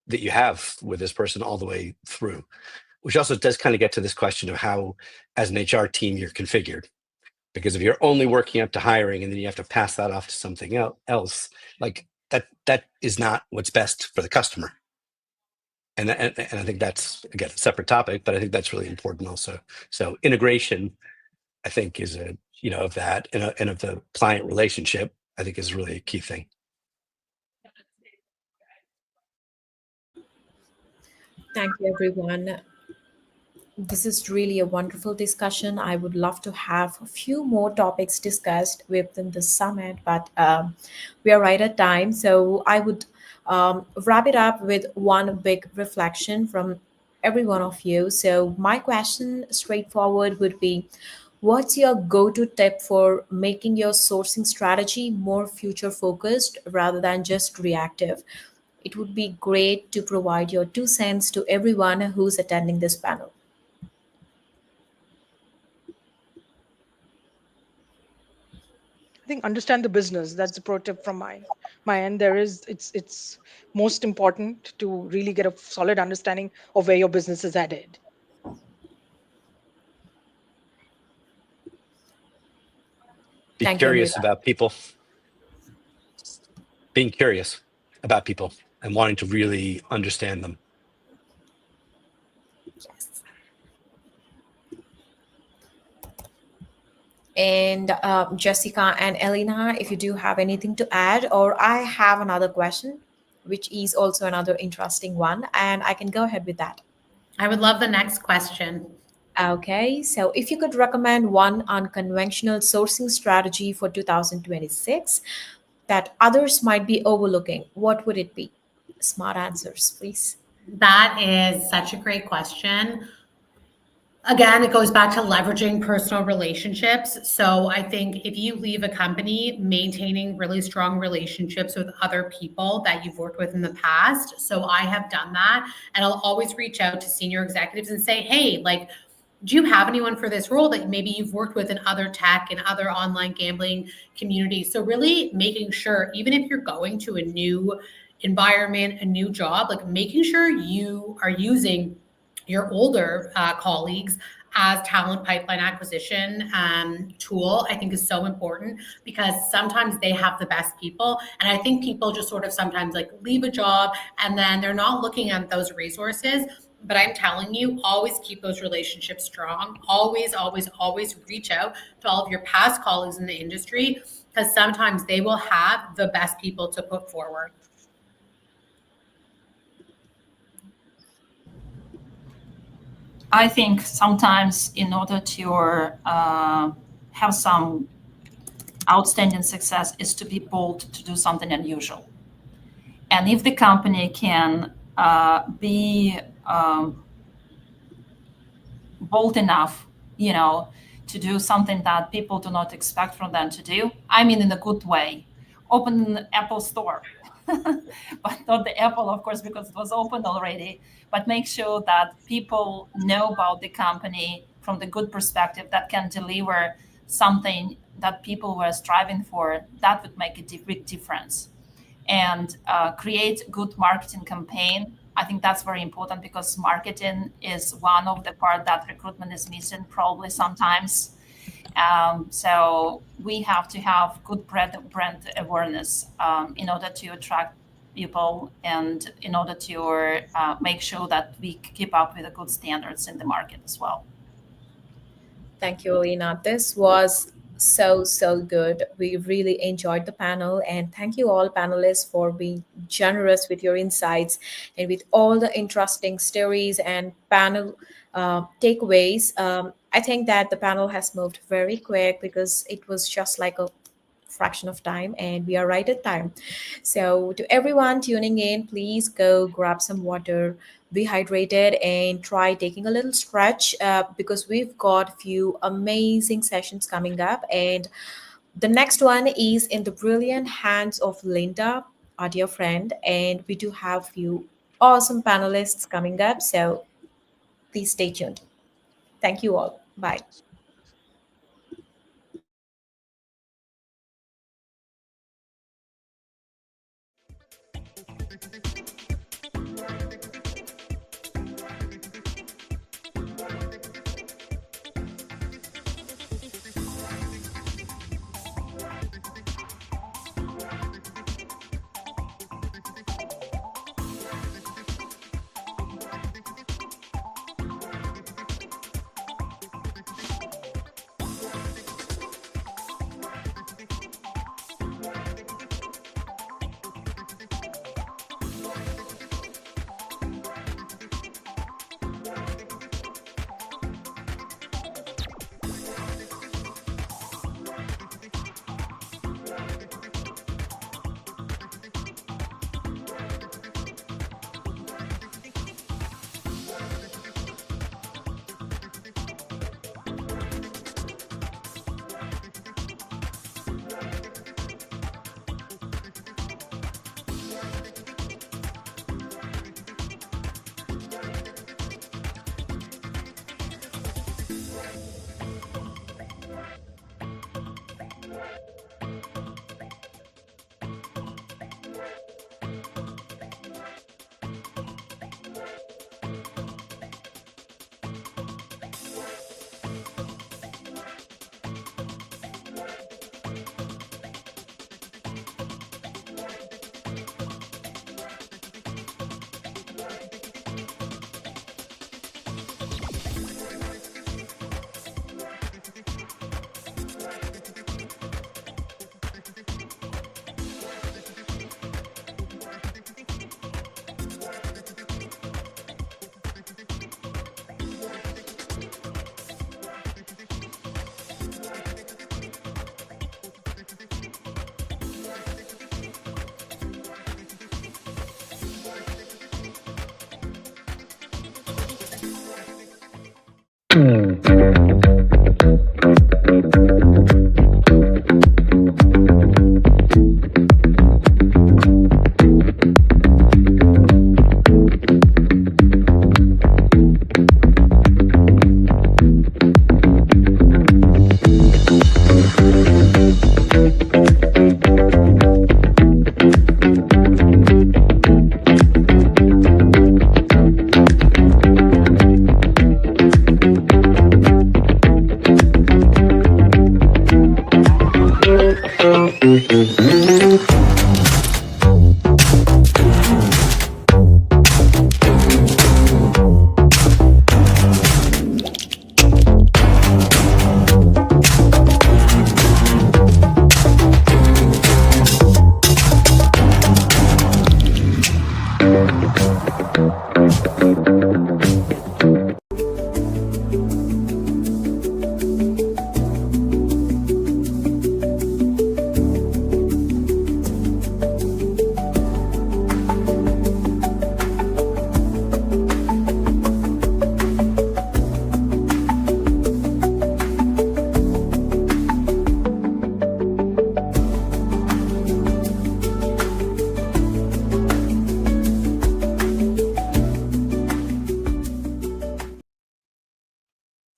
that you have with this person all the way through, which also does kind of get to this question of how, as an HR team, you're configured. Because if you're only working up to hiring and then you have to pass that off to something else, like that is not what's best for the customer. And I think that's, again, a separate topic, but I think that's really important also. So integration, I think, is of that and of the client relationship, I think, is really a key thing. Thank you, everyone. This is really a wonderful discussion. I would love to have a few more topics discussed within the summit, but we are right at time. So I would wrap it up with one big reflection from every one of you. So my question, straightforward, would be, what's your go-to tip for making your sourcing strategy more future-focused rather than just reactive? It would be great to provide your 2 cents to everyone who's attending this panel. I think understand the business. That's a pro tip from my end. It's most important to really get a solid understanding of where your business is headed. Be curious about people. Being curious about people and wanting to really understand them. Yes. And Jessica and Elena, if you do have anything to add, or I have another question, which is also another interesting one, and I can go ahead with that. I would love the next question. Okay, so if you could recommend one unconventional sourcing strategy for 2026 that others might be overlooking, what would it be? Smart answers, please. That is such a great question. Again, it goes back to leveraging personal relationships. So I think if you leave a company, maintaining really strong relationships with other people that you've worked with in the past. So I have done that. And I'll always reach out to senior executives and say, hey, like, do you have anyone for this role that maybe you've worked with in other tech and other online gambling communities? So really making sure, even if you're going to a new environment, a new job, like making sure you are using your older colleagues as talent pipeline acquisition tool, I think is so important, because sometimes they have the best people. And I think people just sort of sometimes like leave a job and then they're not looking at those resources. But I'm telling you, always keep those relationships strong. Always, always, always reach out to all of your past colleagues in the industry, because sometimes they will have the best people to put forward. I think sometimes in order to have some outstanding success is to be bold to do something unusual. And if the company can be bold enough, to do something that people do not expect from them to do, I mean, in a good way, open an Apple store, but not the Apple, of course, because it was open already, but make sure that people know about the company from the good perspective that can deliver something that people were striving for. That would make a big difference. And create good marketing campaign. I think that's very important, because marketing is one of the part that recruitment is missing probably sometimes. So we have to have good brand awareness in order to attract people and in order to make sure that we keep up with the good standards in the market as well. Thank you, Alina. This was so good. We really enjoyed the panel, and thank you all panelists for being generous with your insights and with all the interesting stories and panel takeaways. I think that the panel has moved very quick because it was just like a fraction of time and we are right at time. So to everyone tuning in, please go grab some water, be hydrated, and try taking a little stretch because we've got a few amazing sessions coming up. And the next one is in the brilliant hands of Linda, our dear friend, and we do have a few awesome panelists coming up. So please stay tuned. Thank you all. Bye.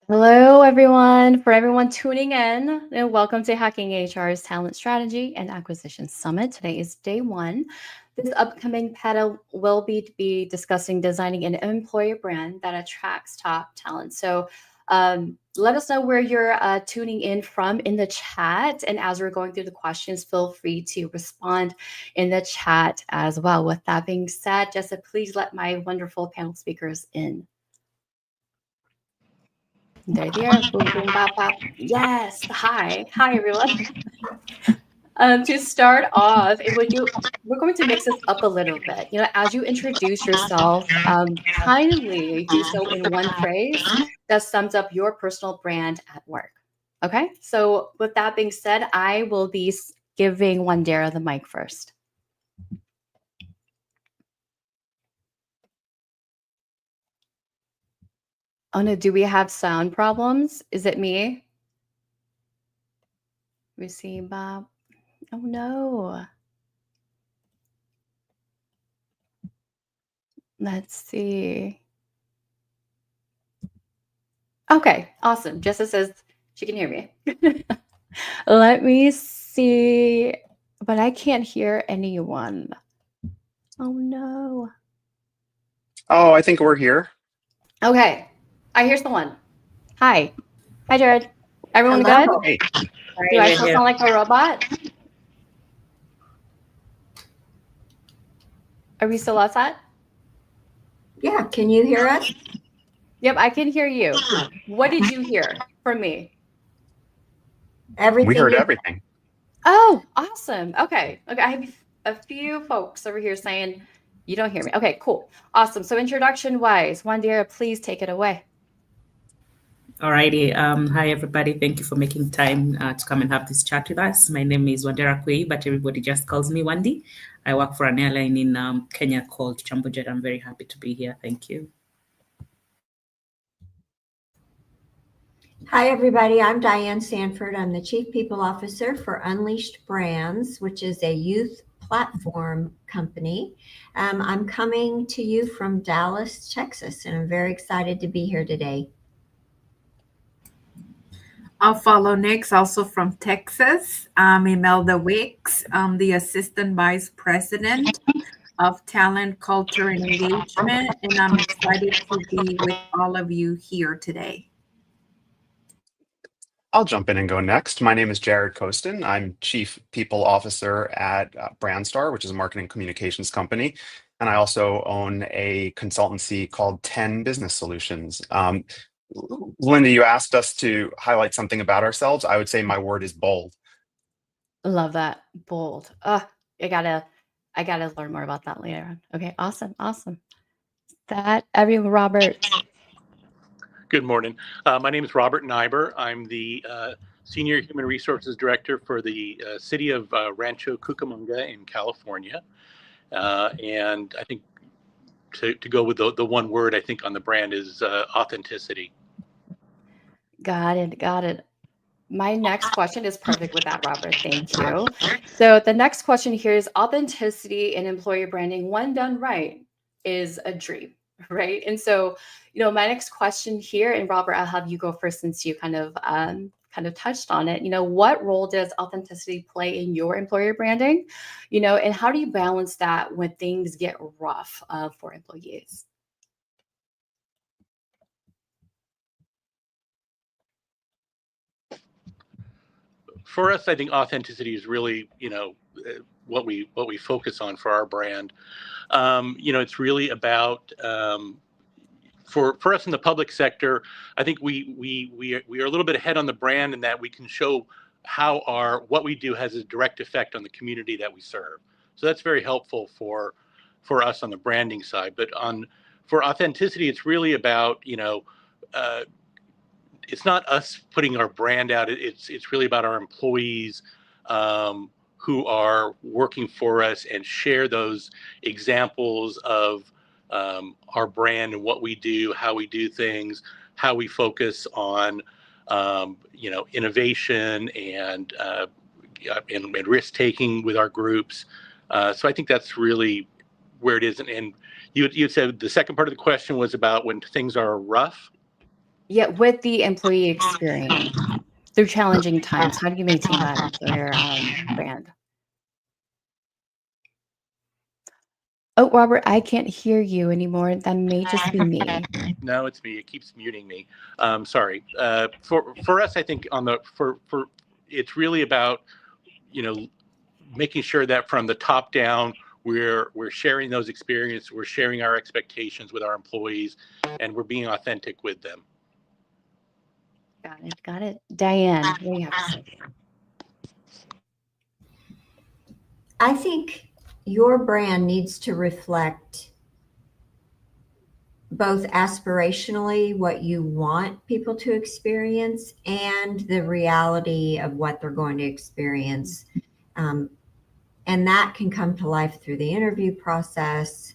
Hello, everyone. For everyone tuning in, welcome to Hacking HR's Talent Strategy and Acquisition Summit. Today is day one. This upcoming panel will be discussing designing an employer brand that attracts top talent. So let us know where you're tuning in from in the chat. And as we're going through the questions, feel free to respond in the chat as well. With that being said, Jessica, please let my wonderful panel speakers in. There they are. Boom, boom, bop, bop. Yes. Hi, everyone. To start off, we're going to mix this up a little bit. As you introduce yourself, kindly do so in one phrase that sums up your personal brand at work. Okay. So with that being said, I will be giving Wandera the mic first. Oh no, do we have sound problems? Is it me? We see Bob. Oh no. Let's see. Okay, awesome. Jessica says she can hear me. Let me see, but I can't hear anyone. Oh no. Oh, I think we're here. Okay, I hear someone. Hi. Hi, Jared. Everyone Hello. good? Hey. Do I still sound like a robot? Are we still outside? Yeah, can you hear us? Yep, I can hear you. What did you hear from me? Everything. We heard everything. Oh, awesome. Okay. I have a few folks over here saying you don't hear me. Okay, cool. Awesome. So introduction wise, Wandera, please take it away. Alrighty. Hi, everybody. Thank you for making time to come and have this chat with us. My name is Wandera Kwei, but everybody just calls me Wandi. I work for an airline in Kenya called Jambojet. I'm very happy to be here. Thank you. Hi, everybody. I'm Diane Sanford. I'm the Chief People Officer for Unleashed Brands, which is a youth platform company. I'm coming to you from Dallas, Texas, and I'm very excited to be here today. I'll follow next, also from Texas. I'm Imelda Wicks. I'm the Assistant Vice President of Talent, Culture, and Engagement, and I'm excited to be with all of you here today. I'll jump in and go next. My name is Jared Kostin. I'm Chief People Officer at Brandstar, which is a marketing communications company. And I also own a consultancy called 10 Business Solutions. Linda, you asked us to highlight something about ourselves. I would say my word is bold. Love that. Bold. I gotta learn more about that later on. Okay, awesome. Everyone, Robert. Good morning. My name is Robert Nyber. I'm the Senior Human Resources Director for the city of Rancho Cucamonga in California. And I think to go with the one word I think on the brand is authenticity. Got it. Got it. My next question is perfect with that, Robert. Thank you. So the next question here is authenticity in employer branding, when done right, is a dream, right? And so, my next question here, and Robert, I'll have you go first since you kind of touched on it. What role does authenticity play in your employer branding? And how do you balance that when things get rough for employees? For us, I think authenticity is really, what we focus on for our brand. It's really about for us in the public sector. I think we are a little bit ahead on the brand in that we can show how what we do has a direct effect on the community that we serve. So that's very helpful for us on the branding side. But for authenticity, it's really about it's not us putting our brand out. It's really about our employees who are working for us and share those examples of our brand and what we do, how we do things, how we focus on innovation and risk taking with our groups. So I think that's really where it is. And you said the second part of the question was about when things are rough. Yeah, with the employee experience through challenging times, how do you maintain that employer brand? Oh, Robert, I can't hear you anymore. That may just be me. No, it's me. It keeps muting me. Sorry. For us, I think for it's really about making sure that from the top down we're sharing those experiences, we're sharing our expectations with our employees, and we're being authentic with them. Got it. Diane, what do you have to say? I think your brand needs to reflect both aspirationally what you want people to experience and the reality of what they're going to experience. And that can come to life through the interview process.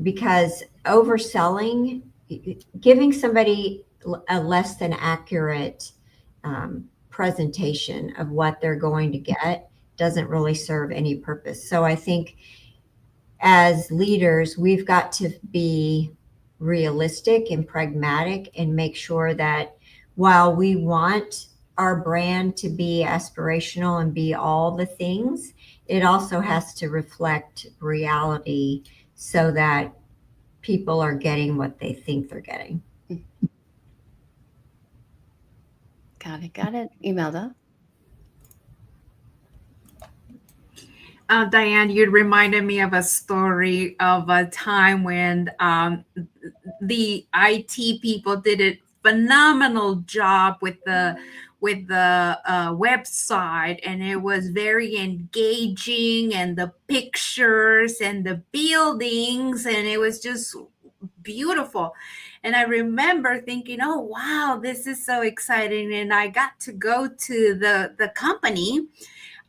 Because overselling, giving somebody a less than accurate presentation of what they're going to get doesn't really serve any purpose. So I think as leaders, we've got to be realistic and pragmatic and make sure that while we want our brand to be aspirational and be all the things, it also has to reflect reality so that people are getting what they think they're getting. Got it. Imelda? Diane, you reminded me of a story of a time when the IT people did a phenomenal job with the website, and it was very engaging, and the pictures and the buildings, and it was just beautiful. And I remember thinking, oh wow, this is so exciting. And I got to go to the company,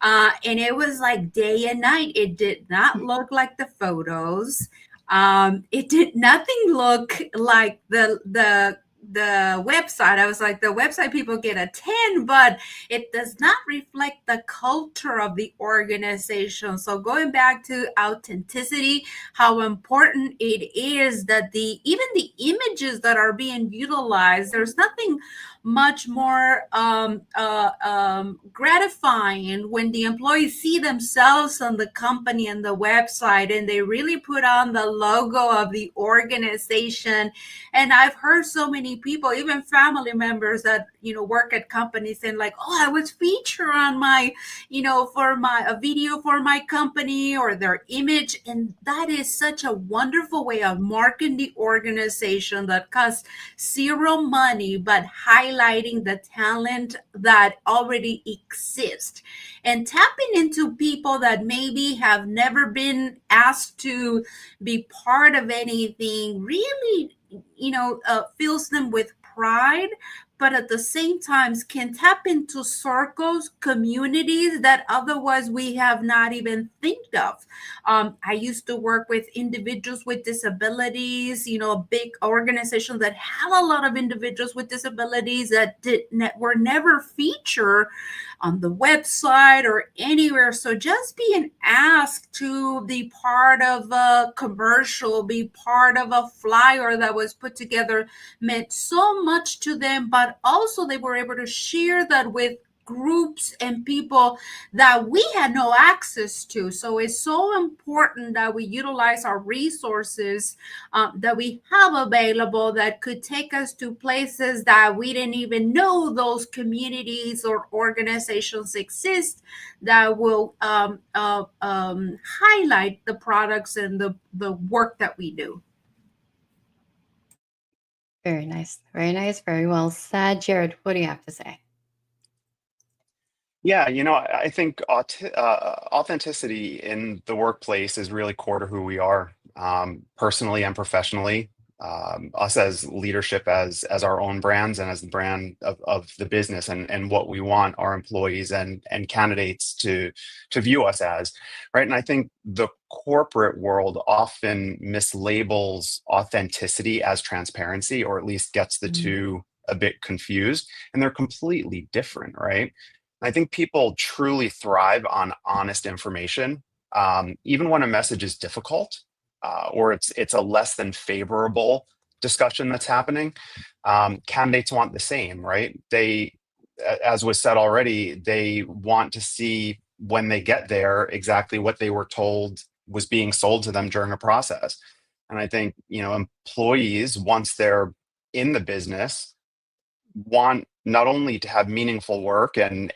and it was like day and night. It did not look like the photos. It did nothing look like the website. I was like, the website people get a 10, but it does not reflect the culture of the organization. So going back to authenticity, how important it is that even the images that are being utilized, there's nothing much more gratifying when the employees see themselves on the company and the website, and they really put on the logo of the organization. And I've heard so many people, even family members that work at companies, and like, oh, I was featured on my for a video for my company, or their image. And that is such a wonderful way of marketing the organization that costs zero money, but highlighting the talent that already exists and tapping into people that maybe have never been asked to be part of anything really fills them with pride, but at the same time can tap into circles, communities that otherwise we have not even think of. I used to work with individuals with disabilities, a big organization that had a lot of individuals with disabilities that were never featured on the website or anywhere. So just being asked to be part of a commercial, be part of a flyer that was put together meant so much to them, but also they were able to share that with groups and people that we had no access to. So it's so important that we utilize our resources that we have available that could take us to places that we didn't even know those communities or organizations exist, that will highlight the products and the work that we do. Very nice. Very nice. Very well said. Jared, what do you have to say? Yeah, I think authenticity in the workplace is really core to who we are, personally and professionally. Us as leadership, as our own brands, and as the brand of the business, and what we want our employees and candidates to view us as, right? And I think the corporate world often mislabels authenticity as transparency, or at least gets the two a bit confused, and they're completely different, right? I think people truly thrive on honest information, even when a message is difficult, or it's a less than favorable discussion that's happening. Candidates want the same, right? They, as was said already, they want to see when they get there exactly what they were told was being sold to them during a process. And I think, employees, once they're in the business, want not only to have meaningful work and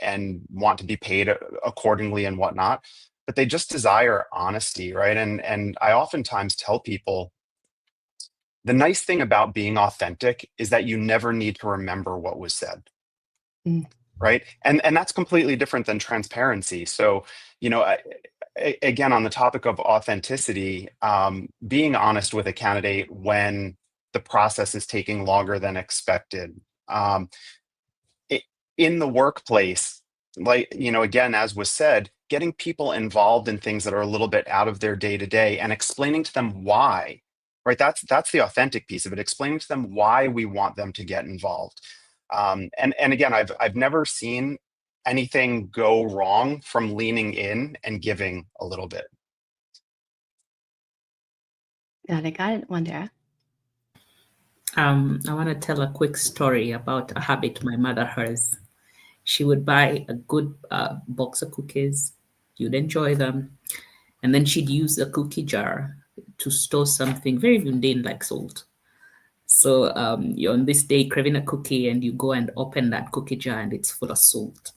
want to be paid accordingly and whatnot, but they just desire honesty, right? And I oftentimes tell people, the nice thing about being authentic is that you never need to remember what was said, right? And that's completely different than transparency. So, again, on the topic of authenticity, being honest with a candidate when the process is taking longer than expected. In the workplace, again, as was said, getting people involved in things that are a little bit out of their day-to-day and explaining to them why, right? That's the authentic piece of it, explaining to them why we want them to get involved. And again, I've never seen anything go wrong from leaning in and giving a little bit. Got it. Wanda. I want to tell a quick story about a habit my mother has. She would buy a good box of cookies. You'd enjoy them. And then she'd use a cookie jar to store something very mundane like salt. So you're on this day craving a cookie and you go and open that cookie jar and it's full of salt.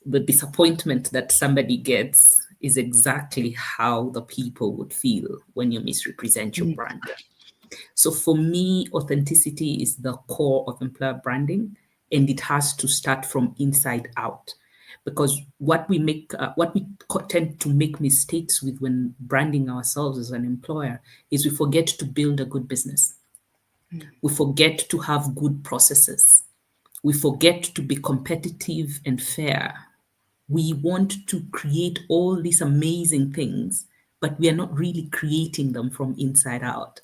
The disappointment that somebody gets is exactly how the people would feel when you misrepresent your brand. So for me, authenticity is the core of employer branding, and it has to start from inside out. Because what we tend to make mistakes with when branding ourselves as an employer is we forget to build a good business. We forget to have good processes. We forget to be competitive and fair. We want to create all these amazing things, but we are not really creating them from inside out.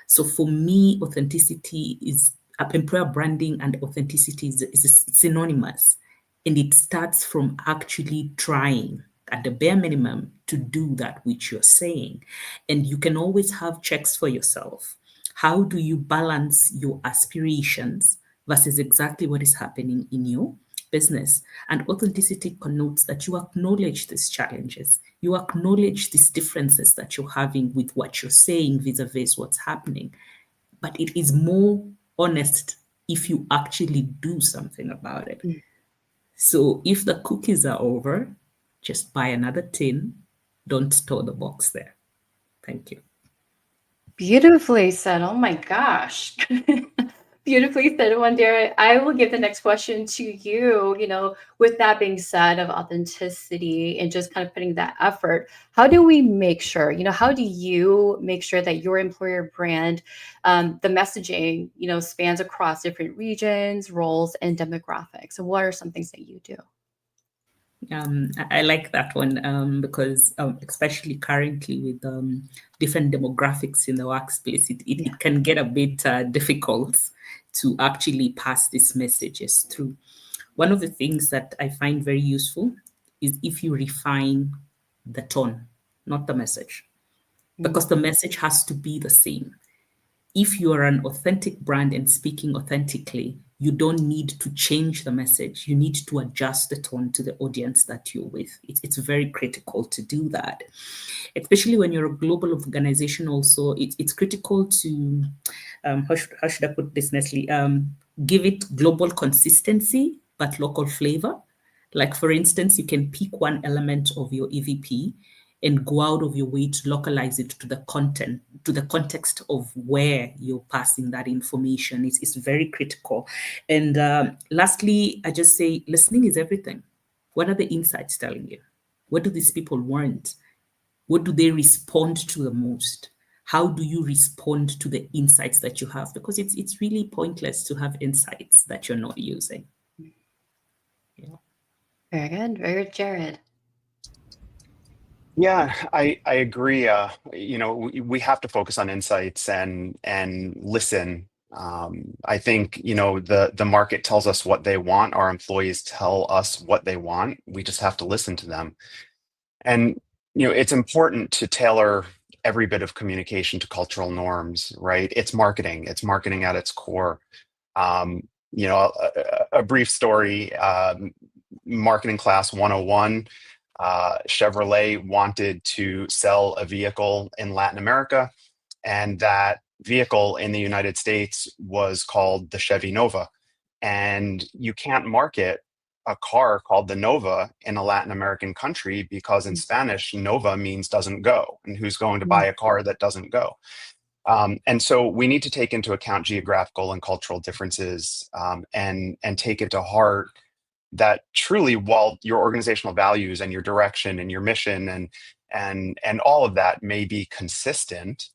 So for me, authenticity is employer branding, and authenticity is synonymous. And it starts from actually trying at the bare minimum to do that which you're saying. And you can always have checks for yourself. How do you balance your aspirations versus exactly what is happening in your business? And authenticity connotes that you acknowledge these challenges. You acknowledge these differences that you're having with what you're saying vis-a-vis what's happening. But it is more honest if you actually do something about it. So if the cookies are over, just buy another tin. Don't store the box there. Thank you. Beautifully said. Oh my gosh. Beautifully said, Wandera. I will give the next question to you. With that being said, of authenticity and just kind of putting that effort, how do we make sure, how do you make sure that your employer brand, the messaging, spans across different regions, roles, and demographics? So what are some things that you do? I like that one because especially currently with different demographics in the workplace, it can get a bit difficult to actually pass these messages through. One of the things that I find very useful is if you refine the tone, not the message, because the message has to be the same. If you are an authentic brand and speaking authentically, you don't need to change the message. You need to adjust the tone to the audience that you're with. It's very critical to do that, especially when you're a global organization. Also, it's critical to, how should I put this nicely? Give it global consistency, but local flavor. Like, for instance, you can pick one element of your EVP and go out of your way to localize it to the content, to the context of where you're passing that information. It's very critical. And lastly, I just say listening is everything. What are the insights telling you? What do these people want? What do they respond to the most? How do you respond to the insights that you have? Because it's really pointless to have insights that you're not using. Yeah. Very good. Very good, Jared. Yeah, I agree. We have to focus on insights and listen. I think, the market tells us what they want. Our employees tell us what they want. We just have to listen to them. And, it's important to tailor every bit of communication to cultural norms, right? It's marketing. It's marketing at its core. A brief story, marketing class 101. Chevrolet wanted to sell a vehicle in Latin America, and that vehicle in the United States was called the Chevy Nova. And you can't market a car called the Nova in a Latin American country because in Spanish, Nova means doesn't go. And who's going to buy a car that doesn't go? And so we need to take into account geographical and cultural differences and take it to heart that truly, while your organizational values and your direction and your mission and all of that may be consistent,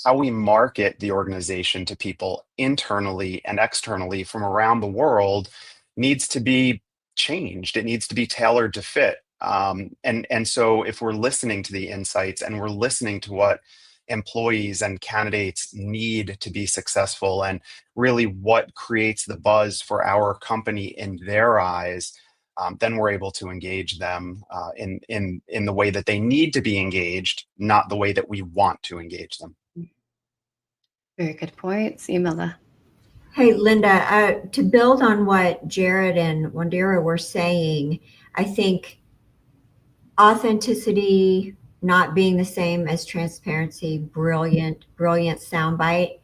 how we market the organization to people internally and externally from around the world needs to be changed. It needs to be tailored to fit. And so if we're listening to the insights and we're listening to what employees and candidates need to be successful and really what creates the buzz for our company in their eyes, then we're able to engage them in the way that they need to be engaged, not the way that we want to engage them. Very good points. Imelda. Hey, Linda, to build on what Jared and Wandera were saying, I think authenticity not being the same as transparency, brilliant soundbite.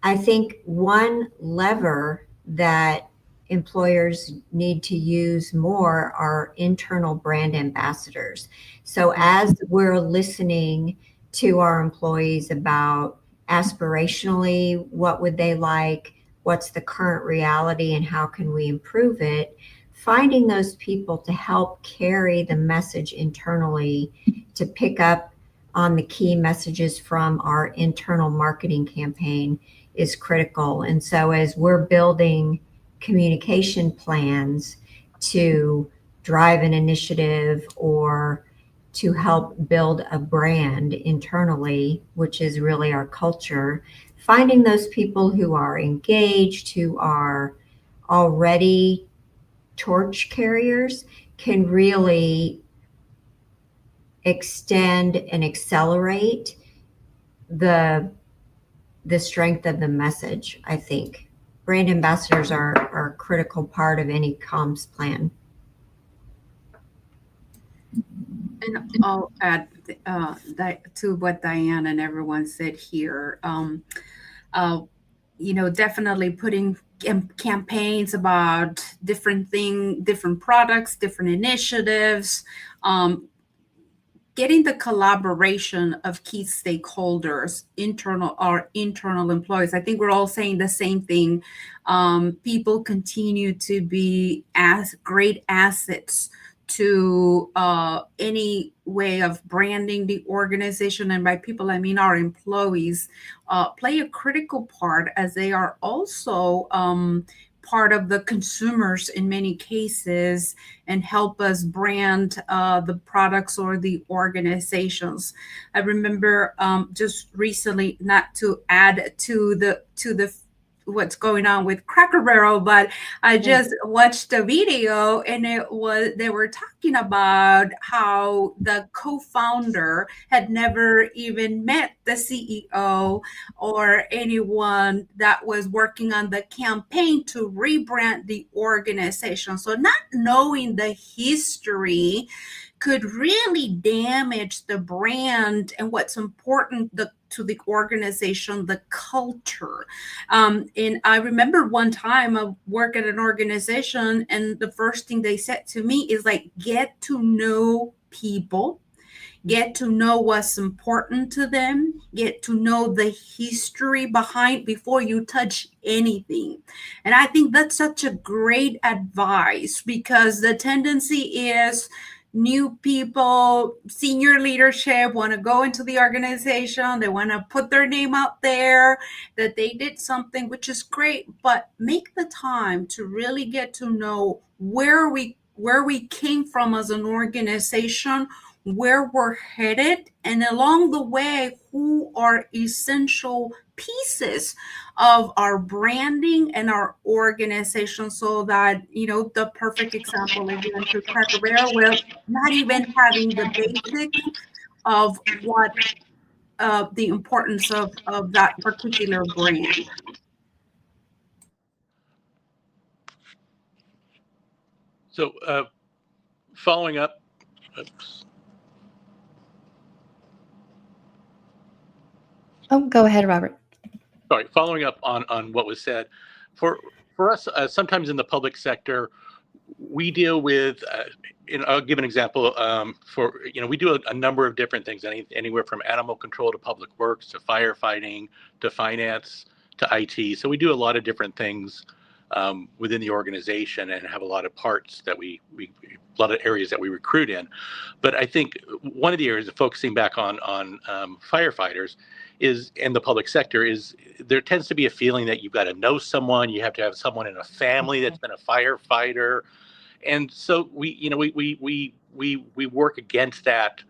I think one lever that employers need to use more are internal brand ambassadors. So as we're listening to our employees about aspirationally, what would they like, what's the current reality, and how can we improve it, finding those people to help carry the message internally to pick up on the key messages from our internal marketing campaign is critical. And so as we're building communication plans to drive an initiative or to help build a brand internally, which is really our culture, finding those people who are engaged, who are already torch carriers can really extend and accelerate the strength of the message, I think. Brand ambassadors are a critical part of any comms plan. And I'll add to what Diane and everyone said here. Definitely putting campaigns about different products, different initiatives, getting the collaboration of key stakeholders, internal employees. I think we're all saying the same thing. People continue to be as great assets to any way of branding the organization. And by people, I mean our employees, play a critical part, as they are also part of the consumers in many cases, and help us brand the products or the organizations. I remember just recently, not to add to the what's going on with Cracker Barrel, but I just watched a video, and they were talking about how the co-founder had never even met the CEO or anyone that was working on the campaign to rebrand the organization. So not knowing the history could really damage the brand and what's important to the organization, the culture. And I remember one time I worked at an organization, and the first thing they said to me is like, get to know people, get to know what's important to them, get to know the history behind before you touch anything. And I think that's such a great advice, because the tendency is new people, senior leadership want to go into the organization. They want to put their name out there that they did something, which is great, but make the time to really get to know where we came from as an organization, where we're headed, and along the way, who are essential pieces of our branding and our organization, so that, the perfect example, again, to Cracker Barrel, where not even having the basics of what the importance of that particular brand. So following up, oops. Oh, go ahead, Robert. Sorry, following up on what was said, for us, sometimes in the public sector, we deal with, I'll give an example. We do a number of different things, anywhere from animal control to public works to firefighting to finance to IT. So we do a lot of different things within the organization, and have a lot of parts that a lot of areas that we recruit in. But I think one of the areas of focusing back on firefighters in the public sector is there tends to be a feeling that you've got to know someone, you have to have someone in a family that's been a firefighter. And so we work against that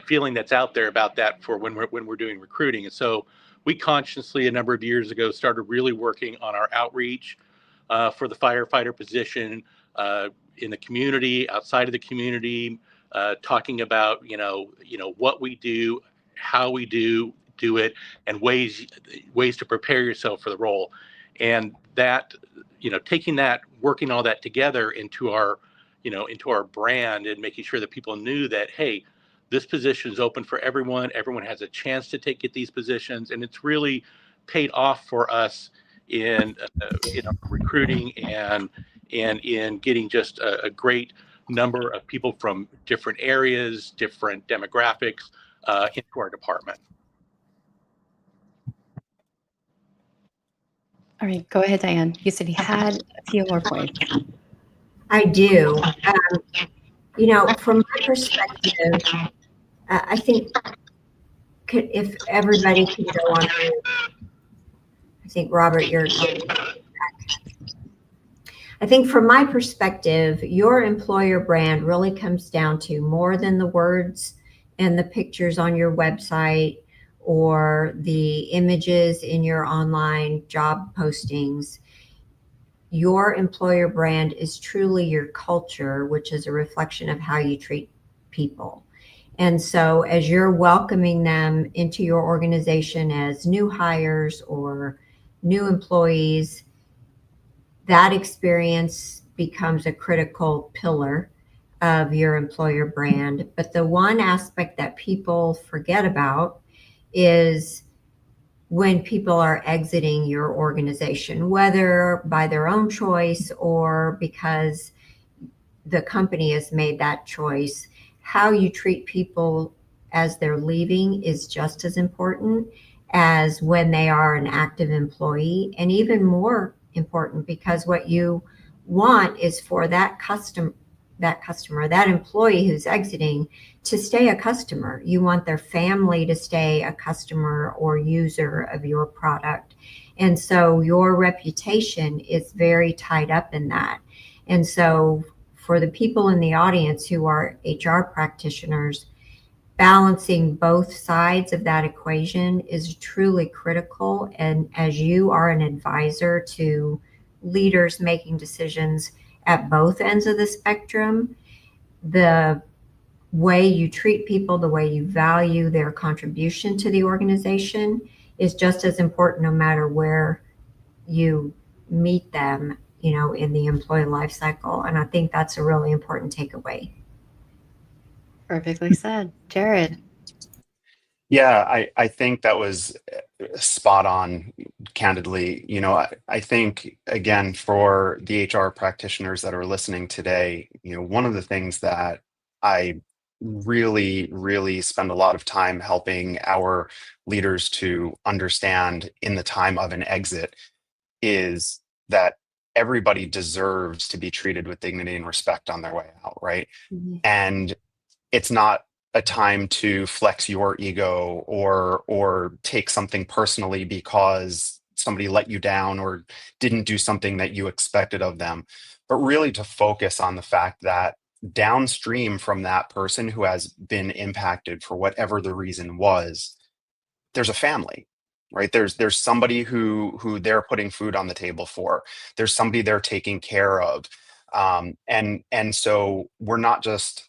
feeling that's out there about that for when we're doing recruiting. And so we consciously, a number of years ago, started really working on our outreach for the firefighter position in the community, outside of the community, talking about what we do, how we do it, and ways to prepare yourself for the role. And that, taking that, working all that together into our brand, and making sure that people knew that, hey, this position is open for everyone. Everyone has a chance to get these positions, and it's really paid off for us in recruiting and in getting just a great number of people from different areas, different demographics into our department. All right, go ahead, Diane. You said you had a few more points. I do. From my perspective, I think if everybody could go on, I think, Robert, you're back. I think from my perspective, your employer brand really comes down to more than the words and the pictures on your website or the images in your online job postings. Your employer brand is truly your culture, which is a reflection of how you treat people. And so as you're welcoming them into your organization as new hires or new employees, that experience becomes a critical pillar of your employer brand. But the one aspect that people forget about is when people are exiting your organization, whether by their own choice or because the company has made that choice, how you treat people as they're leaving is just as important as when they are an active employee, and even more important, because what you want is for that employee who's exiting to stay a customer. You want their family to stay a customer or user of your product. And so your reputation is very tied up in that. And so for the people in the audience who are HR practitioners, balancing both sides of that equation is truly critical. And as you are an advisor to leaders making decisions at both ends of the spectrum, the way you treat people, the way you value their contribution to the organization is just as important no matter where you meet them, in the employee life cycle. And I think that's a really important takeaway. Perfectly said. Jared. Yeah, I think that was spot on, candidly. I think, again, for the HR practitioners that are listening today, one of the things that I really, really spend a lot of time helping our leaders to understand in the time of an exit is that everybody deserves to be treated with dignity and respect on their way out, right? Mm-hmm. And it's not a time to flex your ego or take something personally because somebody let you down or didn't do something that you expected of them, but really to focus on the fact that downstream from that person who has been impacted for whatever the reason was, there's a family, right? There's somebody who they're putting food on the table for. There's somebody they're taking care of. And so we're not just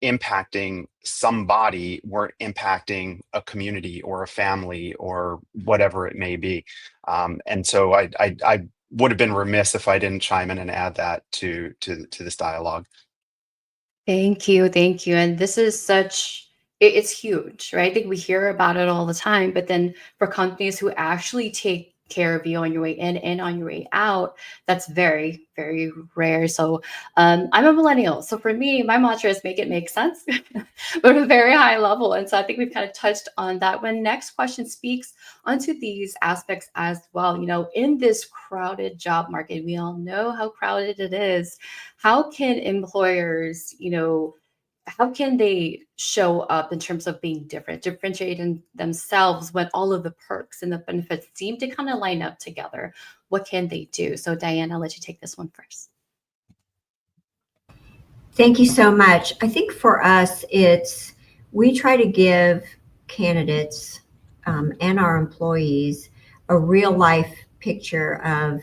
impacting somebody, we're impacting a community or a family or whatever it may be. And so I would have been remiss if I didn't chime in and add that to this dialogue. Thank you. Thank you. And this is it's huge, right? I think we hear about it all the time, but then for companies who actually take care of you on your way in and on your way out, that's very, very rare. So I'm a millennial. So for me, my mantra is make it make sense, but at a very high level. And so I think we've kind of touched on that. When next question speaks onto these aspects as well, in this crowded job market, we all know how crowded it is. How can employers, how can they show up in terms of being differentiating themselves when all of the perks and the benefits seem to kind of line up together? What can they do? So Diane, I'll let you take this one first. Thank you so much. I think for us, we try to give candidates and our employees a real life picture of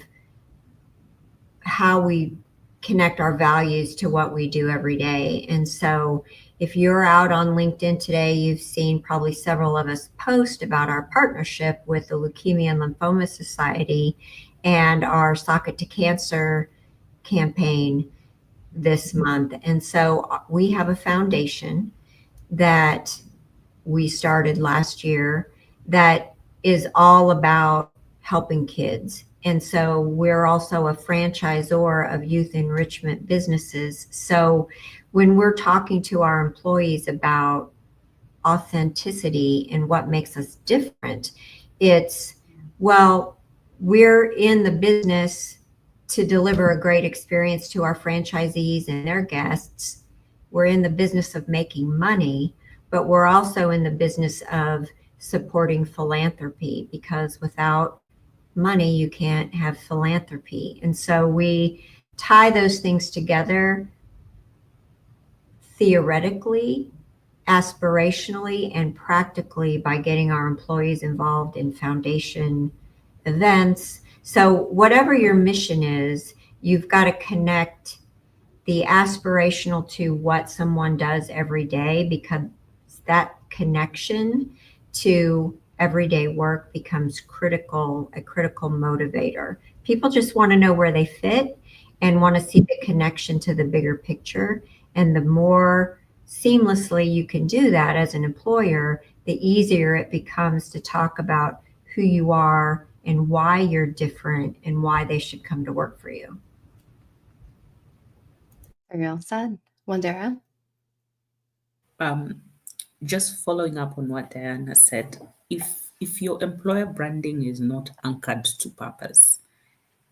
how we connect our values to what we do every day. And so if you're out on LinkedIn today, you've seen probably several of us post about our partnership with the Leukemia and Lymphoma Society and our Socket to Cancer campaign this month. And so we have a foundation that we started last year that is all about helping kids. And so we're also a franchisor of youth enrichment businesses. So when we're talking to our employees about authenticity and what makes us different, it's, well, we're in the business to deliver a great experience to our franchisees and their guests. We're in the business of making money, but we're also in the business of supporting philanthropy, because without money, you can't have philanthropy. And so we tie those things together theoretically, aspirationally, and practically by getting our employees involved in foundation events. So whatever your mission is, you've got to connect the aspirational to what someone does every day, because that connection to everyday work becomes a critical motivator. People just want to know where they fit and want to see the connection to the bigger picture. And the more seamlessly you can do that as an employer, the easier it becomes to talk about who you are and why you're different and why they should come to work for you. Very well said. Wandera? just following up on what Diana said, if your employer branding is not anchored to purpose,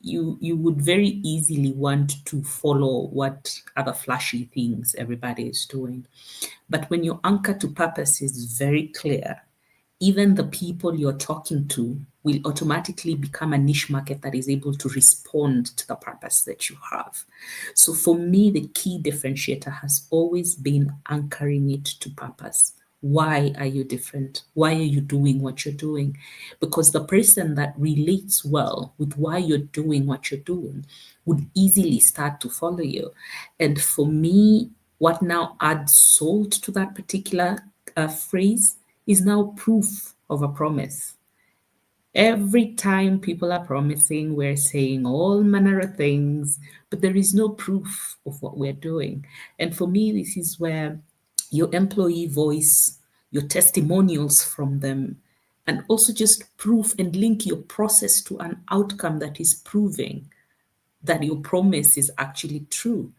you would very easily want to follow what other flashy things everybody is doing. But when your anchor to purpose is very clear, even the people you're talking to will automatically become a niche market that is able to respond to the purpose that you have. So for me, the key differentiator has always been anchoring it to purpose. Why are you different? Why are you doing what you're doing? Because the person that relates well with why you're doing what you're doing would easily start to follow you. And for me, what now adds salt to that particular phrase is now proof of a promise. Every time people are promising, we're saying all manner of things, but there is no proof of what we're doing. And for me, this is where your employee voice, your testimonials from them, and also just proof and link your process to an outcome that is proving that your promise is actually true.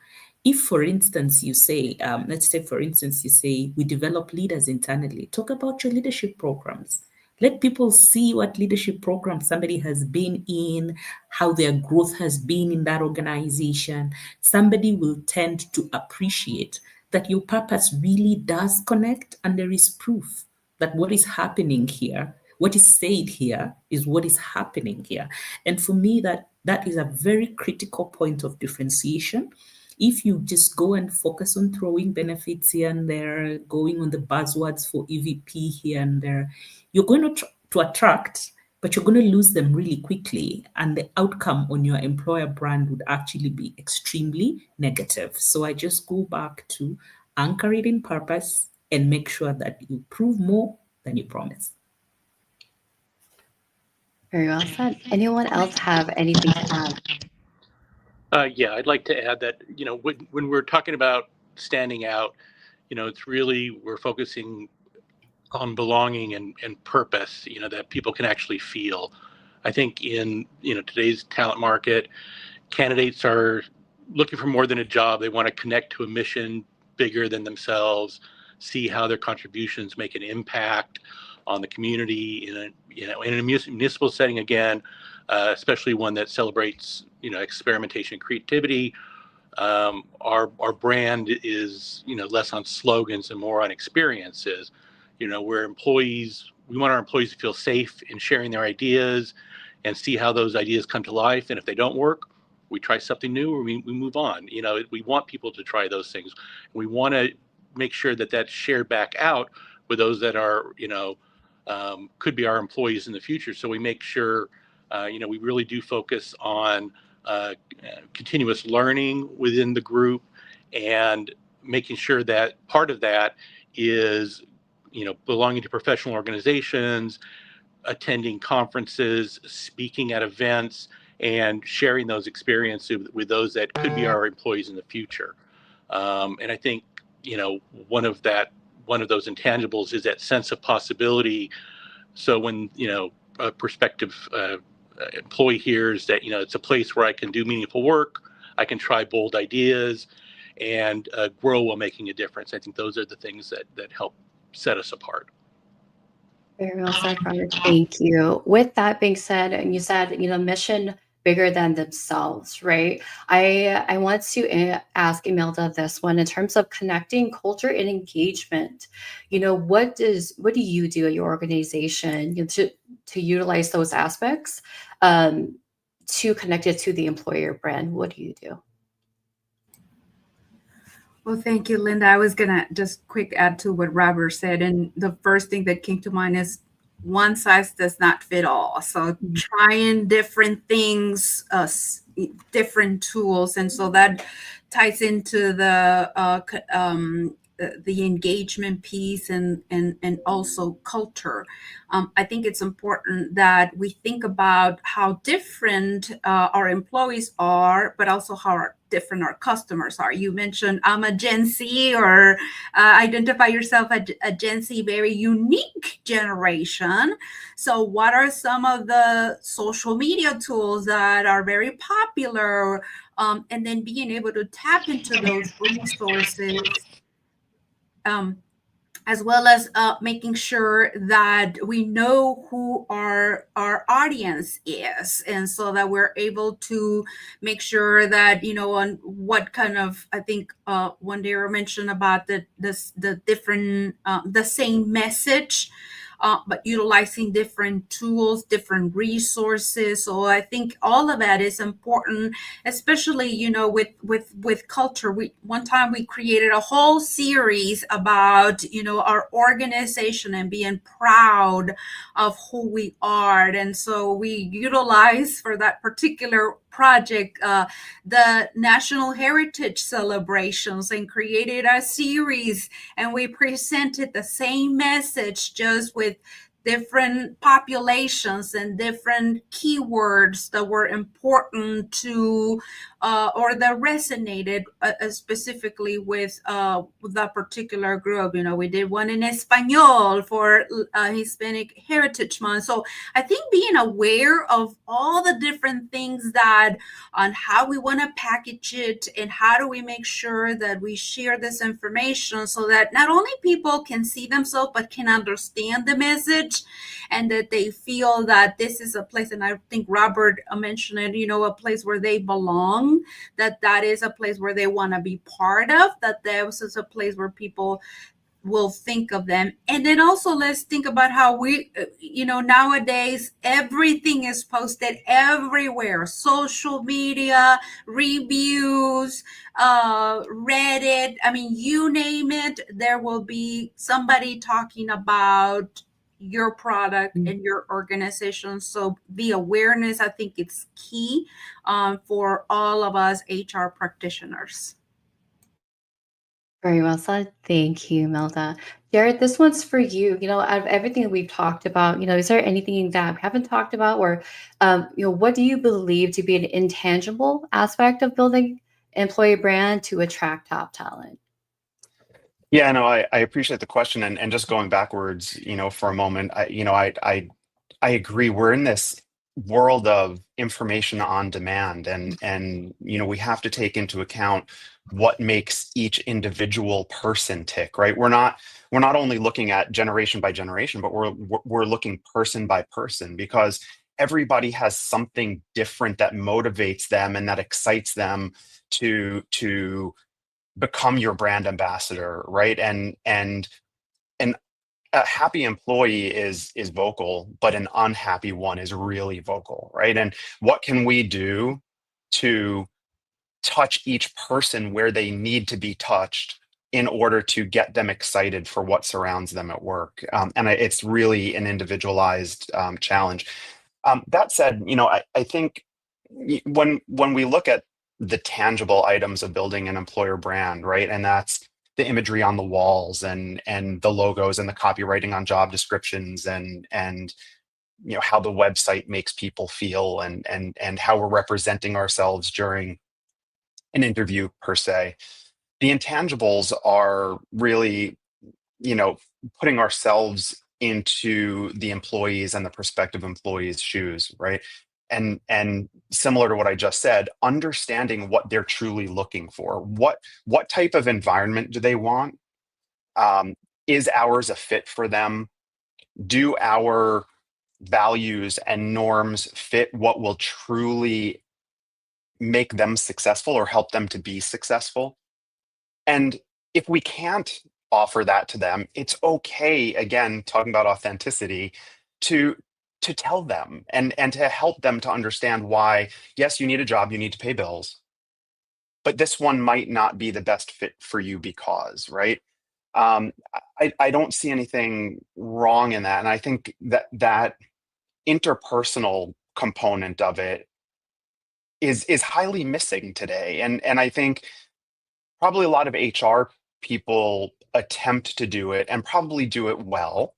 If, for instance, you say, let's say, for instance, you say, we develop leaders internally, talk about your leadership programs. Let people see what leadership program somebody has been in, how their growth has been in that organization. Somebody will tend to appreciate that your purpose really does connect, and there is proof that what is happening here, what is said here, is what is happening here. And for me, that is a very critical point of differentiation. If you just go and focus on throwing benefits here and there, going on the buzzwords for EVP here and there, you're going to attract, but you're going to lose them really quickly. And the outcome on your employer brand would actually be extremely negative. So I just go back to anchor it in purpose and make sure that you prove more than you promise. Very well said. Anyone else have anything to add? Yeah, I'd like to add that, when we're talking about standing out, it's really, we're focusing on belonging and purpose, that people can actually feel. I think in, today's talent market, candidates are looking for more than a job. They want to connect to a mission bigger than themselves, see how their contributions make an impact on the community in a municipal setting, again, especially one that celebrates, experimentation and creativity. Our brand is, less on slogans and more on experiences. Where employees, we want our employees to feel safe in sharing their ideas and see how those ideas come to life. And if they don't work, we try something new or we move on. We want people to try those things. We want to make sure that that's shared back out with those that are, could be our employees in the future. So we make sure, we really do focus on continuous learning within the group and making sure that part of that is, belonging to professional organizations, attending conferences, speaking at events, and sharing those experiences with those that could be our employees in the future. And I think, one of those intangibles is that sense of possibility. So when, a prospective employee hears that, it's a place where I can do meaningful work, I can try bold ideas, and grow while making a difference. I think those are the things that help set us apart. Very well said, Robert. Thank you. With that being said, and you said, mission bigger than themselves, right? I want to ask Imelda this one in terms of connecting culture and engagement. What do you do at your organization to utilize those aspects to connect it to the employer brand? What do you do? Well, thank you, Linda. I was going to just quick add to what Robert said. And the first thing that came to mind is one size does not fit all. So trying different things, different tools. And so that ties into the engagement piece and also culture. I think it's important that we think about how different our employees are, but also how different our customers are. You mentioned I'm a Gen Z, or identify yourself as a Gen Z, very unique generation. So what are some of the social media tools that are very popular? And then being able to tap into those resources as well as making sure that we know who our audience is, and so that we're able to make sure that, you know, on what kind of, I think Wandera mentioned about the different the same message, but utilizing different tools, different resources. So I think all of that is important, especially, you know, with culture. One time we created a whole series about, you know, our organization and being proud of who we are. And so we utilize for that particular project the National Heritage celebrations, and created a series, and we presented the same message, just with different populations and different keywords that were important to or that resonated specifically with that particular group. You know, we did one in Espanol for Hispanic Heritage Month. So I think being aware of all the different things that on how we want to package it, and how do we make sure that we share this information so that not only people can see themselves but can understand the message, and that they feel that this is a place, and I think Robert mentioned it, you know, a place where they belong, that is a place where they want to be part of, that this is a place where people will think of them. And then also let's think about how we, you know, nowadays everything is posted everywhere: social media, reviews, Reddit. I mean, you name it, there will be somebody talking about your product and your organization. So the awareness, I think it's key for all of us HR practitioners. Very well said. Thank you, Melda. Jared, this one's for you. You know, out of everything that we've talked about, you know, is there anything that we haven't talked about, or, you know, what do you believe to be an intangible aspect of building employee brand to attract top talent? Yeah, no, I appreciate the question, and just going backwards, you know, for a moment, I agree. We're in this world of information on demand, and you know, we have to take into account what makes each individual person tick, right? We're not only looking at generation by generation, but we're looking person by person, because everybody has something different that motivates them and that excites them to become your brand ambassador, right? And a happy employee is vocal, but an unhappy one is really vocal, right? And what can we do to touch each person where they need to be touched in order to get them excited for what surrounds them at work? And it's really an individualized challenge. That said, you know, I think when we look at the tangible items of building an employer brand, right, and that's the imagery on the walls and the logos and the copywriting on job descriptions and you know, how the website makes people feel and how we're representing ourselves during an interview per se. The intangibles are really, you know, putting ourselves into the employees and the prospective employees' shoes, right? And similar to what I just said, understanding what they're truly looking for. What type of environment do they want? Is ours a fit for them? Do our values and norms fit what will truly make them successful or help them to be successful? And if we can't offer that to them, it's okay, again, talking about authenticity, to tell them and to help them to understand why, yes, you need a job, you need to pay bills, but this one might not be the best fit for you because, right? I don't see anything wrong in that. And I think that interpersonal component of it is highly missing today. And I think probably a lot of HR people attempt to do it and probably do it well.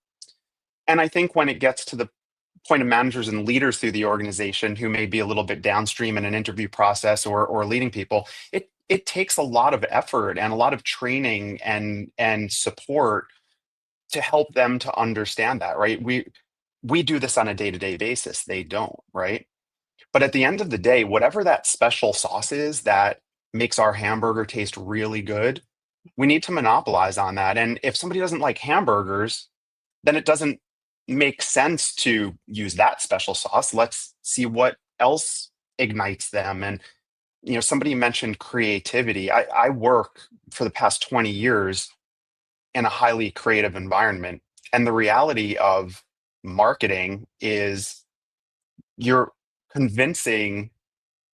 And I think when it gets to the point of managers and leaders through the organization who may be a little bit downstream in an interview process or leading people, it takes a lot of effort and a lot of training and support to help them to understand that, right? We do this on a day-to-day basis. They don't, right? But at the end of the day, whatever that special sauce is that makes our hamburger taste really good, We need to monopolize on that. And if somebody doesn't like hamburgers, then it doesn't make sense to use that special sauce. Let's see what else ignites them. And somebody mentioned creativity. I work for the past 20 years in a highly creative environment. And the reality of marketing is you're convincing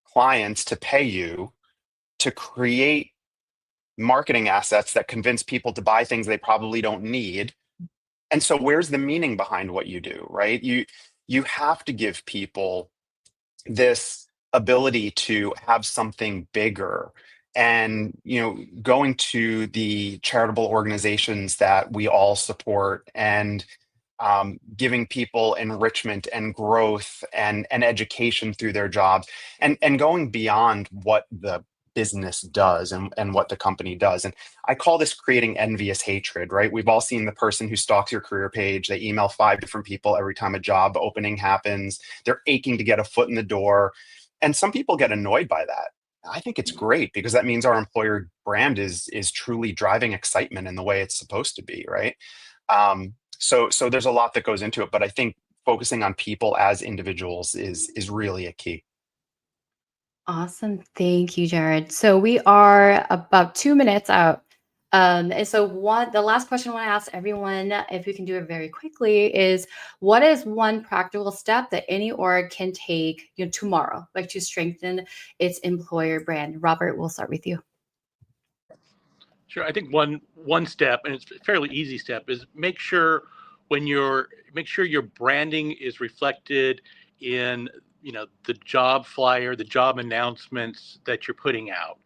clients to pay you to create marketing assets that convince people to buy things they probably don't need. And so where's the meaning behind what you do, right? You have to give people this ability to have something bigger. And going to the charitable organizations that we all support and giving people enrichment and growth and education through their jobs, and going beyond what the business does and what the company does. And I call this creating envious hatred, right? We've all seen the person who stalks your career page. They email 5 different people every time a job opening happens. They're aching to get a foot in the door. And some people get annoyed by that. I think it's great because that means our employer brand is truly driving excitement in the way it's supposed to be, right? So there's a lot that goes into it, but I think focusing on people as individuals is really a key. Awesome. Thank you, Jared. So we are about 2 minutes out. And so the last question I want to ask everyone, if you can do it very quickly, is what is one practical step that any org can take tomorrow, like to strengthen its employer brand? Robert, we'll start with you. Sure. I think one step, and it's a fairly easy step, is make sure your branding is reflected in the job flyer, the job announcements that you're putting out.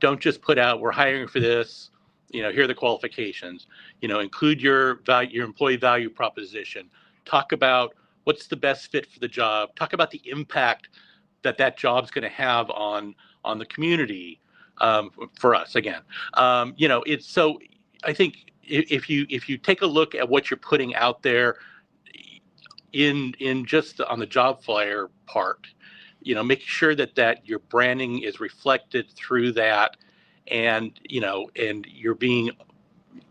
Don't just put out, we're hiring for this, here are the qualifications. Include your employee value proposition. Talk about what's the best fit for the job. Talk about the impact that job's going to have on the community. For us again, it's so. I think if you take a look at what you're putting out there, in just on the job flyer part, make sure that your branding is reflected through that, and you're being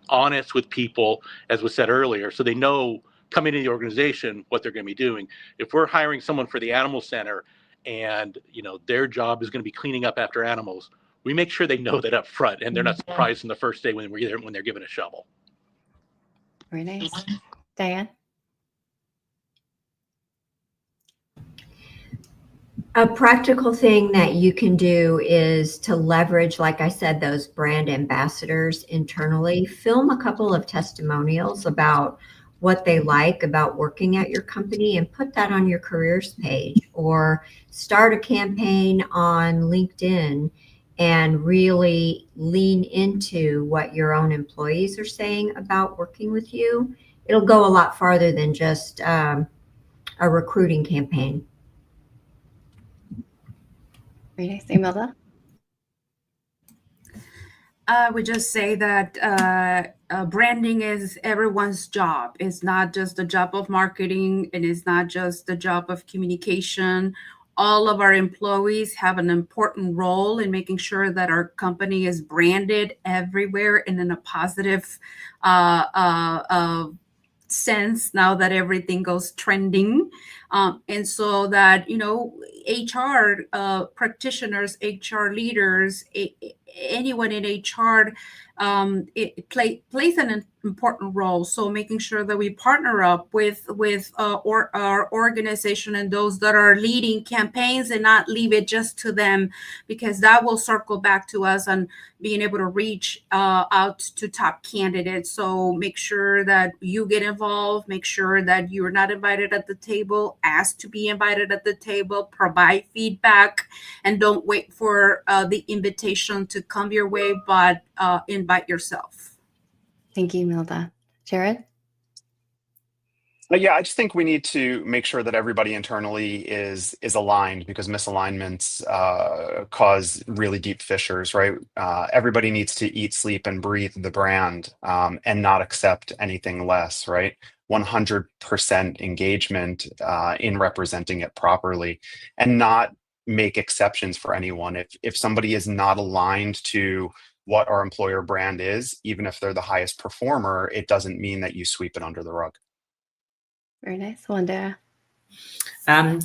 honest with people, as was said earlier, so they know coming into the organization what they're going to be doing. If we're hiring someone for the animal center, and their job is going to be cleaning up after animals, we make sure they know that up front, and they're not surprised in the first day when they're given a shovel. Very nice. Diane? A practical thing that you can do is to leverage, like I said, those brand ambassadors internally. Film a couple of testimonials about what they like about working at your company and put that on your careers page, or start a campaign on LinkedIn and really lean into what your own employees are saying about working with you. It'll go a lot farther than just a recruiting campaign. Very nice. Imelda? I would just say that branding is everyone's job. It's not just the job of marketing, and it's not just the job of communication. All of our employees have an important role in making sure that our company is branded everywhere and in a positive sense, now that everything goes trending. And so that, HR practitioners, HR leaders, anyone in HR, it plays an important role. So making sure that we partner up with our organization and those that are leading campaigns, and not leave it just to them, because that will circle back to us and being able to reach out to top candidates. So make sure that you get involved, make sure that you're not invited at the table, ask to be invited at the table, provide feedback, and don't wait for the invitation to come your way, but invite yourself. Thank you, Imelda. Jared? Yeah, I just think we need to make sure that everybody internally is aligned, because misalignments cause really deep fissures, right? Everybody needs to eat, sleep, and breathe the brand, and not accept anything less, right? 100% engagement in representing it properly, and not make exceptions for anyone. If somebody is not aligned to what our employer brand is. Even if they're the highest performer, it doesn't mean that you sweep it under the rug. Very nice, Wanda.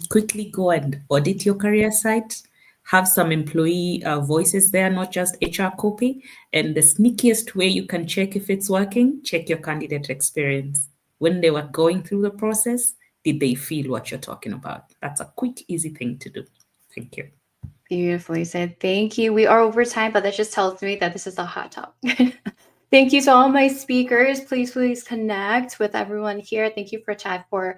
Quickly go and audit your career site. Have some employee voices there, not just HR copy. And the sneakiest way you can check if it's working, check your candidate experience. When they were going through the process, did they feel what you're talking about? That's a quick, easy thing to do. Thank you. Beautifully said. Thank you. We are over time, but that just tells me that this is a hot topic. Thank you to all my speakers. Please connect with everyone here. Thank you for chat for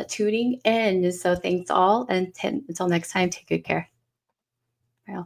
tuning in. So thanks all, and until next time, take good care. Bye.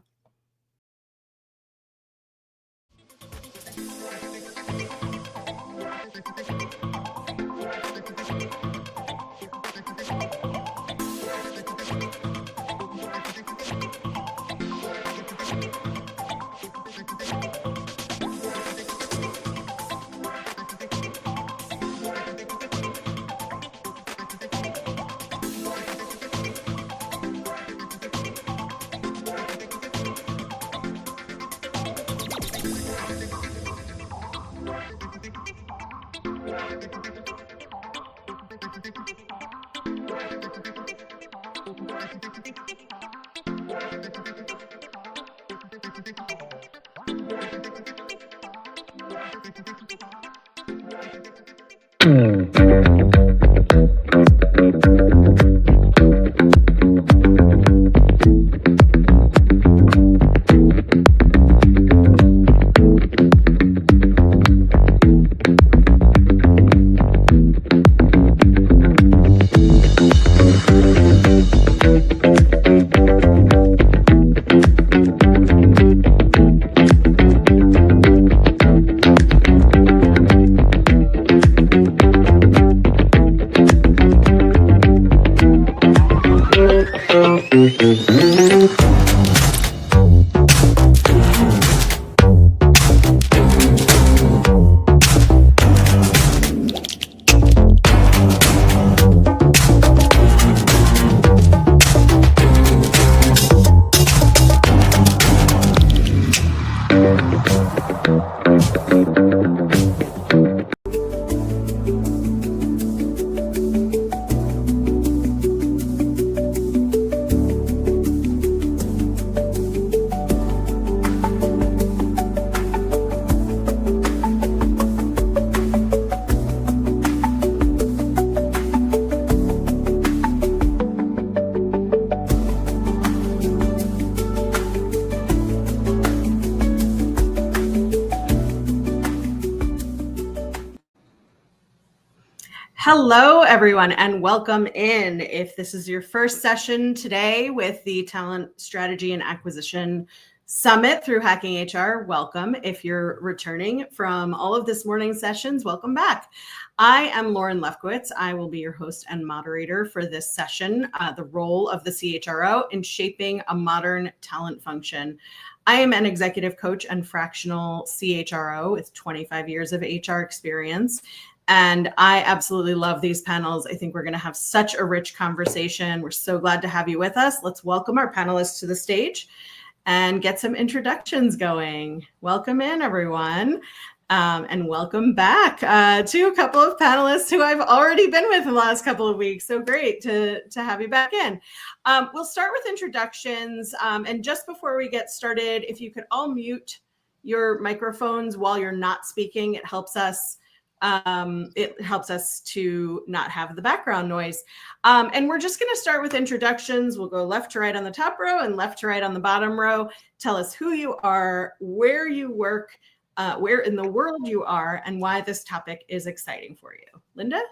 Hello, everyone, and welcome in. If this is your first session today with the Talent Strategy and Acquisition Summit through Hacking HR, welcome. If you're returning from all of this morning's sessions, welcome back. I am Lauren Lefkowitz. I will be your host and moderator for this session, the role of the CHRO in shaping a modern talent function. I am an executive coach and fractional CHRO with 25 years of HR experience. And I absolutely love these panels. I think we're going to have such a rich conversation. We're so glad to have you with us. Let's welcome our panelists to the stage and get some introductions going. Welcome in, everyone. And welcome back to a couple of panelists who I've already been with in the last couple of weeks. So great to have you back in. We'll start with introductions. And just before we get started, if you could all mute your microphones while you're not speaking, it helps us to not have the background noise. And we're just going to start with introductions. We'll go left to right on the top row and left to right on the bottom row. Tell us who you are, where you work, where in the world you are, and why this topic is exciting for you. Linda?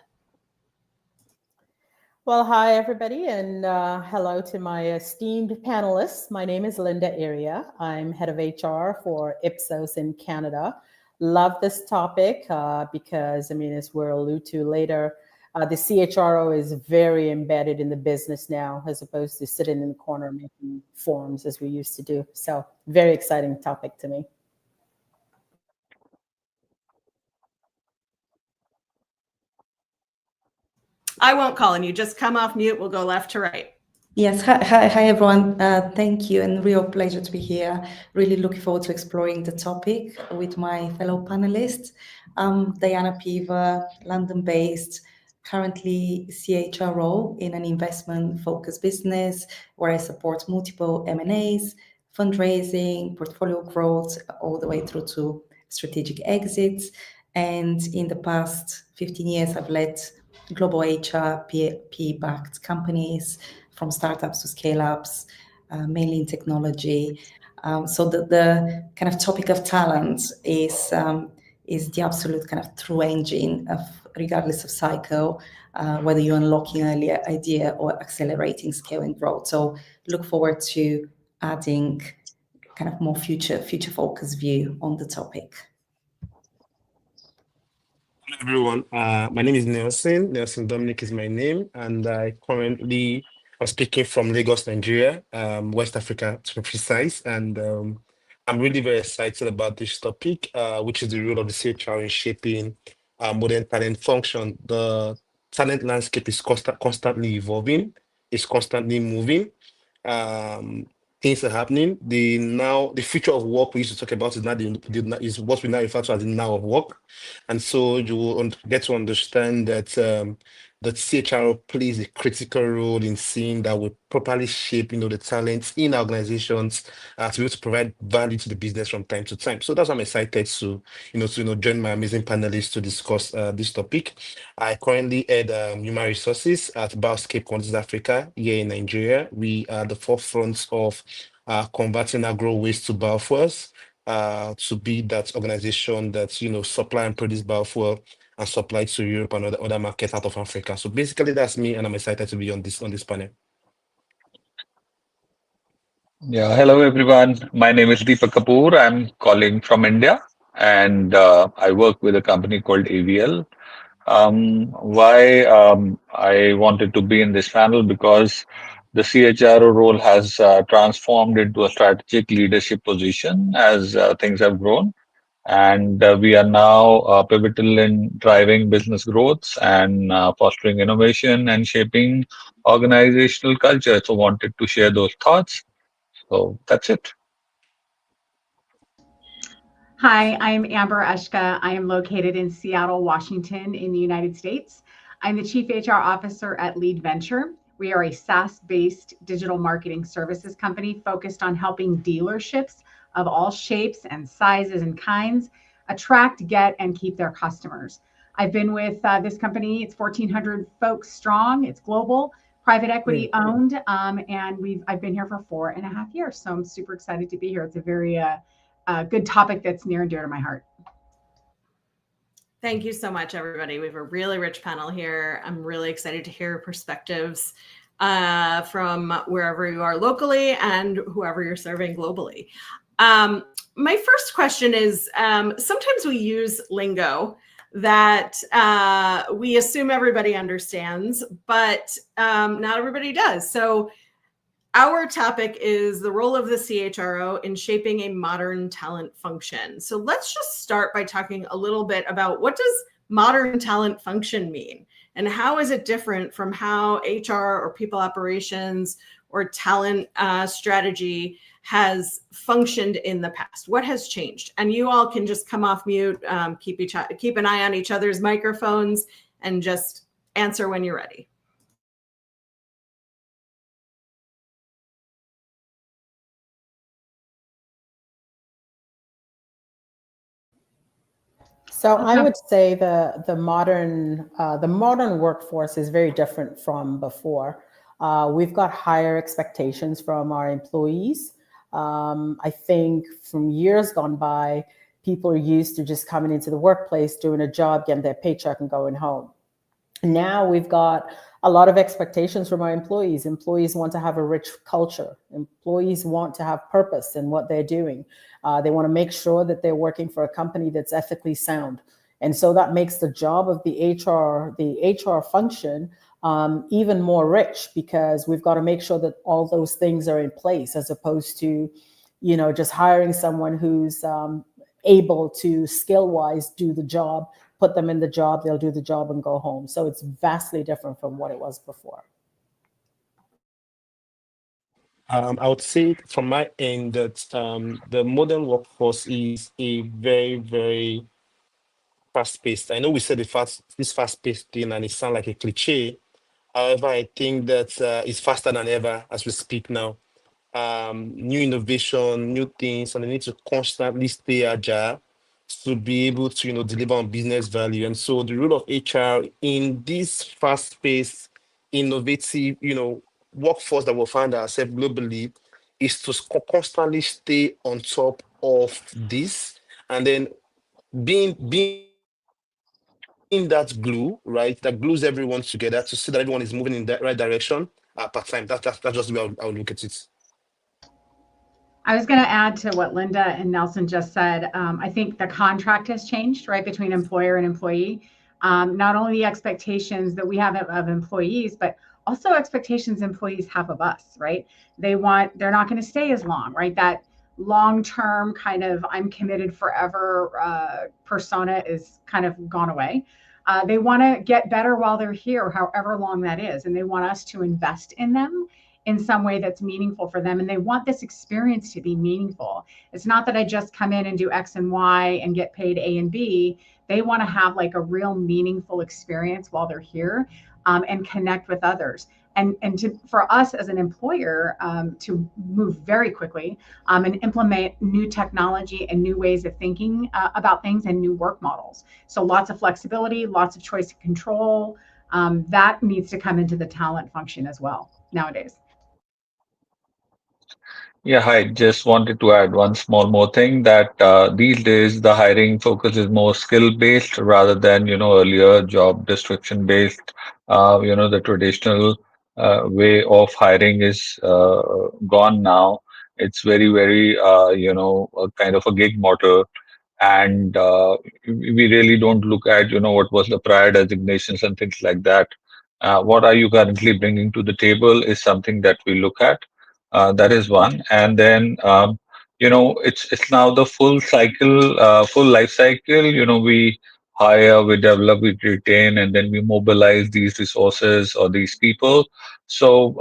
Well, hi, everybody, and hello to my esteemed panelists. My name is Linda Area. I'm head of HR for Ipsos in Canada. Love this topic because, I mean, as we'll allude to later, the CHRO is very embedded in the business now, as opposed to sitting in the corner making forms as we used to do. So very exciting topic to me. I won't call on you. Just come off mute. We'll go left to right. Yes, hi everyone. Thank you, and real pleasure to be here. Really looking forward to exploring the topic with my fellow panelists. I'm Diana Piva, London-based, currently CHRO in an investment-focused business where I support multiple M&As, fundraising, portfolio growth, all the way through to strategic exits. And in the past 15 years, I've led global HR, PE-backed companies, from startups to scale-ups, mainly in technology. So the kind of topic of talent is the absolute kind of true engine of, regardless of cycle, whether you're unlocking an early idea or accelerating scale and growth. So look forward to adding kind of more future focused view on the topic. Hello everyone, my name is Nelson. Nelson Dominic is my name, and I currently am speaking from Lagos, Nigeria, West Africa to be precise. And I'm really very excited about this topic, which is the role of the CHR in shaping modern talent function. The talent landscape is constantly evolving, it's constantly moving. Things are happening. The future of work we used to talk about is is what we now refer to as the now of work, and so you will get to understand that that CHRO plays a critical role in seeing that we properly shape, the talents in organizations to be able to provide value to the business from time to time. So that's why I'm excited to join my amazing panelists to discuss this topic. I currently head human resources at Bioscape Content Africa here in Nigeria. We are the forefront of converting agro waste to biofuels, to be that organization that supply and produce biofuel and supply to Europe and other markets out of Africa. So basically, that's me, and I'm excited to be on this panel. Yeah, hello everyone. My name is Deepak Kapoor. I'm calling from India, and I work with a company called AVL. Why I wanted to be in this panel, because the CHRO role has transformed into a strategic leadership position as things have grown. And we are now pivotal in driving business growth and fostering innovation and shaping organizational culture. So wanted to share those thoughts. So that's it. Hi, I'm Amber Eshka. I am located in Seattle, Washington, in the United States. I'm the Chief HR Officer at Lead Venture. We are a SaaS-based digital marketing services company focused on helping dealerships of all shapes and sizes and kinds attract, get, and keep their customers. I've been with this company. It's 1,400 folks strong. It's global, private equity owned, and I've been here for 4.5 years. So I'm super excited to be here. It's a very good topic that's near and dear to my heart. Thank you so much, everybody. We have a really rich panel here. I'm really excited to hear perspectives from wherever you are locally and whoever you're serving globally. My first question is, sometimes we use lingo that we assume everybody understands, but not everybody does. So our topic is the role of the CHRO in shaping a modern talent function. So let's just start by talking a little bit about, what does modern talent function mean? And how is it different from how HR or people operations or talent strategy has functioned in the past? What has changed? And you all can just come off mute, keep an eye on each other's microphones, and just answer when you're ready. So I would say the modern workforce is very different from before. We've got higher expectations from our employees. I think from years gone by, people are used to just coming into the workplace, doing a job, getting their paycheck and going home. Now we've got a lot of expectations from our employees. Employees want to have a rich culture. Employees want to have purpose in what they're doing. They want to make sure that they're working for a company that's ethically sound. And so that makes the job of the HR function even more rich, because we've got to make sure that all those things are in place, as opposed to, just hiring someone who's able to skill-wise do the job, put them in the job, they'll do the job and go home. So it's vastly different from what it was before. I would say from my end that the modern workforce is a very, very fast-paced. I know we said this fast-paced thing, and it sounds like a cliche. However, I think that it's faster than ever as we speak now. New innovation, new things, and they need to constantly stay agile to be able to, deliver on business value. And so the role of HR in this fast-paced, innovative, workforce that we'll find ourselves globally is to constantly stay on top of this, and then being that glue, right? That glues everyone together to see that everyone is moving in the right direction part time. That's just the way I would look at it. I was going to add to what Linda and Nelson just said. I think the contract has changed, right, between employer and employee. Not only the expectations that we have of employees, but also expectations employees have of us, right? They're not going to stay as long, right? That long-term kind of I'm committed forever persona is kind of gone away. They want to get better while they're here, however long that is. And they want us to invest in them in some way that's meaningful for them. And they want this experience to be meaningful. It's not that I just come in and do X and Y and get paid A and B. They want to have like a real meaningful experience while they're here and connect with others. And for us as an employer to move very quickly and implement new technology and new ways of thinking about things and new work models. So lots of flexibility, lots of choice and control. That needs to come into the talent function as well nowadays. Yeah, hi. Just wanted to add one small more thing that these days the hiring focus is more skill based rather than, earlier job description based. The traditional way of hiring is gone now. It's very, very, a kind of a gig model. And we really don't look at, what was the prior designations and things like that. What are you currently bringing to the table is something that we look at. That is one. And then, it's now the full cycle, full life cycle. We hire, we develop, we retain, and then we mobilize these resources or these people. So,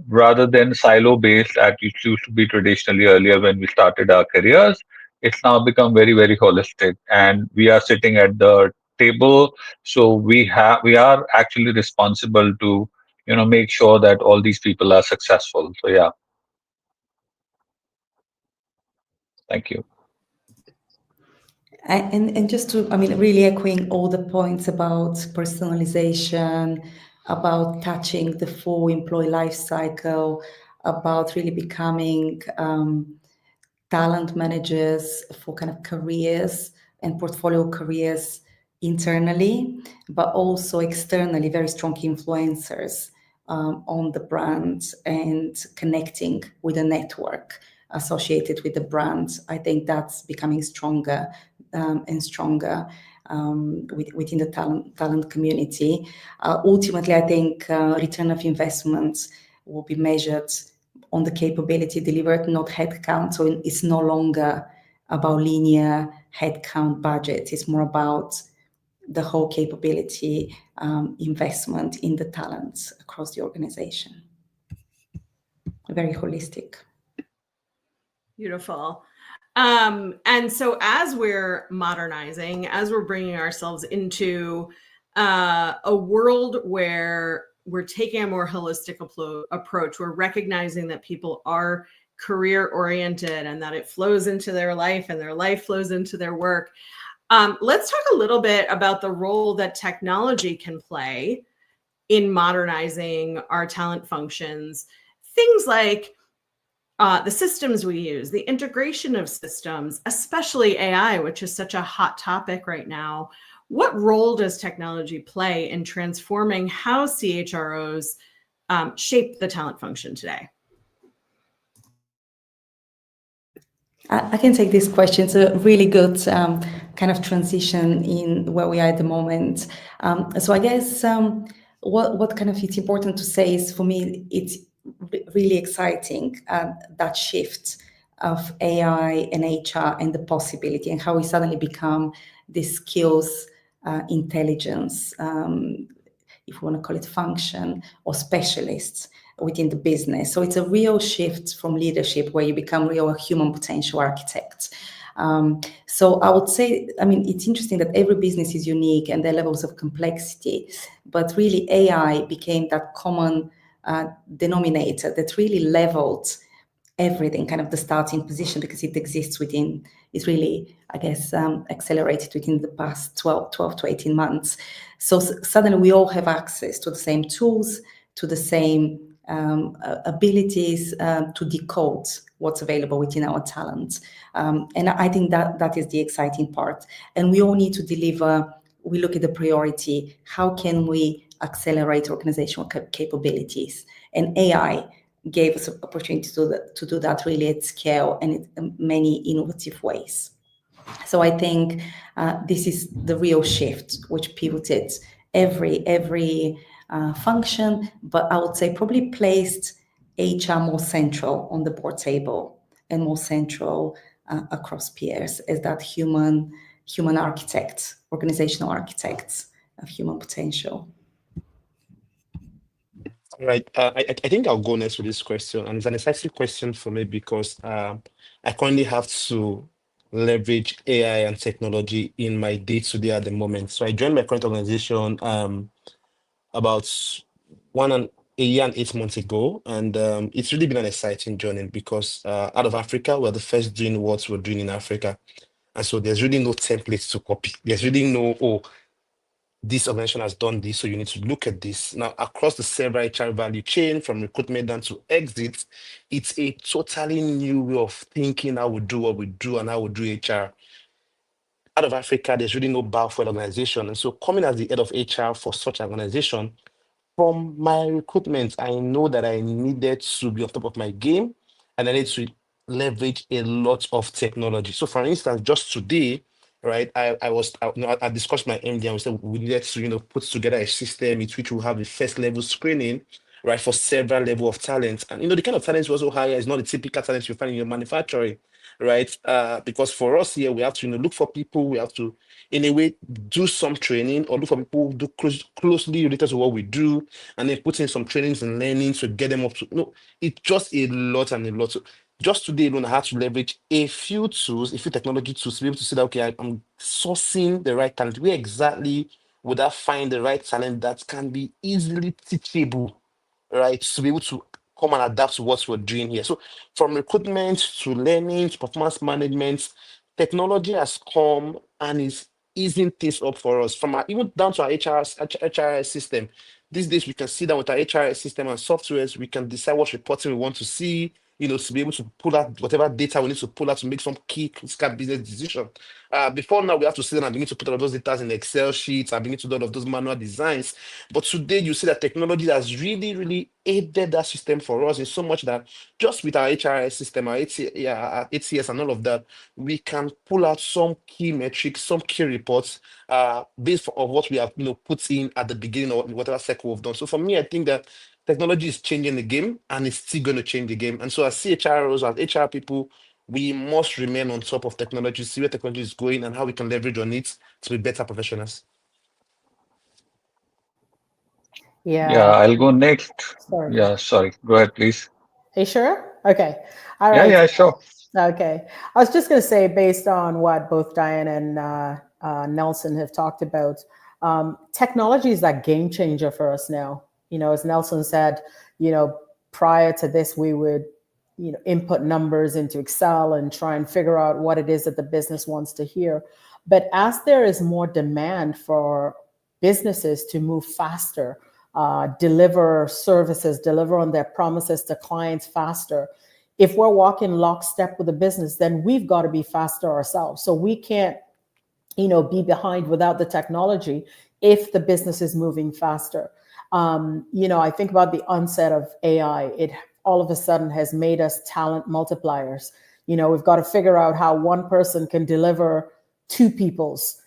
rather than silo based, as it used to be traditionally earlier when we started our careers, it's now become very, very holistic. And we are sitting at the table. So we are actually responsible to make sure that all these people are successful. So yeah, thank you. And just to, really echoing all the points about personalization, about touching the full employee life cycle, about really becoming talent managers for kind of careers and portfolio careers internally, but also externally, very strong influencers on the brand and connecting with the network associated with the brand. I think that's becoming stronger and stronger within the talent community. Ultimately, I think return of investments will be measured on the capability delivered, not headcount. So it's no longer about linear headcount budget. It's more about the whole capability investment in the talents across the organization. Very holistic. Beautiful. And so as we're modernizing, as we're bringing ourselves into a world where we're taking a more holistic approach, we're recognizing that people are career oriented and that it flows into their life and their life flows into their work. Let's talk a little bit about the role that technology can play in modernizing our talent functions. Things like the systems we use, the integration of systems, especially AI, which is such a hot topic right now. What role does technology play in transforming how CHROs shape the talent function today? I can take this question. It's a really good kind of transition in where we are at the moment. So I guess what kind of it's important to say is, for me, it's really exciting, that shift of AI and HR and the possibility and how we suddenly become this skills intelligence. if we want to call it function, or specialists within the business. So it's a real shift from leadership where you become real human potential architects. So I would say, I mean, it's interesting that every business is unique and their levels of complexity, but really AI became that common denominator that really leveled everything, kind of the starting position, because it exists within, it's really, I guess, accelerated within the past 12 to 18 months. So suddenly we all have access to the same tools, to the same abilities to decode what's available within our talent. And I think that is the exciting part. And we all need to deliver, we look at the priority, how can we accelerate organizational capabilities? And AI gave us an opportunity to do that really at scale and in many innovative ways. So I think this is the real shift, which pivoted every function, but I would say probably placed HR more central on the board table and more central across peers as that human architect, organizational architects of human potential. Right. I think I'll go next with this question, and it's an exciting question for me because I currently have to leverage AI and technology in my day-to-day at the moment. So I joined my current organization about a year and 8 months ago, and it's really been an exciting journey because out of Africa, we're the first doing what we're doing in Africa, and so there's really no template to copy. There's really no this organization has done this, so you need to look at this. Now, across the several HR value chain, from recruitment down to exit, it's a totally new way of thinking how we do what we do and how we do HR. Out of Africa, there's really no bar for an organization. And so coming as the head of HR for such an organization, from my recruitment, I know that I needed to be on top of my game and I need to leverage a lot of technology. So for instance, just today, right, I discussed my MD and we said we needed to, put together a system in which we'll have a first level screening, right, for several level of talent. And, the kind of talent we also hire is not the typical talent you find in your manufacturing, right? Because for us here, we have to, look for people, we have to, in a way, do some training or look for people who do closely related to what we do, and then put in some trainings and learning to get them up to, it's just a lot and a lot. So just today alone, I had to leverage a few technology tools to be able to say that, okay, I'm sourcing the right talent. Where exactly would I find the right talent that can be easily teachable, right? To be able to come and adapt to what we're doing here. So from recruitment to learning to performance management, technology has come and is easing things up for us. From even down to our HRS system. These days, we can sit down with our HRS system and softwares. We can decide what reporting we want to see, to be able to pull out whatever data we need to pull out to make some key critical business decision. Before now, we have to sit down and begin to put all of those data in Excel sheets and begin to do all of those manual designs. But today, you see that technology has really, really aided that system for us in so much that just with our HRS system, our ATS and all of that, we can pull out some key metrics, some key reports based on what we have put in at the beginning of whatever cycle we've done. So for me, I think that technology is changing the game and it's still going to change the game. And so as CHROs, as HR people, we must remain on top of technology, see where technology is going and how we can leverage on it to be better professionals. Yeah, I'll go next. Sorry. Yeah, sorry. Go ahead, please. Are you sure? Okay. All right. Yeah, sure. Okay. I was just going to say, based on what both Diane and Nelson have talked about, technology is that game changer for us now. As Nelson said, prior to this, we would, input numbers into Excel and try and figure out what it is that the business wants to hear. But as there is more demand for businesses to move faster, deliver services, deliver on their promises to clients faster, if we're walking lockstep with the business, then we've got to be faster ourselves. So we can't, be behind without the technology if the business is moving faster. I think about the onset of AI. It all of a sudden has made us talent multipliers. We've got to figure out how one person can deliver two people's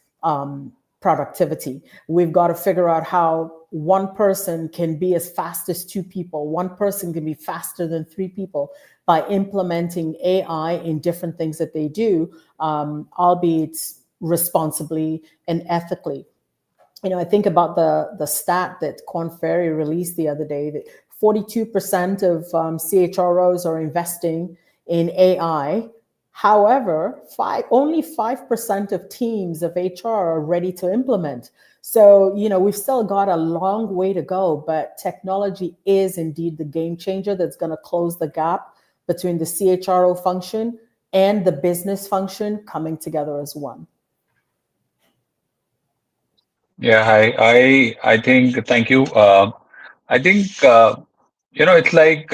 productivity. We've got to figure out how one person can be as fast as two people. One person can be faster than three people by implementing AI in different things that they do, albeit responsibly and ethically. I think about the stat that Korn Ferry released the other day, that 42% of CHROs are investing in AI. However, only 5% of teams of HR are ready to implement. So, we've still got a long way to go, but technology is indeed the game changer that's going to close the gap between the CHRO function and the business function coming together as one. Yeah, I think, thank you. I think, it's like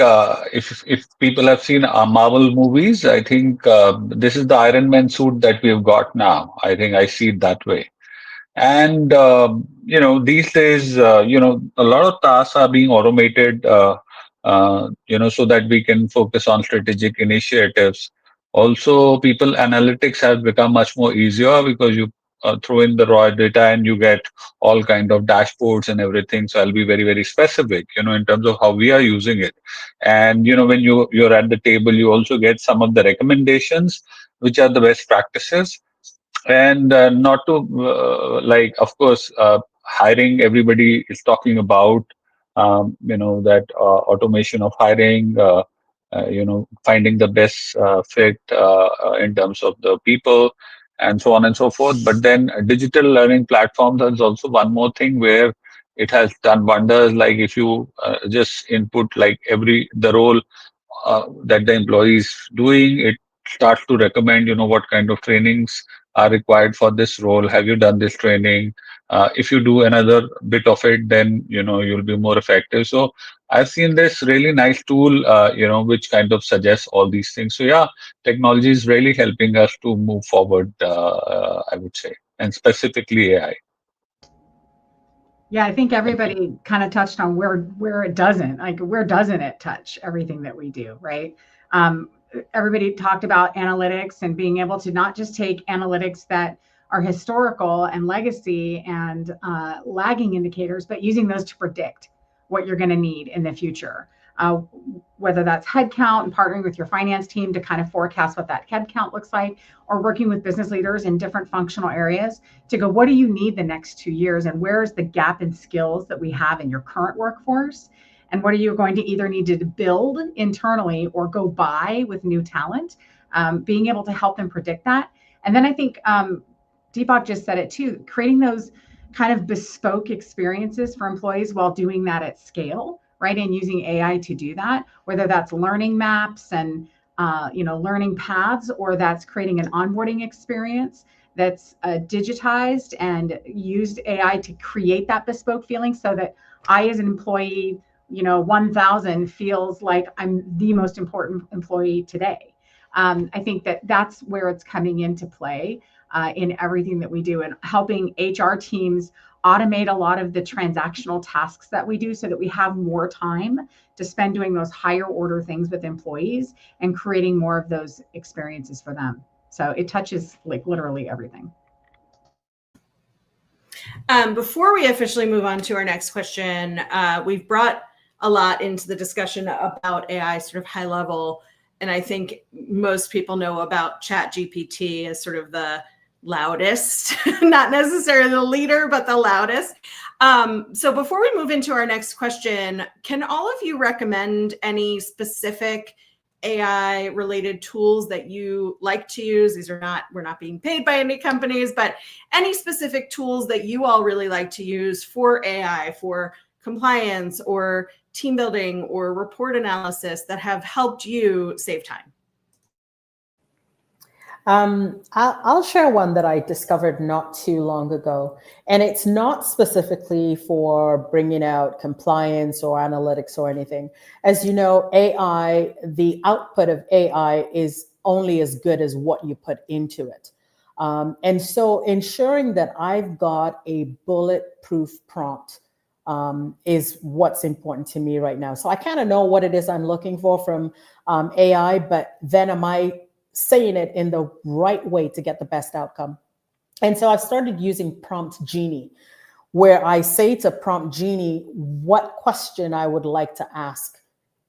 if people have seen Marvel movies, I think this is the Iron Man suit that we've got now. I think I see it that way. And, these days, a lot of tasks are being automated, so that we can focus on strategic initiatives. Also, people analytics have become much more easier because you throw in the raw data and you get all kind of dashboards and everything. So I'll be very, very specific, in terms of how we are using it. And, when you're at the table, you also get some of the recommendations, which are the best practices. And not to of course, hiring, everybody is talking about, that automation of hiring, finding the best fit in terms of the people and so on and so forth. But then digital learning platforms is also one more thing where it has done wonders. Like if you just input the role that the employee is doing, it starts to recommend, what kind of trainings are required for this role. Have you done this training? If you do another bit of it, then, you'll be more effective. So I've seen this really nice tool, which kind of suggests all these things. So yeah, technology is really helping us to move forward, I would say, and specifically AI. Yeah, I think everybody kind of touched on where it doesn't, where doesn't it touch everything that we do, right? Everybody talked about analytics and being able to not just take analytics that are historical and legacy and lagging indicators, but using those to predict what you're going to need in the future. Whether that's headcount and partnering with your finance team to kind of forecast what that headcount looks like, or working with business leaders in different functional areas to go, what do you need the next 2 years? And where is the gap in skills that we have in your current workforce? And what are you going to either need to build internally or go buy with new talent? Being able to help them predict that. And then I think Deepak just said it too, creating those kind of bespoke experiences for employees while doing that at scale, right? And using AI to do that, whether that's learning maps and learning paths, or that's creating an onboarding experience that's digitized and used AI to create that bespoke feeling so that I, as an employee, 1,000 feels like I'm the most important employee today. I think that's where it's coming into play in everything that we do, and helping HR teams automate a lot of the transactional tasks that we do so that we have more time to spend doing those higher order things with employees and creating more of those experiences for them. So it touches literally everything. Before we officially move on to our next question, we've brought a lot into the discussion about AI, sort of high level. And I think most people know about ChatGPT as sort of the loudest, not necessarily the leader, but the loudest. So before we move into our next question, can all of you recommend any specific AI related tools that you like to use? We're not being paid by any companies, but any specific tools that you all really like to use for AI, for compliance or team building or report analysis that have helped you save time? I'll share one that I discovered not too long ago, and it's not specifically for bringing out compliance or analytics or anything. As you know, AI, the output of AI is only as good as what you put into it. And so ensuring that I've got a bulletproof prompt is what's important to me right now. So I kind of know what it is I'm looking for from AI, but then am I saying it in the right way to get the best outcome? And so I've started using Prompt Genie, where I say to Prompt Genie what question I would like to ask.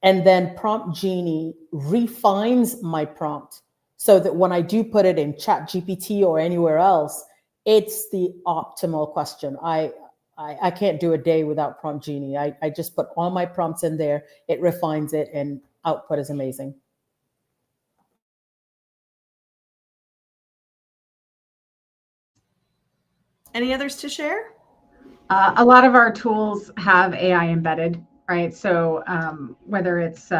And then Prompt Genie refines my prompt so that when I do put it in ChatGPT or anywhere else, it's the optimal question. I can't do a day without Prompt Genie. I just put all my prompts in there, it refines it, and output is amazing. Any others to share? A lot of our tools have AI embedded, right? So whether it's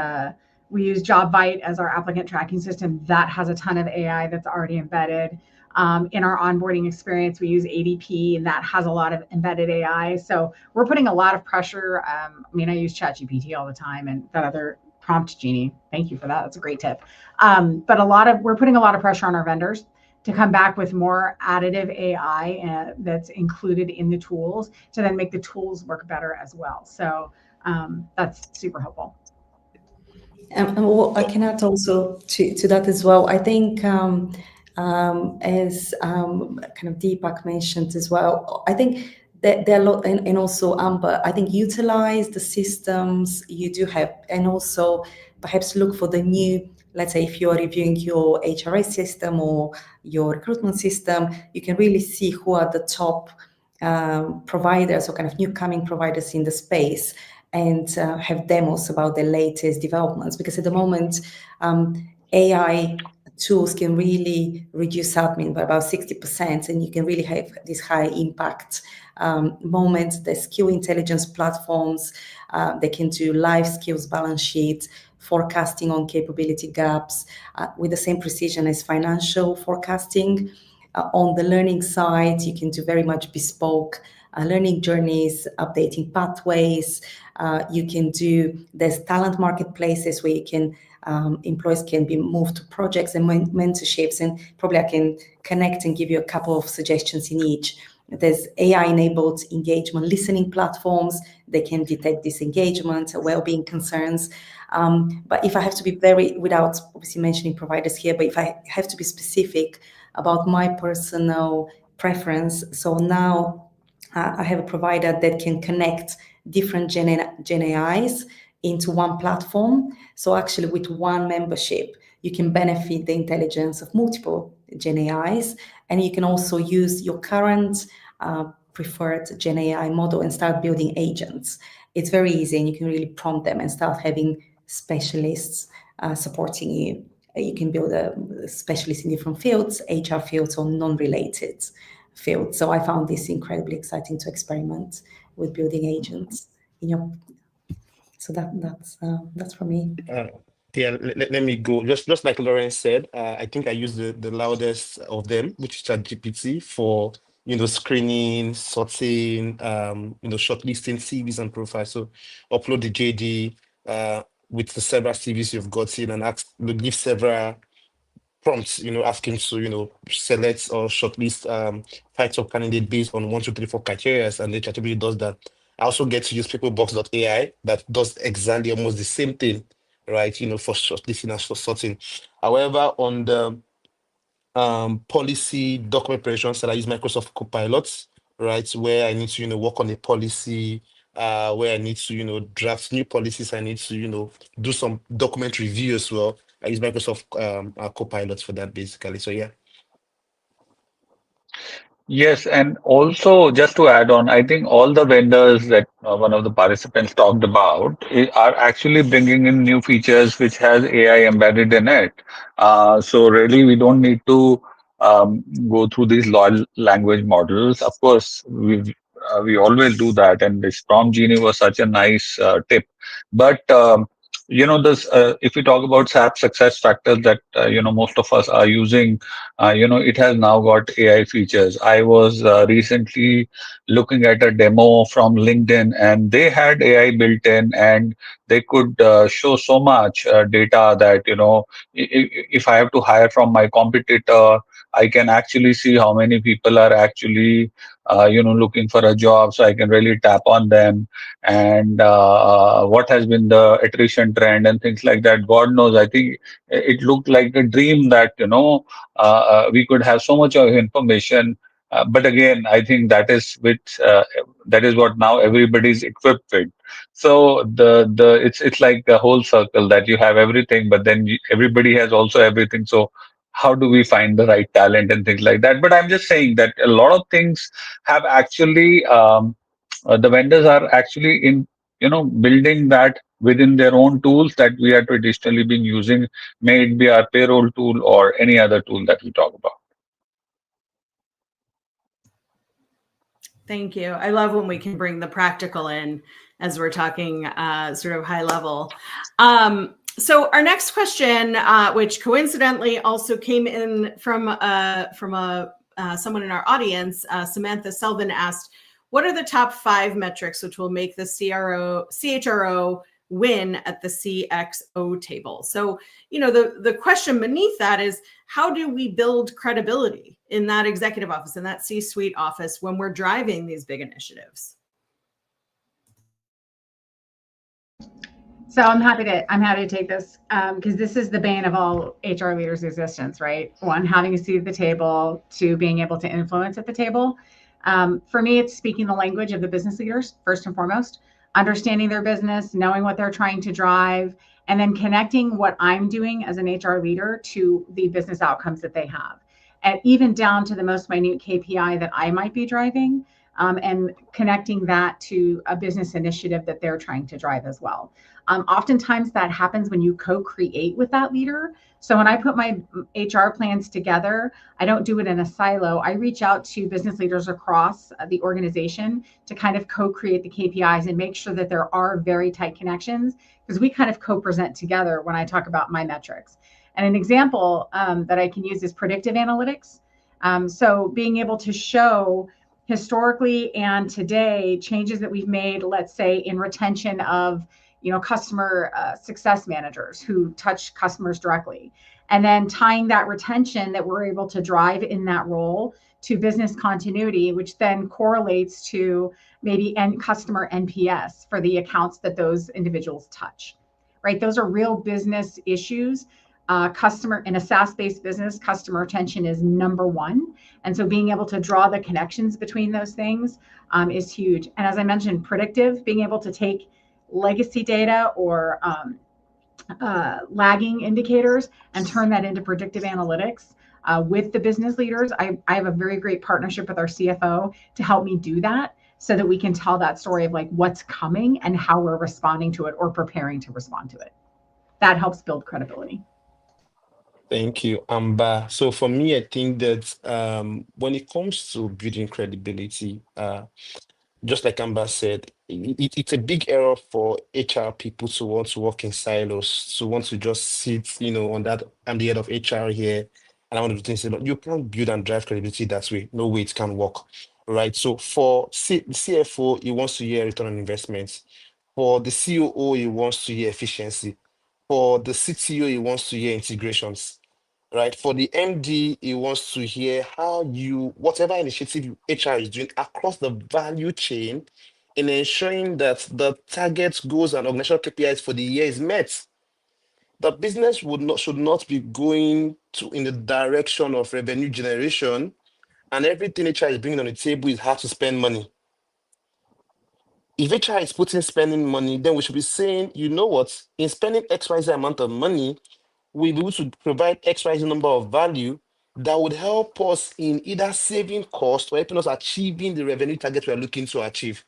we use JobVite as our applicant tracking system, that has a ton of AI that's already embedded. In our onboarding experience, we use ADP, and that has a lot of embedded AI. So we're putting a lot of pressure. I mean, I use ChatGPT all the time, and that other Prompt Genie. Thank you for that. That's a great tip. But we're putting a lot of pressure on our vendors to come back with more additive AI that's included in the tools to then make the tools work better as well. So that's super helpful. And what I can add also to that as well, I think as kind of Deepak mentioned as well, I think that there are a lot, and also Amber, I think utilize the systems you do have, and also perhaps look for the new, let's say if you're reviewing your HRS system or your recruitment system, you can really see who are the top providers or kind of new coming providers in the space, and have demos about the latest developments. Because at the moment, AI tools can really reduce admin by about 60%, and you can really have this high impact moments. The skill intelligence platforms, they can do live skills balance sheets, forecasting on capability gaps with the same precision as financial forecasting. On the learning side, you can do very much bespoke learning journeys, updating pathways. You can do, there's talent marketplaces where you can, employees can be moved to projects and mentorships, and probably I can connect and give you a couple of suggestions in each. There's AI-enabled engagement listening platforms. They can detect disengagement, well-being concerns. But if I have to be without obviously mentioning providers here, but if I have to be specific about my personal preference, so now I have a provider that can connect different Gen AIs into one platform. So actually with one membership, you can benefit the intelligence of multiple Gen AIs, and you can also use your current preferred Gen AI model and start building agents. It's very easy, and you can really prompt them and start having specialists supporting you. You can build a specialist in different fields, HR fields or non-related fields. So I found this incredibly exciting to experiment with building agents in your. So that's for me. Yeah, let me go. Just like Lauren said, I think I use the loudest of them, which is ChatGPT, for screening, sorting, shortlisting CVs and profiles. So upload the JD with the several CVs you've gotten, and give several prompts, asking to, select or shortlist types of candidate based on 1, 2, 3, 4 criteria, and the ChatGPT does that. I also get to use peoplebox.ai that does exactly almost the same thing, right? For shortlisting and for sorting. However, on the policy document preparation side, I use Microsoft Copilot, right? Where I need to, work on a policy, where I need to, draft new policies. I need to, do some document review as well. I use Microsoft Copilot for that, basically. So yeah. Yes, and also just to add on, I think all the vendors that one of the participants talked about are actually bringing in new features which has AI embedded in it. So really, we don't need to go through these large language models. Of course, we always do that, and this Prompt Genie was such a nice tip. But this if we talk about SAP success factors that most of us are using, it has now got AI features. I was recently looking at a demo from LinkedIn, and they had AI built in, and they could show so much data that if I have to hire from my competitor, I can actually see how many people are actually looking for a job, so I can really tap on them, and what has been the attrition trend and things like that. God knows, I think it looked like a dream that we could have so much of information. But again, I think that is what now everybody's equipped with. So it's like a whole circle that you have everything, but then everybody has also everything. So how do we find the right talent and things like that? But I'm just saying that a lot of things have actually the vendors are actually in, building that within their own tools that we are traditionally been using, may it be our payroll tool or any other tool that we talk about. Thank you. I love when we can bring the practical in as we're talking sort of high level. So our next question, which coincidentally also came in from someone in our audience, Samantha Selvin asked, what are the top 5 metrics which will make the CHRO win at the CXO table? So, the question beneath that is, how do we build credibility in that executive office, in that C-suite office, when we're driving these big initiatives? So I'm happy to take this because this is the bane of all HR leaders' existence, right? 1, having a seat at the table, 2, being able to influence at the table. For me, it's speaking the language of the business leaders, first and foremost, understanding their business, knowing what they're trying to drive, and then connecting what I'm doing as an HR leader to the business outcomes that they have. And even down to the most minute KPI that I might be driving, and connecting that to a business initiative that they're trying to drive as well. Oftentimes that happens when you co-create with that leader. So when I put my HR plans together, I don't do it in a silo. I reach out to business leaders across the organization to kind of co-create the KPIs and make sure that there are very tight connections, because we kind of co-present together when I talk about my metrics. And an example that I can use is predictive analytics. So being able to show historically and today changes that we've made, let's say in retention of customer success managers who touch customers directly, and then tying that retention that we're able to drive in that role to business continuity, which then correlates to maybe customer NPS for the accounts that those individuals touch, right? Those are real business issues. Customer in a SaaS-based business, customer retention is number 1. And so being able to draw the connections between those things is huge. And as I mentioned, predictive, being able to take legacy data or lagging indicators and turn that into predictive analytics with the business leaders. I have a very great partnership with our CFO to help me do that, so that we can tell that story of like what's coming and how we're responding to it or preparing to respond to it. That helps build credibility. Thank you, Amber. So for me, I think that when it comes to building credibility, just like Amber said, it's a big error for HR people to want to work in silos, to want to just sit, on that, I'm the head of HR here, and I want to do things, but you can't build and drive credibility that way. No way it can work, right? So for the CFO, he wants to hear return on investments. For the COO, he wants to hear efficiency. For the CTO, he wants to hear integrations. Right, for the MD, he wants to hear how whatever initiative HR is doing across the value chain in ensuring that the target goals and organizational KPIs for the year is met. The business should not be going in the direction of revenue generation, and everything HR is bringing on the table is how to spend money. If HR is spending money, then we should be saying, you know what, in spending XYZ amount of money, we'll be able to provide XYZ number of value that would help us in either saving cost or helping us achieving the revenue target we're looking to achieve.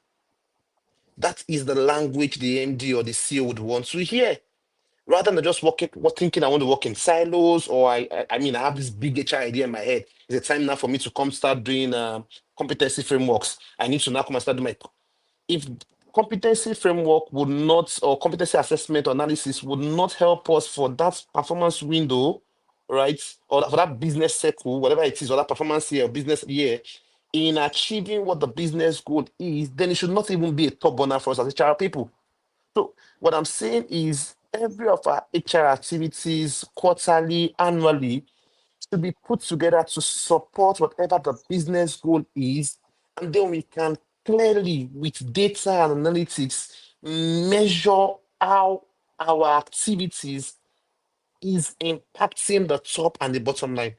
That is the language the MD or the CEO would want to hear, rather than just thinking I want to work in silos, or I have this big HR idea in my head. It's a time now for me to come start doing competency frameworks. I need to now come and start doing my... If competency framework would not, or competency assessment or analysis would not help us for that performance window, right? Or for that business cycle, whatever it is, or that performance year or business year, in achieving what the business goal is, then it should not even be a top burner for us as HR people. So what I'm saying is every of our HR activities, quarterly, annually, should be put together to support whatever the business goal is, and then we can clearly, with data and analytics, measure how our activities is impacting the top and the bottom line.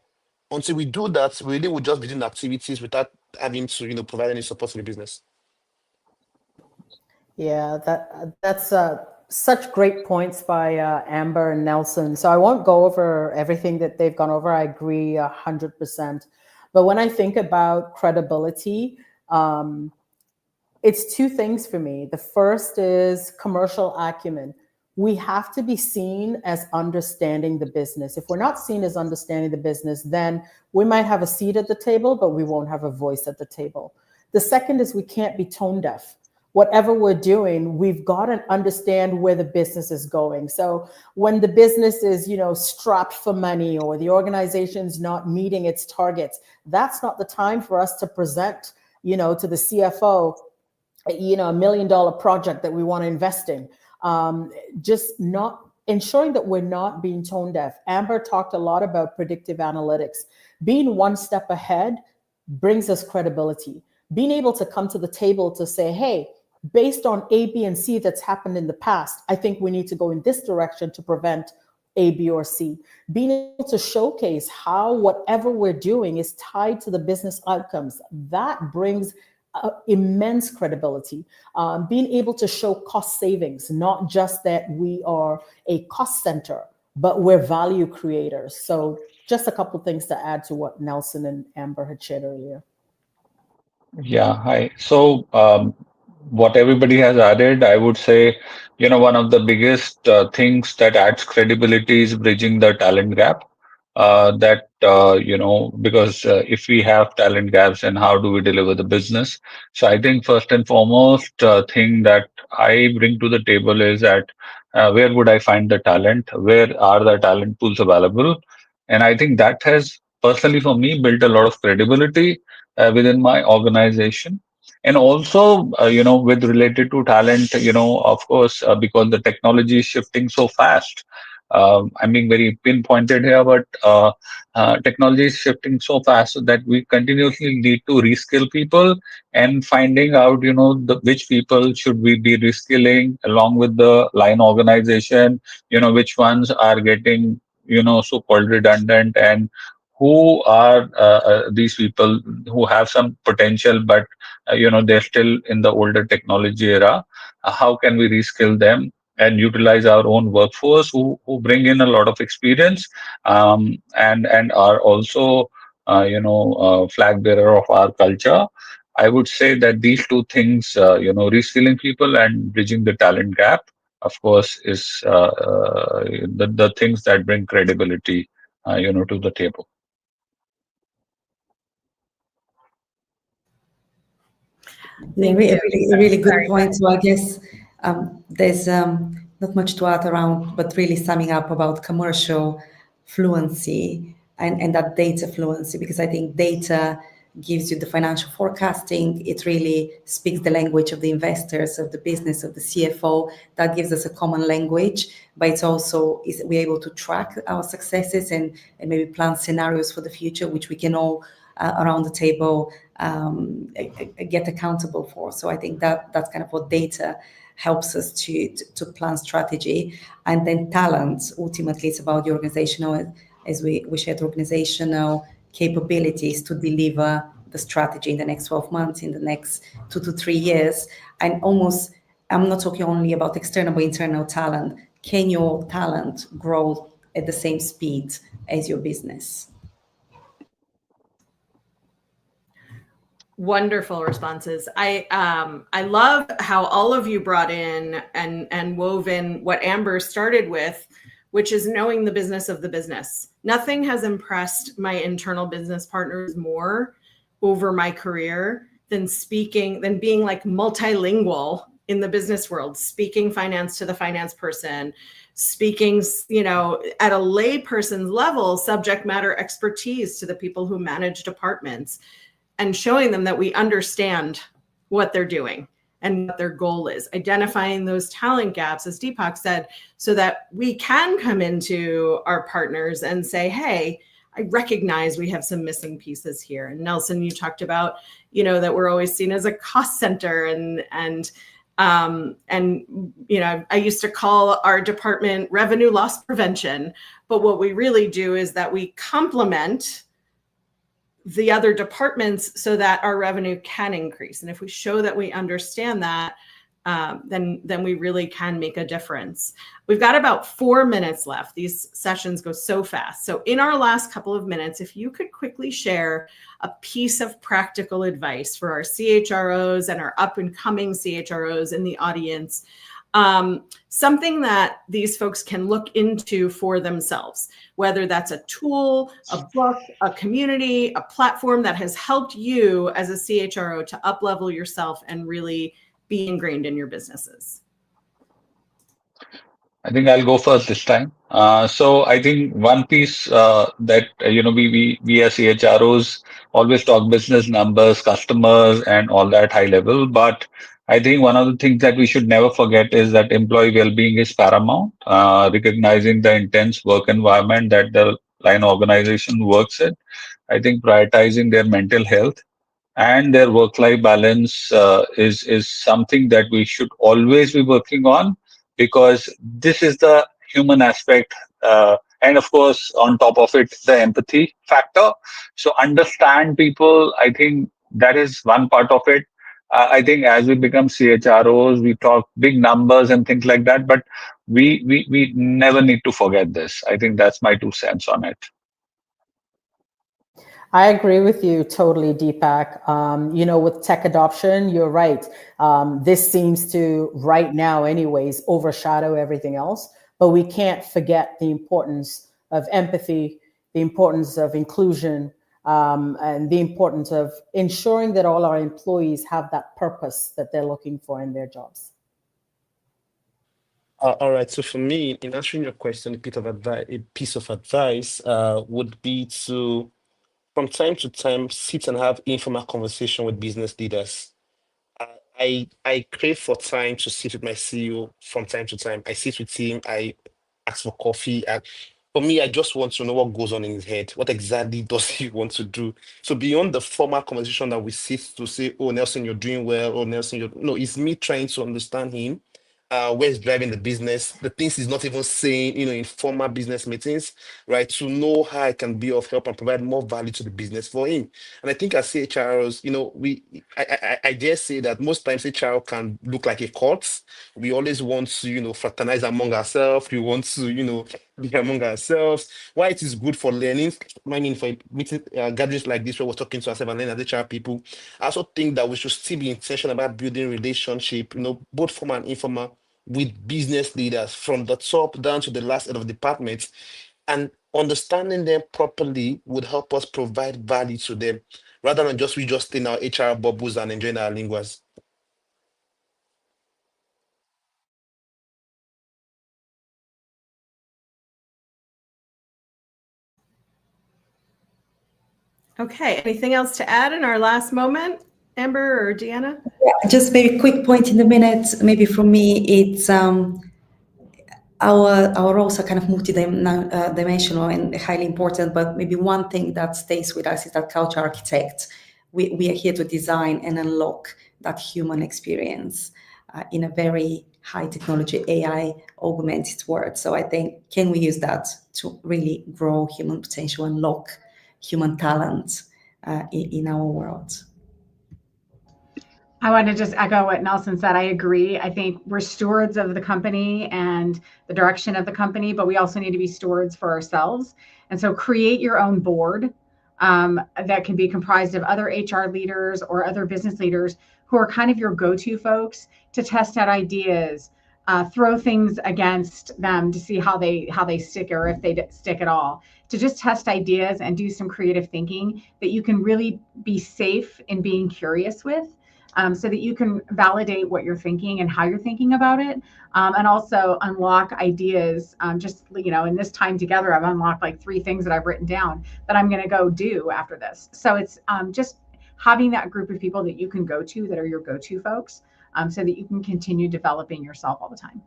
Until we do that, we really will just be doing activities without having to, provide any support to the business. Yeah, that's such great points by Amber and Nelson. So I won't go over everything that they've gone over. I agree 100%. But when I think about credibility, it's two things for me. The first is commercial acumen. We have to be seen as understanding the business. If we're not seen as understanding the business, then we might have a seat at the table, but we won't have a voice at the table. The second is we can't be tone deaf. Whatever we're doing, we've got to understand where the business is going. So when the business is, strapped for money, or the organization's not meeting its targets, that's not the time for us to present, to the CFO, $1 million project that we want to invest in. Just not ensuring that we're not being tone deaf. Amber talked a lot about predictive analytics. Being one step ahead brings us credibility. Being able to come to the table to say, hey, based on A, B, and C that's happened in the past, I think we need to go in this direction to prevent A, B, or C. Being able to showcase how whatever we're doing is tied to the business outcomes, that brings immense credibility. Being able to show cost savings, not just that we are a cost center, but we're value creators. So just a couple of things to add to what Nelson and Amber had shared earlier. Yeah, hi. So what everybody has added, I would say, one of the biggest things that adds credibility is bridging the talent gap. Because if we have talent gaps, then how do we deliver the business? So I think first and foremost thing that I bring to the table is that where would I find the talent? Where are the talent pools available? And I think that has personally for me built a lot of credibility within my organization. And also, with related to talent, of course, because the technology is shifting so fast. I'm being very pinpointed here, but technology is shifting so fast that we continuously need to reskill people and finding out, which people should we be reskilling along with the line organization, which ones are getting, so-called redundant, and who are these people who have some potential, but they're still in the older technology era. How can we reskill them and utilize our own workforce who bring in a lot of experience and are also flag bearer of our culture? I would say that these two things, reskilling people and bridging the talent gap, of course, is the things that bring credibility, to the table. Really good point. So I guess there's not much to add around, but really summing up about commercial fluency and that data fluency, because I think data gives you the financial forecasting. It really speaks the language of the investors, of the business, of the CFO. That gives us a common language, but it's also we're able to track our successes and maybe plan scenarios for the future, which we can all around the table get accountable for. So I think that's kind of what data helps us to plan strategy. And then talent, ultimately it's about the organizational, as we shared, organizational capabilities to deliver the strategy in the next 12 months, in the next 2 to 3 years. And I'm not talking only about external but internal talent. Can your talent grow at the same speed as your business? Wonderful responses. I love how all of you brought in and wove in what Amber started with, which is knowing the business of the business. Nothing has impressed my internal business partners more over my career than being like multilingual in the business world, speaking finance to the finance person, speaking, at a lay person's level, subject matter expertise to the people who manage departments, and showing them that we understand what they're doing and what their goal is, identifying those talent gaps, as Deepak said, so that we can come into our partners and say, hey, I recognize we have some missing pieces here. And Nelson, you talked about, that we're always seen as a cost center and I used to call our department revenue loss prevention, but what we really do is that we complement the other departments so that our revenue can increase. And if we show that we understand that, then we really can make a difference. We've got about 4 minutes left. These sessions go so fast. So in our last couple of minutes, if you could quickly share a piece of practical advice for our CHROs and our up and coming CHROs in the audience, something that these folks can look into for themselves, whether that's a tool, a book, a community, a platform that has helped you as a CHRO to up-level yourself and really be ingrained in your businesses. I think I'll go first this time. So I think one piece that we as CHROs always talk business numbers, customers, and all that high level. But I think one of the things that we should never forget is that employee well-being is paramount. Recognizing the intense work environment that the line organization works in. I think prioritizing their mental health and their work-life balance is something that we should always be working on, because this is the human aspect. And of course, on top of it, the empathy factor. So understand people, I think that is one part of it. I think as we become CHROs, we talk big numbers and things like that, but we never need to forget this. I think that's my 2 cents on it. I agree with you totally, Deepak. With tech adoption, you're right. This seems to, right now anyways, overshadow everything else, but we can't forget the importance of empathy, the importance of inclusion, and the importance of ensuring that all our employees have that purpose that they're looking for in their jobs. All right. So for me, in answering your question, a piece of advice would be to, from time to time, sit and have informal conversation with business leaders. I crave for time to sit with my CEO from time to time. I sit with him, I ask for coffee. And for me, I just want to know what goes on in his head. What exactly does he want to do? So beyond the formal conversation that we sit to say, oh, Nelson, you're doing well, or Nelson, no, it's me trying to understand him. Where he's driving the business, the things he's not even saying, in formal business meetings, right? To know how I can be of help and provide more value to the business for him. And I think as CHROs, I dare say that most times HR can look like a cult. We always want to, fraternize among ourselves. We want to, be among ourselves. Why it is good for learning, for meeting gatherings like this where we're talking to ourselves and learning as HR people. I also think that we should still be intentional about building relationship, both formal and informal, with business leaders from the top down to the last head of departments, and understanding them properly would help us provide value to them rather than we just stay in our HR bubbles and enjoying our linguas. Okay, anything else to add in our last moment, Amber or Deanna? Yeah, just maybe quick point in the minute. Maybe for me, it's our roles are kind of multi-dimensional and highly important, but maybe one thing that stays with us is that culture architect. We are here to design and unlock that human experience in a very high technology, AI augmented world. So I think, can we use that to really grow human potential, unlock human talent in our world? I want to just echo what Nelson said. I agree. I think we're stewards of the company and the direction of the company, but we also need to be stewards for ourselves. And so create your own board that can be comprised of other HR leaders or other business leaders who are kind of your go-to folks to test out ideas, throw things against them to see how they stick, or if they stick at all, to just test ideas and do some creative thinking that you can really be safe in being curious with. So that you can validate what you're thinking and how you're thinking about it, and also unlock ideas. In this time together, I've unlocked like 3 things that I've written down that I'm going to go do after this. So it's just having that group of people that you can go to, that are your go-to folks, so that you can continue developing yourself all the time.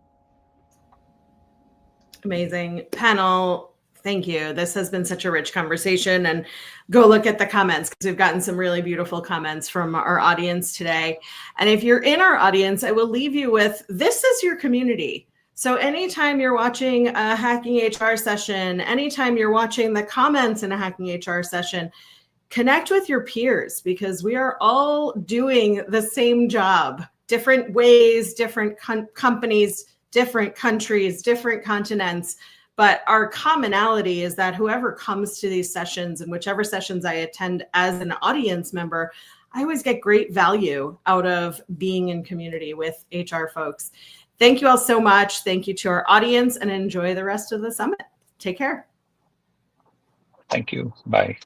Amazing panel. Thank you. This has been such a rich conversation, and go look at the comments because we've gotten some really beautiful comments from our audience today. And if you're in our audience, I will leave you with, this is your community. So anytime you're watching a Hacking HR session, anytime you're watching the comments in a Hacking HR session, connect with your peers, because we are all doing the same job different ways, different companies, different countries, different continents. But our commonality is that whoever comes to these sessions, and whichever sessions I attend as an audience member, I always get great value out of being in community with HR folks. Thank you all so much. Thank you to our audience, and enjoy the rest of the summit. Take care. Thank you. Bye.